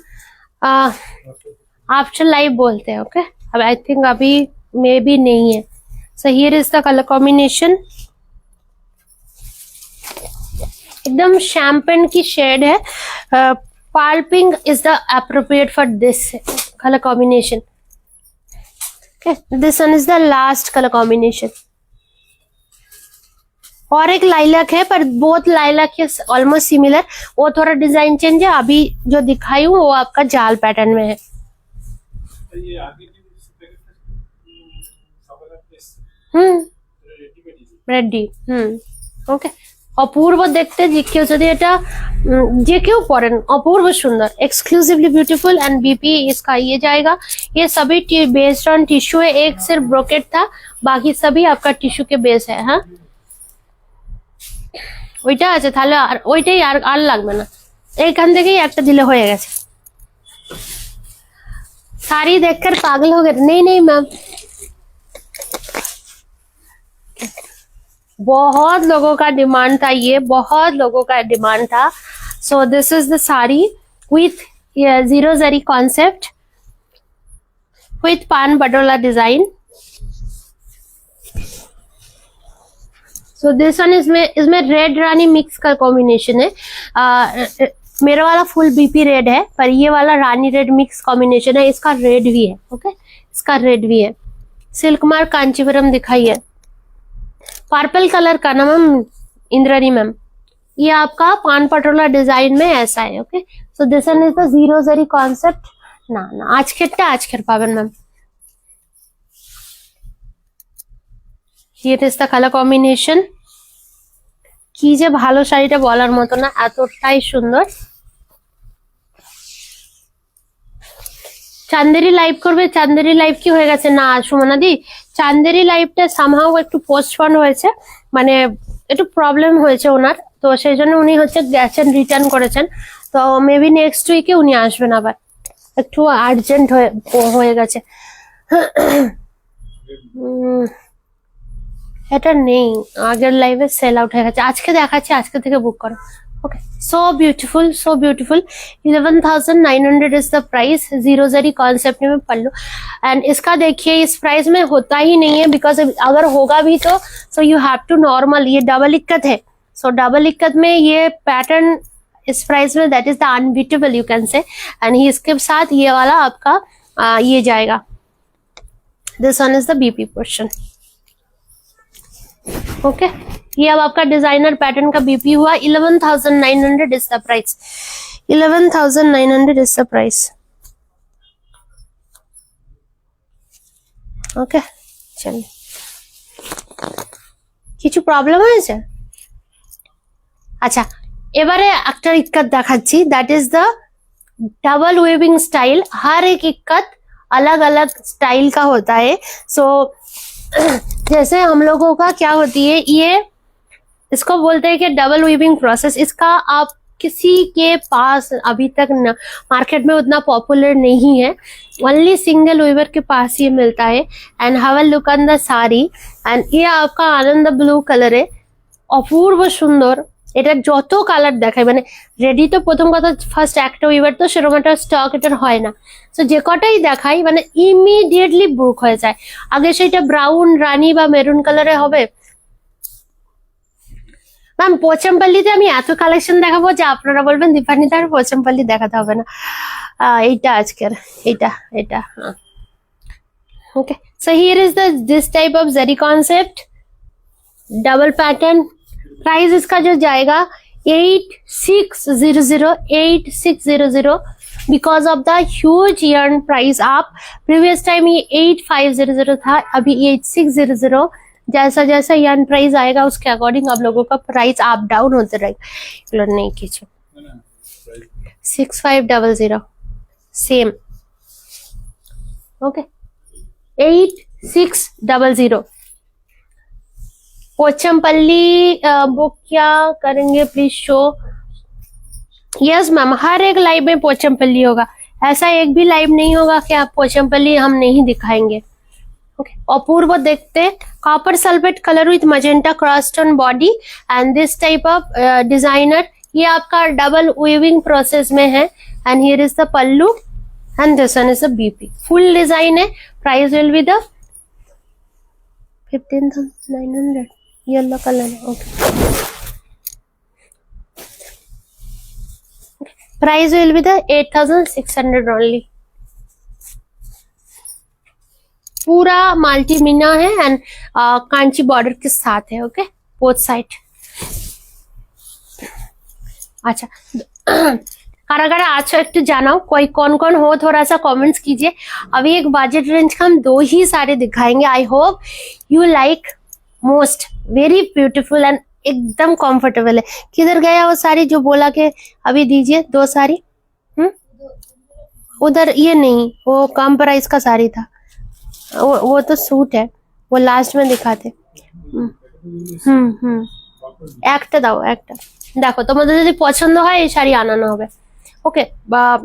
आफ्टर लाइव बोलते हैं ओके अब आई थिंक अभी मे भी नहीं है so here is the colour combination एकदम शैम्पेन की शेड है pearl pink is the appropriate for this colour combination okay this one is the last colour combination और एक लाइलैक है पर बोथ लाइलैक है ऑलमोस्ट सिमिलर वो थोड़ा डिजाइन चेंज है अभी जो दिखाई हूँ वो आपका जाल पैटर्न में है रेडी ओके অপূর্ব দেখতে যে কেউ যদি এটা যে কেউ পরেন অপূর্ব সুন্দর एक्सक्लूसिवली ब्यूटीफुल एंड बीपी इसका ये जाएगा ये सभी बेस्ड ऑन टिश्यू है एक सिर्फ ब्रोकेट था बाकी सभी आपका टिश्यू के बेस है हाँ ওইটা আছে তাহলে আর ওইটাই আর লাগবে না এইখান থেকেই একটা দিলে হয়ে গেছে साड़ी देखकर पागल हो गए नहीं नहीं मैम बहुत लोगों का डिमांड था ये बहुत लोगों का डिमांड था सो this is the sari with zero zari concept with पान बटोला डिजाइन सो दिस वन इसमें रेड रानी मिक्स का कॉम्बिनेशन है मेरा वाला फुल बीपी रेड है पर ये वाला रानी रेड मिक्स कॉम्बिनेशन है इसका रेड भी है ओके इसका रेड भी है सिल्क मार्क कांचीपुरम दिखाई है पर्पल कलर का ना मैम इंद्रानी मैम ये आपका पान पटोला डिजाइन में ऐसा है okay so this one is the zero zari concept ना ना आज खेर पाबेन ma'am here is the colour combination কি যে ভালো শাড়িটা বলার মতো না এতটাই সুন্দর চান্দেরি লাইভ করবে চান্দেরি লাইভ কি হয়ে গেছে না সুমনা দি চান্দেরি লাইভটা সামহাও একটু পোস্টপোন হয়েছে মানে একটু প্রবলেম হয়েছে ওনার তো সেই জন্য উনি হচ্ছে গেছেন রিটার্ন করেছেন তো মেবি নেক্সট উইকে উনি আসবেন আবার একটু আর্জেন্ট হয়ে গেছে এটা নেই আগের লাইভে সেল আউট হয়ে গেছে আজকে দেখাচ্ছি আজকে থেকে বুক করো Okay, so beautiful, so beautiful. 11,900 is the price. Zero zari concept में पल्लू, एंड इसका देखिए इस प्राइस में होता ही नहीं है, बिकॉज अगर होगा भी तो so you have to normal, ये डबल इक्कत है, सो डबल इक्कत में ये पैटर्न इस प्राइस में that is the unbeatable you can say, and इसके साथ ये वाला आपका ये जाएगा, this one is the BP portion. Okay, ये अब आपका डिजाइनर पैटर्न का बीपी हुआ। 11,900 is the price, 11,900 is the price. Okay, চলি কিছু প্রবলেম হয়েছে? আচ্ছা, এবারে একটা ইক্কত দেখাচ্ছি, that is the double weaving style. हर एक इक्कत अलग अलग स्टाइल का होता है। सो जैसे हम लोगों का क्या होती है, ये इसको बोलते हैं कि डबल वीविंग प्रोसेस। इसका आप किसी के पास अभी तक मार्केट में उतना पॉपुलर नहीं है, ओनली सिंगल वीवर के पास ये मिलता है। And have a look on the sari, and ये आपका आनंद ब्लू कलर है, अपूर्व सुंदर। এটা যত কালার দেখায়, মানে রেডি তো প্রথম কথা ফার্স্ট একটা উইভার তো সেরকম একটা স্টক এটার হয় না, সো যে কটাই দেখাই মানে ইমিডিয়েটলি বুক হয়ে যায়। আগে সেটা ব্রাউন রানী বা মেরুন কালারে হবে। ম্যাম পোচমপল্লিতে আমি এত কালেকশন দেখাবো যে আপনারা বলবেন দীপান্বিতা আর পোচমপল্লি দেখাতে হবে না। এইটা আজকের এটা এটা okay. So here is this type of zari concept, double pattern. Price इसका जो जाएगा 8600 because of the huge yarn price. आप प्रीवियस टाइम ये 8500 था, अभी 8600। जैसा जैसा yarn प्राइस आएगा उसके अकॉर्डिंग आप लोगों का प्राइस अप डाउन होते रहेगा। नहीं कीजिए 6500 सेम। ओके, 8600। पोचमपल्ली वो क्या करेंगे प्लीज शो। यस मैम, हर एक लाइव में पोचमपल्ली होगा, ऐसा एक भी लाइव नहीं होगा कि आप पोचमपल्ली हम नहीं दिखाएंगे। ओके, अपूर्व देखते copper sulphate colour with magenta क्रॉस्टन body and this type of designer. ये आपका डबल वीविंग प्रोसेस में है, and here is the pallu and this one is the BP. Full design है। Price will be the 15,900 yellow colour है। Okay, price will be the 8,600 only. पूरा multi मीना है and Kanchi border के साथ है। Okay, both side. अच्छा, कारागार आज एक जानाओ कोई कौन कौन हो, थोड़ा सा कमेंट्स कीजिए। अभी एक बजट रेंज का हम 2 ही सारे दिखाएंगे। आई hope you like most, very beautiful and एकदम कंफर्टेबल है। किधर गया वो साड़ी जो बोला के अभी दीजिए 2 साड़ी? उधर ये नहीं, वो कम प्राइस का साड़ी था, वो तो सूट है, वो लास्ट में दिखाते। একটা দাও, একটা দেখো, তোমাদের যদি পছন্দ হয় এই শাড়ি আনানো হবে। ওকে, বা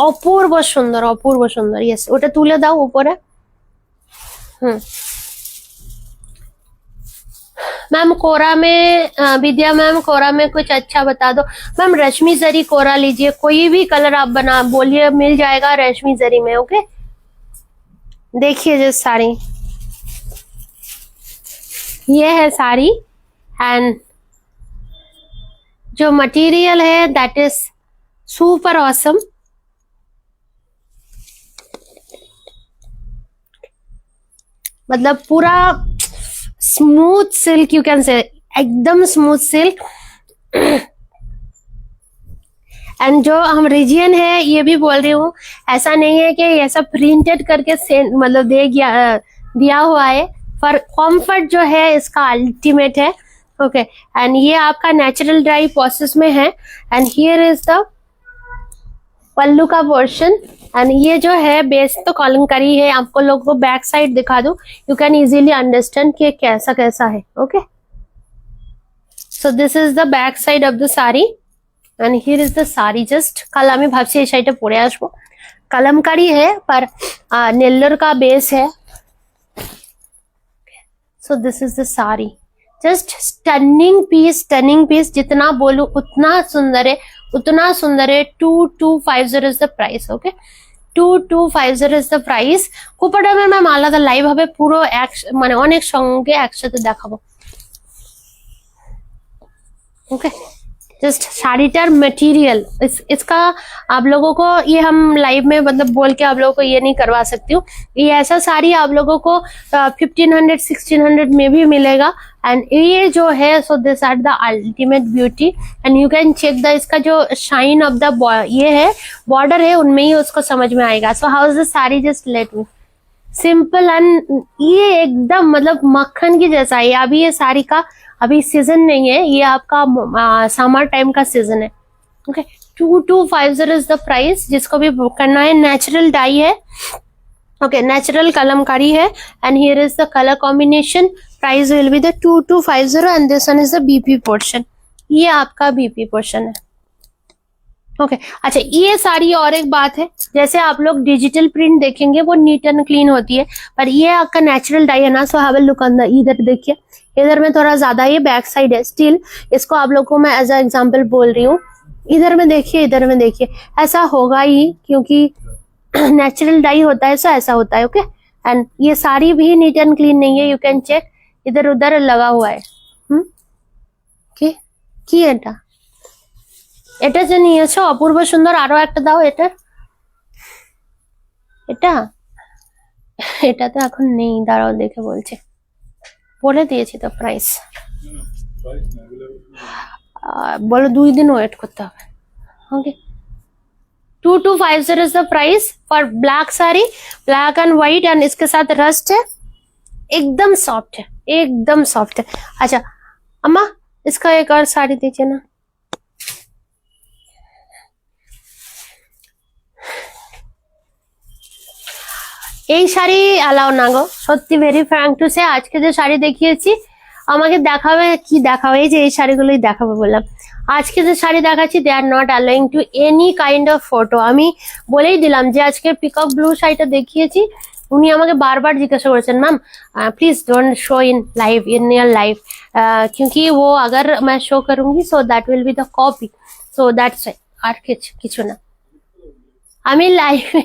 অপূর্ব সুন্দর, অপূর্ব সুন্দর। ইয়েস, ওটা তুলে দাও উপরে। मैम कोरा में विद्या मैम कोरा में कुछ अच्छा बता दो। मैम रेशमी जरी कोरा लीजिए, कोई भी कलर आप बना बोलिए मिल जाएगा रेशमी जरी में। ओके, देखिए जो साड़ी, ये है साड़ी एंड जो मटेरियल है दैट इज सुपर ऑसम। मतलब पूरा स्मूथ सिल्क यू कैन से, एकदम स्मूथ सिल्क। एंड जो हम रीजियन है ये भी बोल रही हूँ, ऐसा नहीं है कि ऐसा प्रिंटेड करके मतलब दिया हुआ है, पर कंफर्ट जो है इसका अल्टीमेट है। ओके, एंड ये आपका नेचुरल ड्राई प्रोसेस में है। And here is the pallu का पोर्शन, एंड ये जो है बेस तो कलमकारी है। आपको लोगों को बैक साइड दिखा दूं, यू कैन इजीली अंडरस्टैंड कि कैसा कैसा है। Okay, so this is the back side of the sari and here is the sari. Just कल আমি ভাবছি এই শাড়িটা পরে আসবো, कलमकारी है पर नेल्लोर का बेस है। So this is the sari, just stunning piece, जितना बोलू उतना सुंदर है, उतना सुंदर है। 2250 is the price. Okay, 2250 is the price. কুপা দামের ম্যাম আলাদা লাইভ হবে, পুরো মানে অনেক সঙ্গে একসাথে দেখাবো। ओके, जस्ट साड़ीटार मटेरियल इसका आप लोगों को ये हम लाइव में मतलब बोल के आप लोगों को ये नहीं करवा सकती हूँ। ये ऐसा साड़ी आप लोगों को 1500 1600 में भी मिलेगा। एंड ये जो है so this are the ultimate beauty. And you can check the इसका जो शाइन ऑफ द ये है बॉर्डर है, उनमें ही उसको समझ में आएगा। सो how is the sari, just let me simple and ये एकदम मतलब मक्खन की जैसा है। अभी ये साड़ी का अभी सीजन नहीं है, ये आपका समर टाइम का सीजन है। Okay, 2250 is the price. जिसको भी बुक करना है, नेचुरल डाई है। ओके, नेचुरल कलमकारी है। And here is the colour combination. Price will be the 2250 and this one is the BP portion. ये आपका बीपी पोर्शन है। ओके, अच्छा ये साड़ी और एक बात है, जैसे आप लोग डिजिटल प्रिंट देखेंगे वो नीट एंड क्लीन होती है, पर ये आपका नेचुरल डाई है ना। सो have a look on the, इधर देखिए, इधर में थोड़ा ज्यादा ये बैक साइड है। स्टिल इसको आप लोग को मैं एज अ एग्जांपल बोल रही हूँ। इधर में देखिए, इधर में देखिए, ऐसा होगा ही क्योंकि नेचुरल डाई होता है, सो ऐसा होता है। ओके, एंड ये साड़ी भी नीट एंड क्लीन नहीं है, यू कैन चेक, इधर उधर लगा हुआ है। কি এটা, এটা যে নিয়েছো অপূর্ব সুন্দর, আরো একটা দাও এটার। এটা এটা তো এখন নেই, দাঁড়াও দেখে বলছে, বলে দিয়েছি তো প্রাইস। বলো 2 दिन ওয়েট করতে হবে। ওকে, 2250 is the price for black sari, black and white. And इसके साथ रस्ट है, एकदम सॉफ्ट है, एकदम सॉफ्ट है। अच्छा अम्मा, इसका एक और साड़ी दीजिए ना। এই শাড়ি অ্যালাউ না গো, সত্যি ভেরি ফ্র্যাঙ্ক টু সে। আজকে যে শাড়ি দেখিয়েছি আমাকে দেখাবে, কি দেখাবে, এই যে এই শাড়িগুলোই দেখাবো বললাম। আজকে যে শাড়ি দেখাচ্ছি they are not allowing to any kind of photo. আমি বলেই দিলাম যে আজকে পিকক ব্লু শাড়িটা দেখিয়েছি, উনি আমাকে বারবার জিজ্ঞাসা করেছেন ma'am please don't show in live, in real life, क्योंकि वो अगर मैं शो करूंगी so that will be the copy, so that's আর কিছু না। আমি লাইভে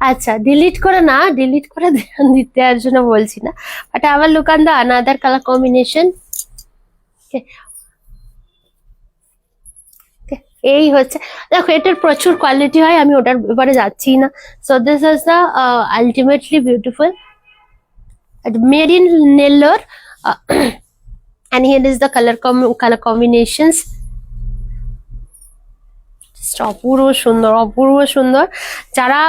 আচ্ছা ডিলিট করে না, ডিলিট করে দিতে আর জন্য বলছি না, বাট আবার look on the another colour combination. এই হচ্ছে, দেখো এটার প্রচুর কোয়ালিটি হয়, আমি ওটার ব্যাপারে যাচ্ছি না। So this is the ultimately beautiful made in Nellore. and here is the color combinations. অপূর্ব সুন্দর, অপূর্ব সুন্দর। যারা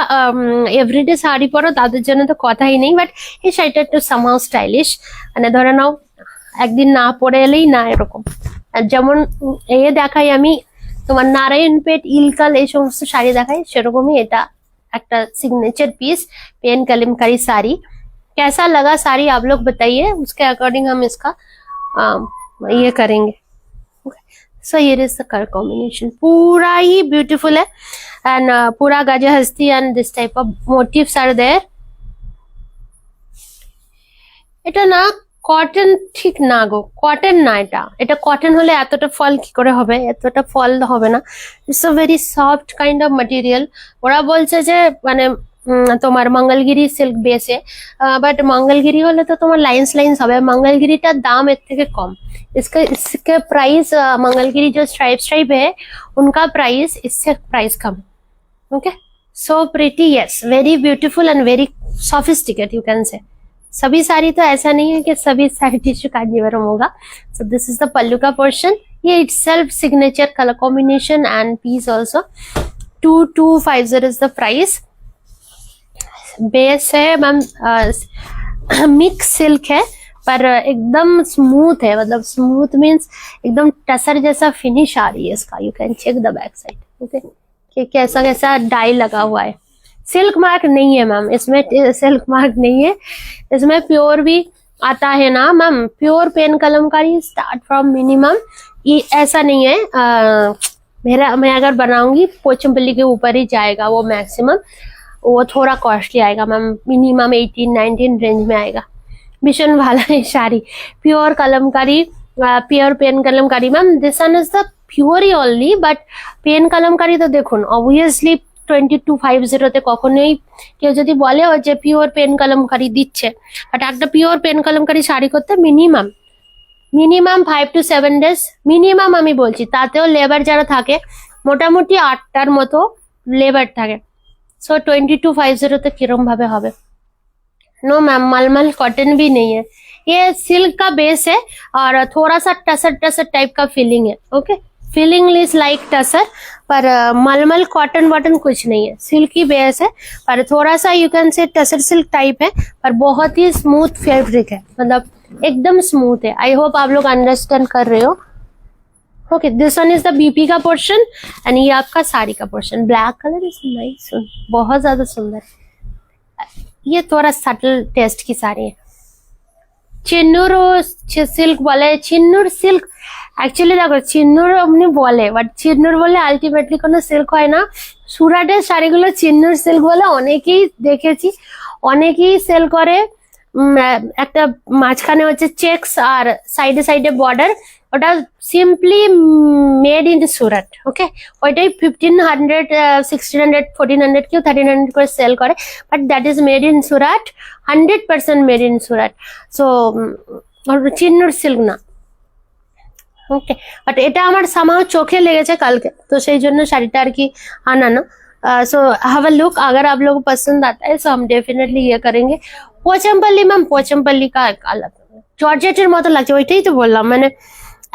এভরিডে শাড়ি পরো তাদের জন্য তো কথাই নেই, বাট এই শাড়িটা একটু সামহাউ স্টাইলিশ, মানে ধরে নাও একদিন না পরে এলেই না এরকম। যেমন এ দেখাই আমি তোমার नारायणपेट इलकल এই সমস্ত শাড়ি দেখাই, সেরকমই এটা একটা signature piece pen kalamkari sari. कैसा लगा साड़ी आप लोग बताइए, उसके अकॉर्डिंग हम इसका ये करेंगे। So here is the colour combination, पूरा ही ब्यूटीफुल है। एंड पूरा गाजर हस्ती and this type of motifs are there. এটা না কটন, ঠিক না গো, কটন না, এটা কটন হলে এতটা ফল কি করে হবে, এতটা ফল হবে না। It's a very soft kind of material. ওরা বলছে যে মানে তোমার মঙ্গলগিরি সিল্ক বেসে, বাট মঙ্গলগিরি হলে তো তোমার লাইন্स लाइंस হবে, মঙ্গলগিরিটার দাম এর থেকে কম। इसका प्राइस मंगलगिरी जो स्ट्राइप है उनका प्राइस इससे price come. Okay, so pretty, yes, very beautiful and very sophisticate you can से। सभी साड़ी तो ऐसा नहीं है कि सभी साड़ी टिश्यू कांजीवरम होगा। So this is the pallu का पोर्शन। ये itself signature colour combination and piece also. 2250 is the price. Base है मैम मिक्स सिल्क है, पर एकदम स्मूथ है, मतलब स्मूथ मीन्स एकदम टसर जैसा फिनिश आ रही है इसका। You can check the back side. Okay, कि कैसा कैसा डाई लगा हुआ है। सिल्क मार्क नहीं है मैम इसमें, सिल्क मार्क नहीं है इसमें। प्योर भी आता है ना ma'am, pure pen kalamkari start from minimum, ये ऐसा नहीं है मैं अगर बनाऊंगी पोचमपल्ली के ऊपर ही जाएगा वो मैक्सिमम, वो थोड़ा कॉस्टली आएगा मैम, मिनिमम 18-19 रेंज में आएगा। भीषण ভালো এই শাড়ি, pure Kalamkari, pure pen Kalamkari. Ma'am this one is the পিওরই অনলি, বাট পেন কলমকারি তো দেখুন অবভিয়াসলি 2250 কখনোই কেউ যদি বলে যে পিওর পেন কলমকারি দিচ্ছে, বাট একটা পিওর পেন কলমকারি শাড়ি করতে মিনিমাম 5 to 7 days মিনিমাম আমি বলছি, তাতেও লেবার যারা থাকে মোটামুটি 8টার মতো লেবার থাকে। सो 2250 किरम भावे হবে। नो मैम मलमल कॉटन भी नहीं है, ये सिल्क का बेस है और थोड़ा सा टसर टसर टाइप का फीलिंग है। Okay, feeling is like tussar, पर मलमल कॉटन वॉटन कुछ नहीं है, सिल्क की बेस है, पर थोड़ा सा यू कैन से टसर सिल्क टाइप है, पर बहुत ही स्मूथ फैब्रिक है, मतलब एकदम स्मूथ है। आई होप आप लोग अंडरस्टैंड कर रहे हो। Okay, this one is the BP का पोर्शन एंड ये आपका साड़ी का portion. Black colour is nice, बहुत ज्यादा सुंदर। ये थोड़ा सटल टेस्ट की साड़ी है। चिन्नूर सिल्क बोले, चिन्नूर सिल्क एक्चुअली देखो चिन्नूर अपनी बोले, बट चिन्नूर बोले আলটিমেটলি কোনো সিল্ক হয় না। সুরাটের শাড়িগুলো চিন্নুর সিল্ক বলে অনেকেই দেখেছি, অনেকেই সেল করে। একটা মাঝখানে হচ্ছে চেকস আর সাইডে সাইডে বর্ডার, ওটা simply made in Surat. Okay, ওইটাই 1500 1600 1400 কেউ 1300 করে সেল করে, but that is made in Surat, 100% made in Surat. So চিন্নুর সিল্ক না। ওকে, বাট এটা আমার সামাও চোখে লেগেছে কালকে, তো সেই জন্য শাড়িটা আর কি আনানো। सो हैव अ लुक, अगर आप लोगों को पसंद आता है सो हम डेफिनेटली ये करेंगे। पोचमपल्ली मैम, पोचमपल्ली का अलग জর্জেটের মতো লাগছে, ওইটাই তো বললাম, মানে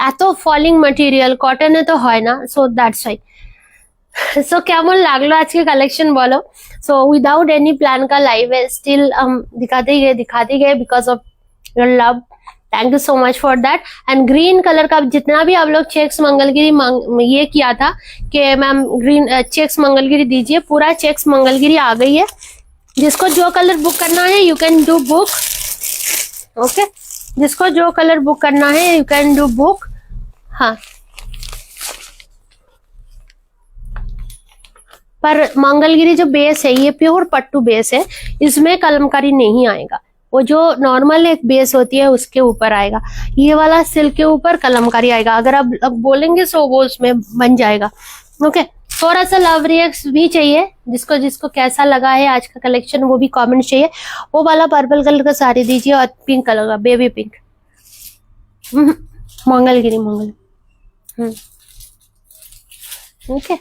এত ফলিং ম্যাটেরিয়াল, কটনে তো হয় না, সো দ্যাটস वाई। सो কেমন লাগলো আজকে কালেকশন বলো। सो विदाउट एनी प्लान का लाइव है, स्टिल हम दिखाते गए because of your love. Thank you so much for that. And green colour का जितना भी आप लोग चेक्स मंगलगिरी ये किया था कि मैम ग्रीन चेक्स मंगलगिरी दीजिए, पूरा चेक्स मंगलगिरी आ गई है। जिसको जो कलर बुक करना है you can do book. Okay, जिसको जो कलर बुक करना है यू कैन डू बुक। हाँ, पर मंगलगिरी जो बेस है ये प्योर पट्टू बेस है, इसमें कलमकारी नहीं आएगा। वो जो नॉर्मल एक बेस होती है उसके ऊपर आएगा, ये वाला सिल्क के ऊपर कलमकारी आएगा। अगर आप बोलेंगे सो वो उसमें बन जाएगा। ओके, थोड़ा सा लव रिएक्ट भी चाहिए, जिसको जिसको कैसा लगा है आज का कलेक्शन वो भी कमेंट चाहिए। वो वाला पर्पल कलर का साड़ी दीजिए और पिंक कलर का, बेबी पिंक। मंगलगिरी ओके,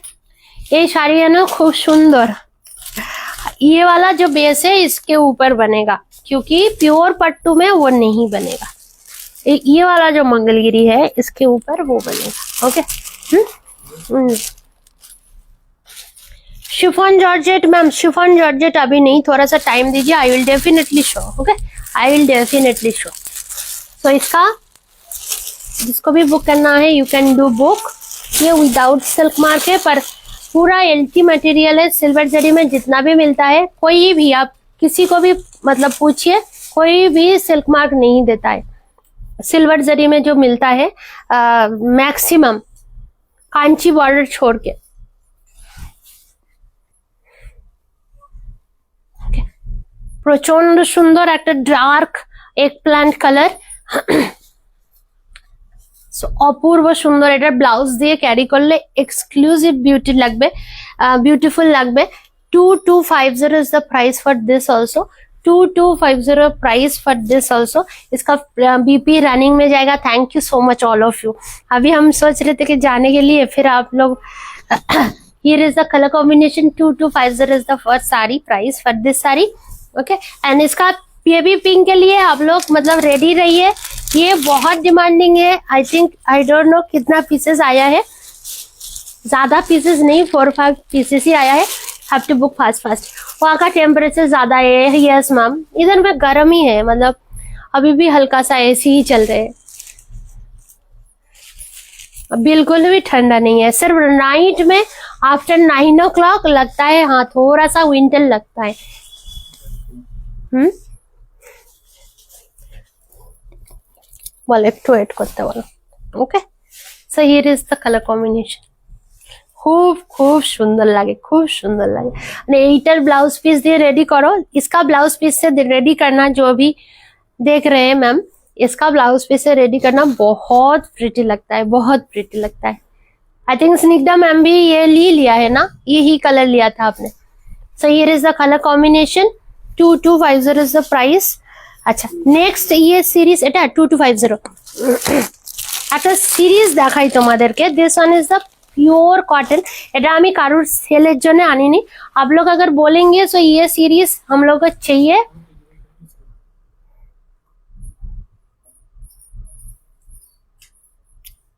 ये साड़ी है ना खूब सुंदर। ये वाला जो बेस है इसके ऊपर बनेगा, क्योंकि प्योर पट्टू में वो नहीं बनेगा। ये वाला जो मंगलगिरी है इसके ऊपर वो बनेगा। Okay, chiffon georgette ma'am, chiffon georgette अभी नहीं, थोड़ा सा टाइम दीजिए, आई will definitely show. Okay, I will definitely show. तो इसका जिसको भी बुक करना है यू कैन डू बुक। ये विदाउट सिल्क मार्क है, पर पूरा एल्टी मटेरियल है, सिल्वर जरी में जितना भी मिलता है, कोई भी आप किसी को भी मतलब पूछिए, कोई भी सिल्क मार्क नहीं देता है। सिल्वर जरी में जो मिलता है मैक्सिमम कांची बॉर्डर छोड़ के। प्रचंड सुंदर एक डार्क एक प्लांट कलर, सो अपूर्व सुंदर। এটা ব্লাউজ দিয়ে ক্যারি করলে এক্সক্লুসিভ বিউটি লাগবে, বিউটিফুল লাগবে। 2250 is the price for this also, 2250 price for this also। इसका बीपी रनिंग में जाएगा। Thank you so much all of you. अभी हम सोच रहे थे कि जाने के लिए, फिर आप लोग here is the color combination 2250 is the first sari price for this sari. Okay, and इसका बेबी पिंक के लिए आप लोग मतलब रेडी रहिए, ये बहुत डिमांडिंग है। I think I don't no कितना पीसेस आया है, ज्यादा पीसेस नहीं, 4-5 पीसेस ही आया है। Have to book fast. वहाँ का टेम्परेचर ज्यादा है। यस मैम, इधर में गर्म ही है, मतलब अभी भी हल्का सा एसी ही चल रहे हैं, बिल्कुल भी ठंडा नहीं है। सिर्फ नाइट में आफ्टर 9 o'clock लगता है, हाँ थोड़ा सा विंटर लगता है। বল একটু ওয়েট করতে বলো। Okay, so here is the colour combination. খুব খুব সুন্দর লাগে, খুব সুন্দর লাগে। মানে এইটার ব্লাউজ পিস দিয়ে রেডি করো, इसका ब्लाउज पीस से रेडी करना जो भी देख रहे हैं मैम, इसका ब्लाउज पीस से रेडी करना बहुत प्रिटी लगता है, बहुत प्रिटी लगता है। आई थिंक स्निग्धा मैम भी ये लिया है ना, यही कलर लिया था आपने। सो here is the colour combination, 2250 is the price. अच्छा नेक्स्ट ये সিরিজ, এটা 2250 একটা সিরিজ দেখাই তোমাদেরকে। This one is the pure cotton. এটা আমি কারোর সেলের জন্য আনিনি, आप लोग अगर बोलेंगे तो ये सीरीज हम लोग को चाहिए।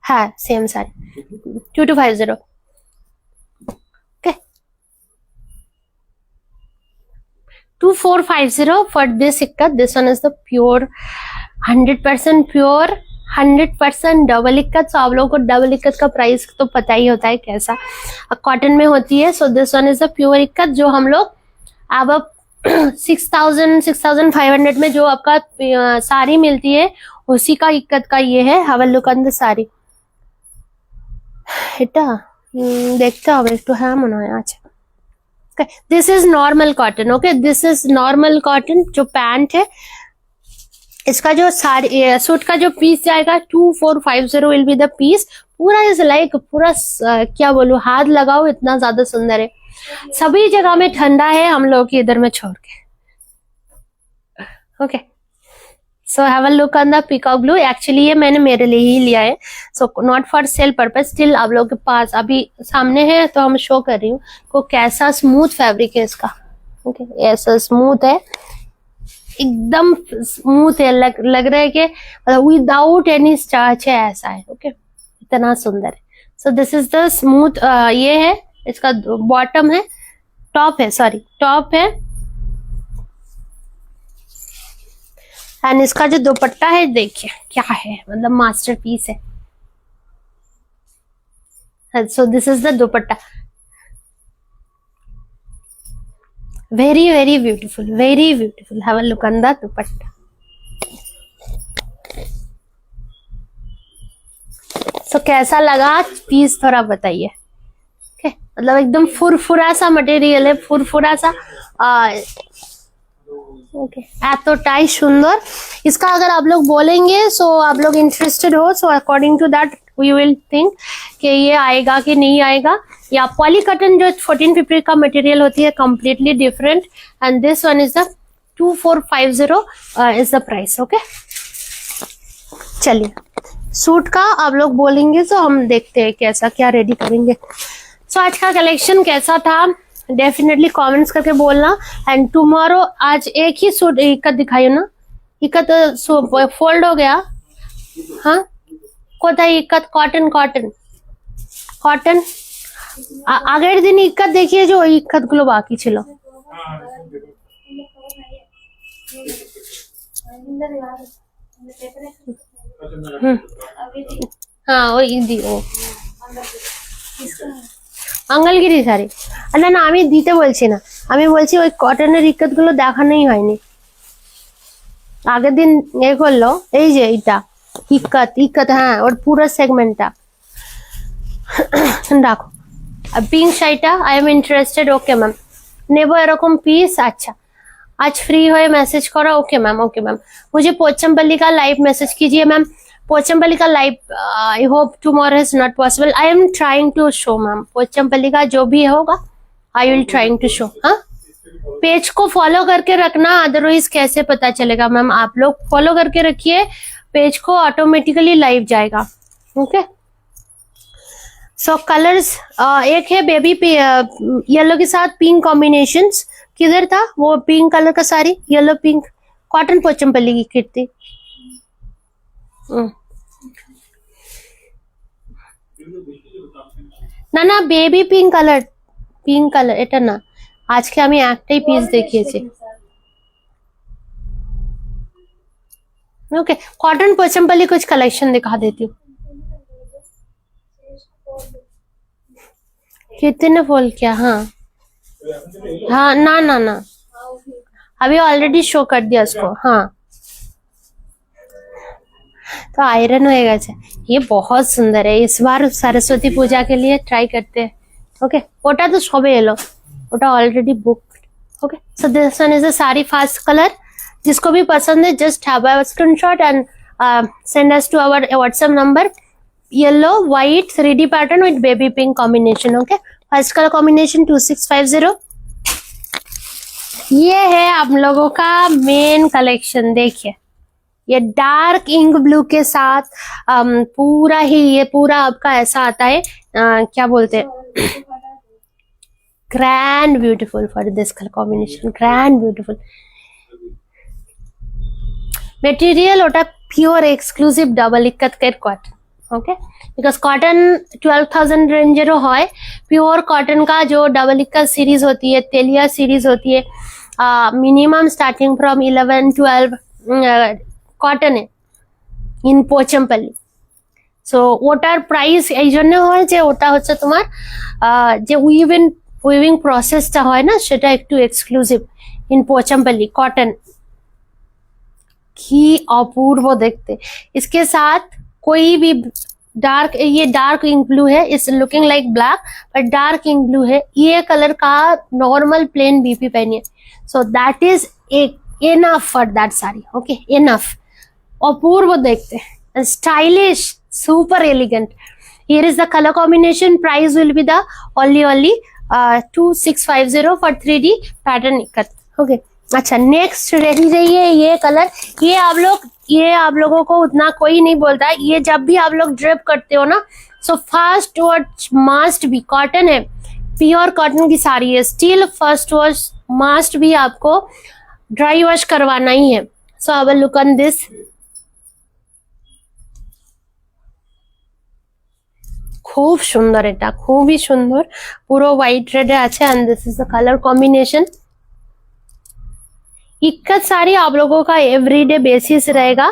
हाँ same sari 2250 okay 2450 for this ikkat. This one is the pure 100% pure 100% double ikkat. So आप लोगों को डबल इक्कत का प्राइस तो पता ही होता है कैसा कॉटन में होती है। So this one is the pure ikat जो हम लोग अब 6500 में जो आपका साड़ी मिलती है उसी का इक्कत का ये है। Have a look on the sari. এটা দেখতে হবে একটু, হ্যাঁ মনে হয় আছে। This is normal cotton. Okay this is normal cotton. जो पैंट है इसका जो साड़ी सूट का जो पीस जाएगा 2450 विल बी द पीस। पूरा इज लाइक पूरा क्या बोलूं, हाथ लगाओ इतना ज्यादा सुंदर है। सभी जगह में ठंडा है हम लोग के इधर में छोड़ के। Okay so have a look on the peacock blue. Actually ये मैंने मेरे लिए ही लिया है, so not for sale purpose. Still आप लोग के पास अभी सामने है तो हम शो कर रही हूँ को कैसा स्मूथ फैब्रिक है इसका। ओके ऐसा स्मूथ है, एकदम स्मूथ है, लग रहा है कि विदाउट एनी स्टार्च है, ऐसा है। ओके इतना सुंदर है। So this is the smooth ये है, इसका बॉटम है, टॉप है, सॉरी टॉप है। एंड इसका जो दुपट्टा है देखिए क्या है, मतलब मास्टरपीस है। So this is the dupatta, very very beautiful, very beautiful. Have a look on the dupatta. So कैसा लगा पीस थोड़ा बताइए। ओके मतलब एकदम फुरफुरा सा मटेरियल है, फुरफुरा सा। ओके এতটাই সুন্দর। इसका अगर आप लोग बोलेंगे सो आप लोग इंटरेस्टेड हो, so according to that we will think कि ये आएगा कि नहीं आएगा। या पॉलीकॉटन जो 1450 का मटेरियल होती है completely different. And this one is the 2450 is the price. Okay चलिए सूट का आप लोग बोलेंगे तो हम देखते हैं कैसा क्या रेडी करेंगे। सो आज का कलेक्शन कैसा था डेफिनेटली कमेंट्स करके बोलना। एंड टुमारो आज एक ही सूट इक्कत दिखाई ना, इक्कत फोल्ड हो गया। हाँ কোথায় ইক্কত কটন কটন কটন আগের দিন ইক্কত দেখিয়ে যে ওই ইক্কত গুলো বাকি ছিল। हाँ ওই দিও আঙ্গলগিরি শাড়ি। না না আমি দিতে বলছি না, আমি বলছি ওই কটনের ইক্কত গুলো দেখানোই হয়নি। আগের দিন এ করলো এই যে এটা ইক্কত ইক্কত, হ্যাঁ ওর পুরো সেগমেন্টটা রাখো। আর পিঙ্ক শাড়িটা I am interested. Okay ma'am নেবো এরকম পিস। अच्छा आज फ्री हुए मैसेज करो। Okay ma'am, okay ma'am. मुझे पोचमपल्ली का लाइव मैसेज कीजिए मैम। पोचमपल्ली का live I hope tomorrow is not possible. I am trying to show ma'am, Pochampally का जो भी होगा I will trying to show. हाँ पेज को फॉलो करके रखना, अदरवाइज कैसे पता चलेगा मैम। आप लोग फॉलो करके रखिए पेज को, ऑटोमेटिकली लाइव जाएगा। ओके सो कलर्स एक है बेबी येलो के साथ पिंक कॉम्बिनेशंस। किधर था वो पिंक कलर का sari, yellow pink cotton Pochampally की किट थी। না না বেবি পিঙ্ক কালার এটা না, আজকে আমি একটাই পিস দেখিয়েছি। ओके कॉटन पोचमपल्ली कुछ कलेक्शन दिखा देती हूँ। कितने फोल्ड किया? हाँ हाँ ना ना ना अभी ऑलरेडी शो कर दिया उसको। हाँ तो आयरन हो गया। ये बहुत सुंदर है, इस बार सरस्वती पूजा के लिए ट्राई करते हैं। ओके ওটা তো সবে এলো, ওটা already book. Okay so this one is a sari fast colour. जिसको भी पसंद है just have a screenshot and send us to our WhatsApp number. Yellow white 3D pattern with baby pink combination. Okay, first colour combination 2650. ये है आप लोगों का main collection. देखिए ये डार्क इंक ब्लू के साथ पूरा ही ये पूरा आपका ऐसा आता है क्या बोलते हैं, grand beautiful for this colour combination. Grand beautiful material ওটা পিওর এক্সক্লুসিভ ডাবল ইক্কাতের কটন. ओके, बिकॉज कॉटन 12,000 रेंजर है. प्योर कॉटन का जो डबल इक्का सीरीज होती है, तेलिया सीरीज होती है, मिनिमम स्टार्टिंग फ्रॉम 11-12 कॉटन है इन पोचमपल्ली. सो ওটার প্রাইস এই জন্য হয় যে ওটা হচ্ছে তোমার যে উইভিং প্রসেসটা হয় না সেটা একটু এক্সক্লুসিভ इन पोचमपल्ली कॉटन. की अपूर्व देखते. इसके साथ कोई भी डार्क, ये डार्क इंक ब्लू है, it's looking like black but dark ink blue है. ये कलर का नॉर्मल प्लेन बीपी पहनिए. So that is enough for that sari. Okay, enough. अपूर्व देखते हैं, stylish, super elegant. Here is the colour combination. Price will be the only 2650 for 3D pattern ikat. Okay, अच्छा next रही जाइए ये colour. ये आप लोगों को उतना कोई नहीं बोलता है. ये जब भी आप लोग ड्रेप करते हो ना, सो फर्स्ट वॉश मस्ट भी कॉटन है, प्योर कॉटन की साड़ी है. स्टिल फर्स्ट वॉश मस्ट भी आपको ड्राई वॉश करवाना ही है. सो have a look on this. खूब सुंदर, এটা খুবই সুন্দর, পুরো হোয়াইট রেডে আছে. And this is the colour combination. Ikat sari आप लोगों का एवरीडे बेसिस रहेगा,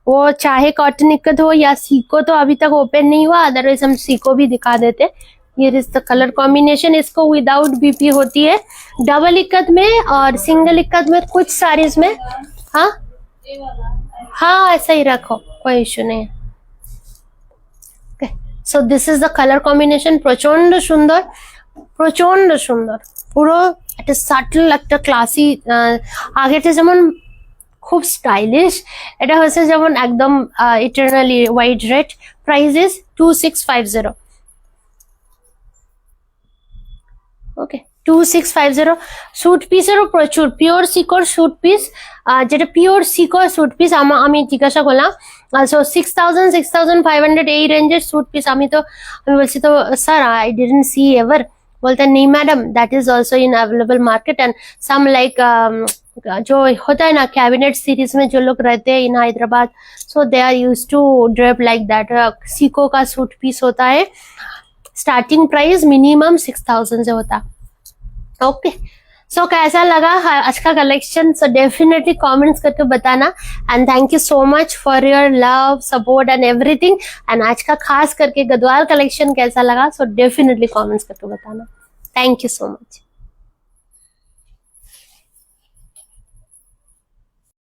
वो चाहे कॉटन इक्कत हो या सीको. तो अभी तक ओपन नहीं हुआ, अदरवाइज हम सीको भी दिखा देते. ये इज द कलर कॉम्बिनेशन. इसको विदाउट बीपी होती है डबल इक्कत में और सिंगल इक्कत में कुछ साड़ीज में. हाँ हाँ, ऐसा ही रखो, कोई इश्यू नहीं है. Okay, so this is the colour combination. प्रचंड सुंदर, প্রচন্ড সুন্দর, পুরো একটা সাটল একটা ক্লাসি. আগেটা যেমন খুব স্টাইলিশ, এটা হচ্ছে যেমন একদম eternally white red. Price is 2650. Okay, 2650. Suit পিসেরও প্রচুর পিওর সিকোর স্যুট পিস, যেটা পিওর সিকোর স্যুট পিস আমি জিজ্ঞাসা করলাম. সো 6,500 এই রেঞ্জের স্যুট পিস. আমি বলছি তো sir I didn't see ever. बोलते नहीं madam, that is also in available market. And some like जो होता है ना कैबिनेट सीरीज में जो लोग रहते हैं in Hyderabad, so they are use to drape like that. सीको का सूट पीस होता है, स्टार्टिंग प्राइस मिनिमम 6,000 से होता. ओके, सो कैसा लगा आज का कलेक्शन? सो डेफिनेटली कमेंट्स करके बताना. And thank you so much for your love, support and everything. And आज का खास करके गद्वाल कलेक्शन कैसा लगा? सो डेफिनेटली कमेंट्स करके बताना. Thank you so much.